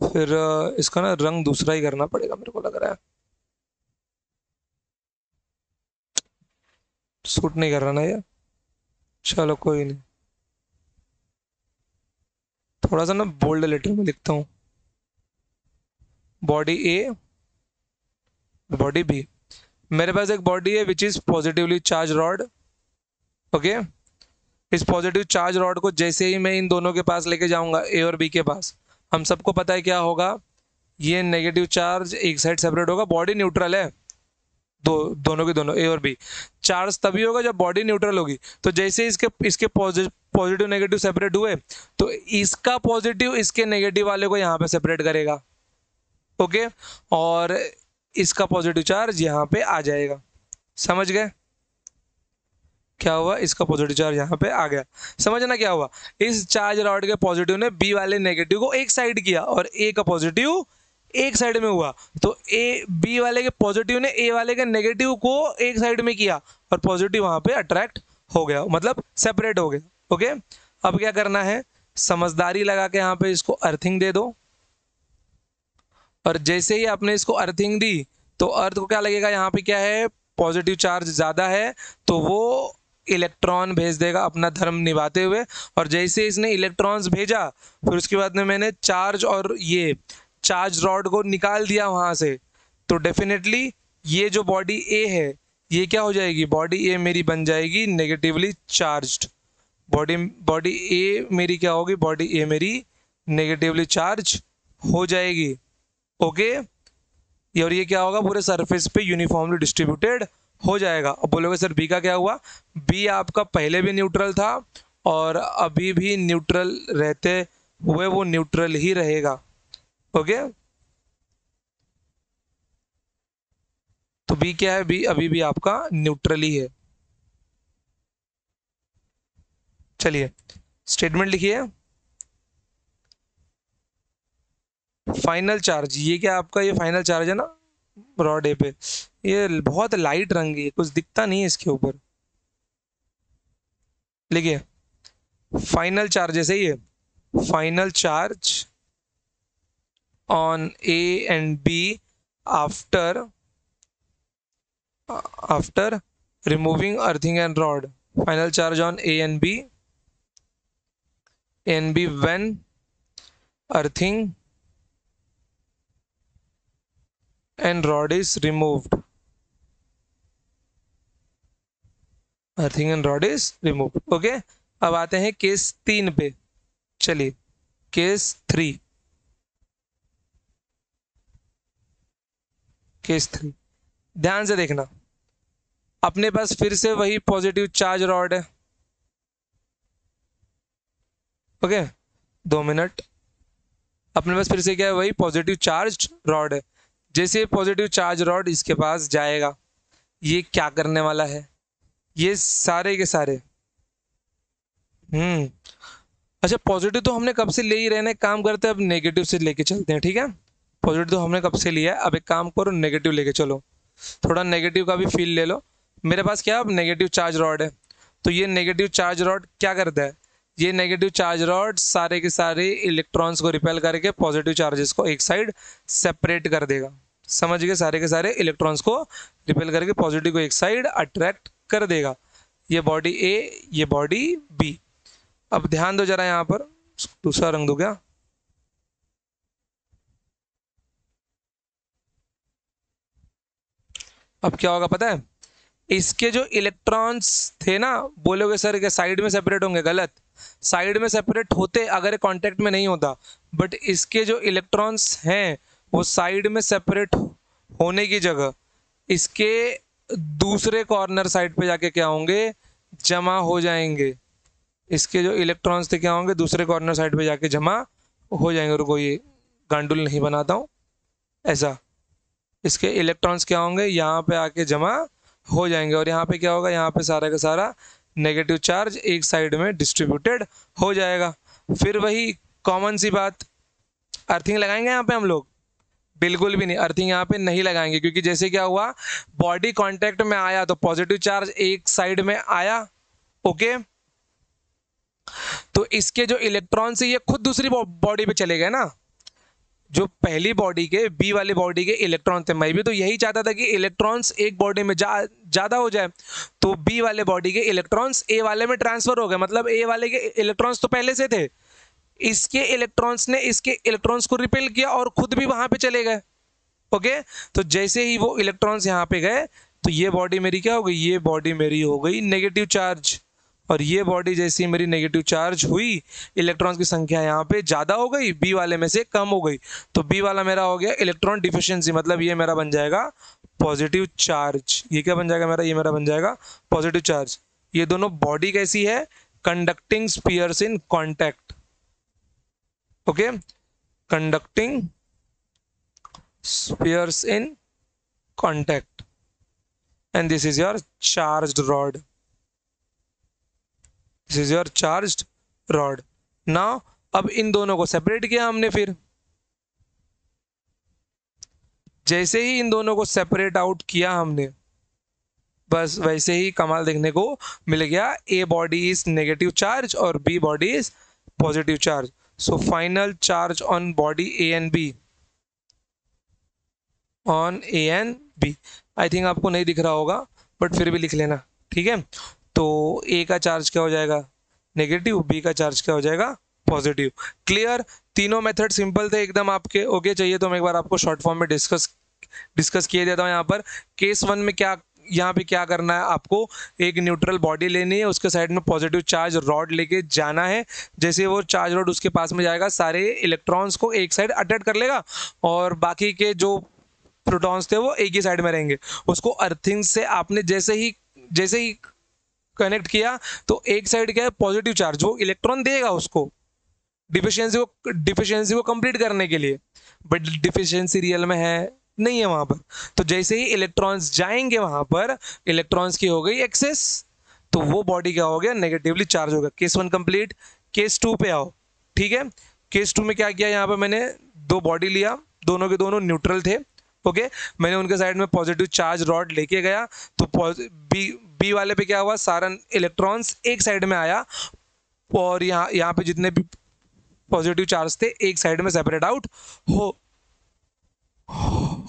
फिर इसका ना रंग दूसरा ही करना पड़ेगा मेरे को लग रहा है, सूट नहीं कर रहा ना ये। चलो कोई नहीं, थोड़ा सा ना बोल्ड लेटर में लिखता हूँ। बॉडी ए, बॉडी बी। मेरे पास एक बॉडी है which is positively charge rod. Okay, इस पॉजिटिव चार्ज रॉड को जैसे ही मैं इन दोनों के पास लेके जाऊंगा, ए और बी के पास, हम सबको पता है क्या होगा, ये नेगेटिव चार्ज एक साइड सेपरेट होगा। बॉडी न्यूट्रल है, दोनों के दोनों ए और बी। चार्ज तभी होगा जब बॉडी न्यूट्रल होगी। तो जैसे इसके इसके पॉजिटिव नेगेटिव सेपरेट हुए, तो इसका पॉजिटिव इसके नेगेटिव वाले को यहाँ पे सेपरेट करेगा। ओके, और इसका पॉजिटिव चार्ज यहाँ पे आ जाएगा। समझ गए क्या हुआ, इसका पॉजिटिव चार्ज यहाँ पे आ गया। समझना क्या हुआ, इस चार्ज रॉड के पॉजिटिव ने बी वाले नेगेटिव को एक साइड किया और ए का पॉजिटिव एक साइड में हुआ। तो ए बी वाले के पॉजिटिव ने ए वाले के नेगेटिव को एक साइड में किया और पॉजिटिव वहां पे अट्रैक्ट हो गया, मतलब सेपरेट हो गया। ओके, अब क्या करना है, समझदारी लगा के यहाँ पे इसको अर्थिंग दे दो। और जैसे ही आपने इसको अर्थिंग दी, तो अर्थ को क्या लगेगा, यहाँ पे क्या है, पॉजिटिव चार्ज ज्यादा है, तो वो इलेक्ट्रॉन भेज देगा अपना धर्म निभाते हुए। और जैसे इसने इलेक्ट्रॉन्स भेजा, फिर उसके बाद में मैंने चार्ज और ये चार्ज रॉड को निकाल दिया वहां से, तो डेफिनेटली ये जो बॉडी ए है, ये क्या हो जाएगी, बॉडी ए मेरी बन जाएगी नेगेटिवली चार्ज्ड। बॉडी बॉडी ए मेरी क्या होगी, बॉडी ए मेरी नेगेटिवली चार्ज हो जाएगी। ओके, और ये क्या होगा, पूरे सरफेस पे यूनिफॉर्मली डिस्ट्रीब्यूटेड हो जाएगा। अब बोलोगे सर बी का क्या हुआ, बी आपका पहले भी न्यूट्रल था और अभी भी न्यूट्रल रहते हुए वो न्यूट्रल ही रहेगा। ओके, तो बी क्या है, बी अभी भी आपका न्यूट्रल ही है। चलिए स्टेटमेंट लिखिए। फाइनल चार्ज, ये क्या आपका, ये फाइनल चार्ज है ना रॉड ए पे, ये बहुत लाइट रंग है, कुछ दिखता नहीं है इसके ऊपर। लिखिए फाइनल चार्ज, जैसे ही है final charge on A and B after removing earthing and rod. Final charge on A and B when earthing and rod is removed. Earthing and rod is removed. Okay, अब आते हैं case 3 पे। चलिए case 3, case 3 ध्यान से देखना। अपने पास फिर से वही पॉजिटिव चार्ज रॉड है। Okay, 2 minute. अपने पास फिर से क्या है, वही पॉजिटिव चार्ज रॉड है। जैसे पॉजिटिव चार्ज रॉड इसके पास जाएगा, ये क्या करने वाला है, ये सारे के सारे अच्छा पॉजिटिव तो हमने कब से ले ही रहने, काम करते हैं अब नेगेटिव से लेके चलते हैं। ठीक है, पॉजिटिव तो हमने कब से लिया है, अब एक काम करो नेगेटिव लेके चलो, थोड़ा नेगेटिव का भी फील ले लो। मेरे पास क्या अब नेगेटिव चार्ज रॉड है, तो ये नेगेटिव चार्ज रॉड क्या करता है, ये नेगेटिव चार्ज रॉड सारे के सारे इलेक्ट्रॉन्स को रिपेल करके पॉजिटिव चार्जेस को एक साइड सेपरेट कर देगा। समझ गए, सारे के सारे इलेक्ट्रॉन्स को रिपेल करके पॉजिटिव को एक साइड अट्रैक्ट कर देगा। ये बॉडी ए, ये बॉडी बी। अब ध्यान दो जरा, यहां पर दूसरा रंग दो क्या। अब क्या होगा पता है, इसके जो इलेक्ट्रॉन्स थे ना, बोलोगे सर के साइड में सेपरेट होंगे, गलत। साइड में सेपरेट होते अगर कांटेक्ट में नहीं होता, बट इसके जो इलेक्ट्रॉन्स हैं वो साइड में सेपरेट होने की जगह इसके दूसरे कॉर्नर साइड पे जाके क्या होंगे, जमा हो जाएंगे। इसके जो इलेक्ट्रॉन्स थे क्या होंगे, दूसरे कॉर्नर साइड पे जाके जमा हो जाएंगे। रुको ये गांडुल नहीं बनाता हूँ, ऐसा इसके इलेक्ट्रॉन्स क्या होंगे, यहाँ पे आके जमा हो जाएंगे और यहाँ पे क्या होगा, यहाँ पे सारा का सारा नेगेटिव चार्ज एक साइड में डिस्ट्रीब्यूटेड हो जाएगा। फिर वही कॉमन सी बात, अर्थिंग लगाएंगे यहाँ पे हम लोग, बिल्कुल भी नहीं, अर्थिंग यहाँ पे नहीं लगाएंगे, क्योंकि जैसे क्या हुआ, बॉडी कांटेक्ट में आया तो पॉजिटिव चार्ज एक साइड में आया, ओके। तो इसके जो इलेक्ट्रॉन से ये खुद दूसरी बॉडी पे चले गए ना, जो पहली बॉडी के, बी वाली बॉडी के इलेक्ट्रॉन थे। मैं भी तो यही चाहता था कि इलेक्ट्रॉन्स एक बॉडी में ज्यादा हो जाए, तो बी वाले बॉडी के इलेक्ट्रॉन्स ए वाले में ट्रांसफर हो गए, मतलब ए वाले के इलेक्ट्रॉन्स तो पहले से थे, इसके इलेक्ट्रॉन्स ने इसके इलेक्ट्रॉन्स को रिपेल किया और खुद भी वहां पे चले गए, ओके। तो जैसे ही वो इलेक्ट्रॉन्स यहाँ पे गए तो ये बॉडी मेरी क्या हो गई, ये बॉडी मेरी हो गई नेगेटिव चार्ज, और ये बॉडी जैसी मेरी नेगेटिव चार्ज हुई, इलेक्ट्रॉन्स की संख्या यहाँ पे ज्यादा हो गई, बी वाले में से कम हो गई, तो बी वाला मेरा हो गया इलेक्ट्रॉन डिफिशिएंसी, मतलब ये मेरा बन जाएगा पॉजिटिव चार्ज। ये क्या बन जाएगा मेरा, ये मेरा बन जाएगा पॉजिटिव चार्ज। ये दोनों बॉडी कैसी है, conducting spheres in contact, okay, conducting spheres in contact, and this is your charged rod, this is your charged rod। now अब इन दोनों को सेपरेट किया हमने, फिर जैसे ही इन दोनों को सेपरेट आउट किया हमने, बस वैसे ही कमाल देखने को मिल गया, A body is negative charge और B body is positive charge. So final charge on body A and B, on A and B, I think आपको नहीं दिख रहा होगा बट फिर भी लिख लेना, ठीक है। तो ए का चार्ज क्या हो जाएगा, नेगेटिव, बी का चार्ज क्या हो जाएगा, पॉजिटिव। क्लियर, तीनों मेथड सिंपल थे एकदम आपके, ओके। चाहिए तो मैं एक बार आपको शॉर्ट फॉर्म में डिस्कस किए देता हूँ। यहाँ पर केस 1 में क्या, यहाँ पे क्या करना है आपको, एक न्यूट्रल बॉडी लेनी है, उसके साइड में पॉजिटिव चार्ज रॉड लेके जाना है, जैसे वो चार्ज रॉड उसके पास में जाएगा सारे इलेक्ट्रॉन्स को एक साइड अट्रैक्ट कर लेगा और बाकी के जो प्रोटॉन्स थे वो एक ही साइड में रहेंगे। उसको अर्थिंग से आपने जैसे ही कनेक्ट किया तो एक साइड क्या है, पॉजिटिव चार्ज, वो इलेक्ट्रॉन देगा उसको डिफिशियंसी को कंप्लीट करने के लिए, बट डिफिशियंसी रियल में है नहीं है वहां पर। तो जैसे ही इलेक्ट्रॉन्स जाएंगे वहां पर, इलेक्ट्रॉन्स की हो गई एक्सेस, तो वो बॉडी क्या हो गया, नेगेटिवली चार्ज होगा। Case 1 complete. केस 2 पे आओ, ठीक है। केस 2 में क्या किया, यहाँ पे मैंने दो बॉडी लिया, दोनों के दोनों न्यूट्रल थे, ओके। मैंने उनके साइड में पॉजिटिव चार्ज रॉड लेके गया, तो बी वाले पे क्या हुआ, सारा इलेक्ट्रॉन्स एक साइड में आया और यहाँ पे जितने भी पॉजिटिव चार्ज थे एक साइड में सेपरेट आउट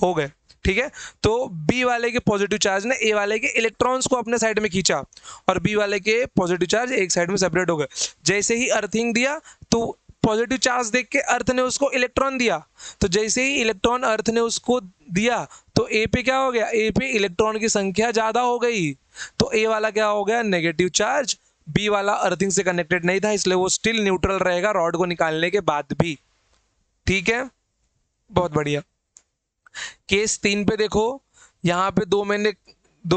हो गए, ठीक है। तो बी वाले के पॉजिटिव चार्ज ने ए वाले के इलेक्ट्रॉन्स को अपने साइड में खींचा और बी वाले के पॉजिटिव चार्ज एक साइड में सेपरेट हो गए। जैसे ही अर्थिंग दिया तो पॉजिटिव चार्ज देख के अर्थ ने उसको इलेक्ट्रॉन दिया, तो जैसे ही इलेक्ट्रॉन अर्थ ने उसको दिया तो ए पे क्या हो गया, ए पे इलेक्ट्रॉन की संख्या ज्यादा हो गई, तो ए वाला क्या हो गया, नेगेटिव चार्ज। बी वाला अर्थिंग से कनेक्टेड नहीं था इसलिए वो स्टिल न्यूट्रल रहेगा रॉड को निकालने के बाद भी, ठीक है, बहुत बढ़िया। केस 3 पे देखो, यहाँ पे दो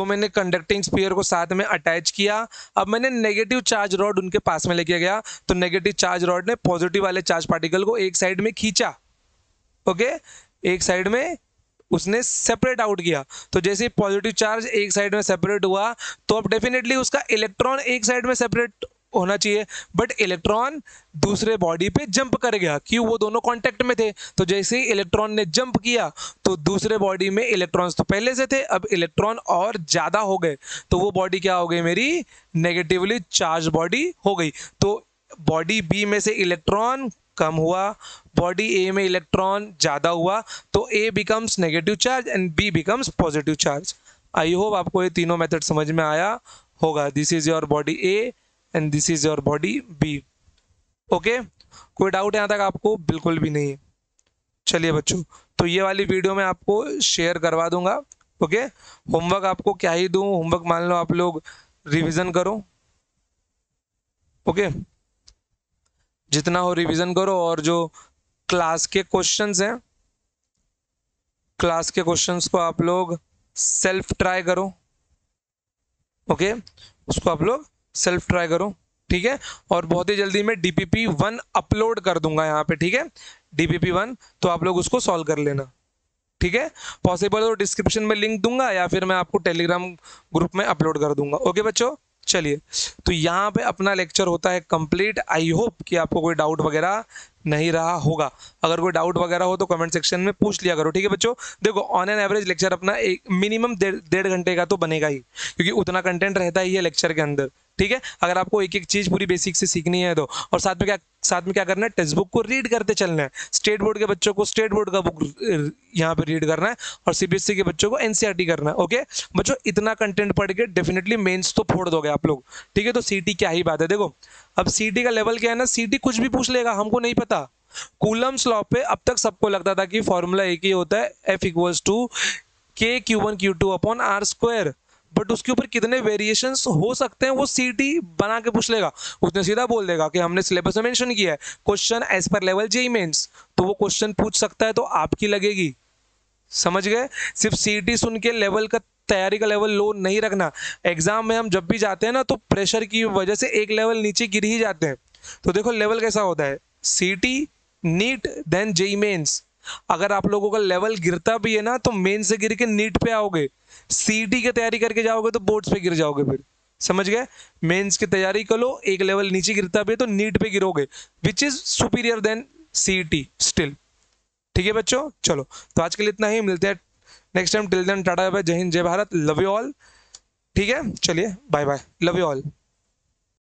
मैंने कंडक्टिंग स्फीयर को साथ में अटैच किया। अब मैंने नेगेटिव चार्ज रॉड उनके पास में लेके गया, तो नेगेटिव चार्ज रॉड ने पॉजिटिव वाले चार्ज पार्टिकल को एक साइड में खींचा, ओके, एक साइड में उसने सेपरेट आउट किया। तो जैसे ही पॉजिटिव चार्ज एक साइड में सेपरेट हुआ तो अब डेफिनेटली उसका इलेक्ट्रॉन एक साइड में सेपरेट होना चाहिए, बट इलेक्ट्रॉन दूसरे बॉडी पे जंप कर गया, क्यों, वो दोनों कांटेक्ट में थे। तो जैसे ही इलेक्ट्रॉन ने जंप किया तो दूसरे बॉडी में इलेक्ट्रॉन्स तो पहले से थे, अब इलेक्ट्रॉन और ज्यादा हो गए, तो वो बॉडी क्या हो गई मेरी, नेगेटिवली चार्ज बॉडी हो गई। तो बॉडी बी में से इलेक्ट्रॉन कम हुआ, बॉडी ए में इलेक्ट्रॉन ज़्यादा हुआ तो A becomes negative charge and B becomes positive charge. I hope आपको ये तीनों मेथड समझ में आया होगा। This is your body A and this is your body B. Okay, कोई डाउट यहाँ तक आपको? बिल्कुल भी नहीं है। चलिए बच्चों, तो ये वाली वीडियो मैं आपको शेयर करवा दूंगा। ओके, होमवर्क आपको क्या ही दूं, होमवर्क मान लो आप लोग रिवीजन करो। ओके, जितना हो रिवीजन करो, और जो क्लास के क्वेश्चंस हैं, क्लास के क्वेश्चंस को आप लोग सेल्फ ट्राई करो। ओके, उसको आप लोग सेल्फ ट्राई करो, ठीक है। और बहुत ही जल्दी मैं DPP-1 अपलोड कर दूंगा यहाँ पे, ठीक है। DPP-1, तो आप लोग उसको सॉल्व कर लेना, ठीक है। पॉसिबल तो डिस्क्रिप्शन में लिंक दूंगा या फिर मैं आपको टेलीग्राम ग्रुप में अपलोड कर दूंगा। ओके बच्चों, चलिए, तो यहाँ पे अपना लेक्चर होता है कंप्लीट। आई होप कि आपको कोई डाउट वगैरह नहीं रहा होगा। अगर कोई डाउट वगैरह हो तो कमेंट सेक्शन में पूछ लिया करो, ठीक है बच्चों। देखो, ऑन एन एवरेज लेक्चर अपना एक मिनिमम 1.5 घंटे का तो बनेगा ही, क्योंकि उतना कंटेंट रहता ही है लेक्चर के अंदर, ठीक है। अगर आपको एक एक चीज़ पूरी बेसिक से सीखनी है तो, और साथ में क्या करना है, टेक्स्ट बुक को रीड करते चलना है। स्टेट बोर्ड के बच्चों को स्टेट बोर्ड का बुक यहाँ पे रीड करना है, और CBSE के बच्चों को NCERT करना है। ओके बच्चों, इतना कंटेंट पढ़ के डेफिनेटली मेंस तो फोड़ दोगे आप लोग, ठीक है। तो CT क्या ही बात है। देखो, अब CT का लेवल क्या है ना, CT कुछ भी पूछ लेगा, हमको नहीं पता। कूलम्स लॉ पे अब तक सबको लगता था कि फॉर्मूला एक ही होता है, F=K(Q1Q2/R²। बट उसके ऊपर कितने वेरिएशंस हो सकते हैं वो CT बना के पूछ लेगा। उसने सीधा बोल देगा कि हमने सिलेबस में मेंशन किया है, question as per level JEE Mains, तो वो क्वेश्चन पूछ सकता है, तो आपकी लगेगी। समझ गए? सिर्फ CT सुन के लेवल का, तैयारी का लेवल लो नहीं रखना। एग्जाम में हम जब भी जाते हैं ना, तो प्रेशर की वजह से एक लेवल नीचे गिर ही जाते हैं। तो देखो लेवल कैसा होता है, CT, NEET, then JEE Mains. अगर आप लोगों का लेवल गिरता भी है ना, तो मेन से गिर के नीट पे आओगे। CT की तैयारी करके जाओगे तो बोर्ड्स पे गिर जाओगे फिर। समझ गए? मेंस की तैयारी करो, एक लेवल नीचे गिरता भी है तो नीट पे गिरोगे, which is superior than CT still. ठीक है बच्चों, चलो तो आज के लिए इतना ही, मिलते हैं next time. Till then tata bye, जय हिंद, जय भारत, लव यू ऑल। ठीक है, चलिए bye bye, love you all.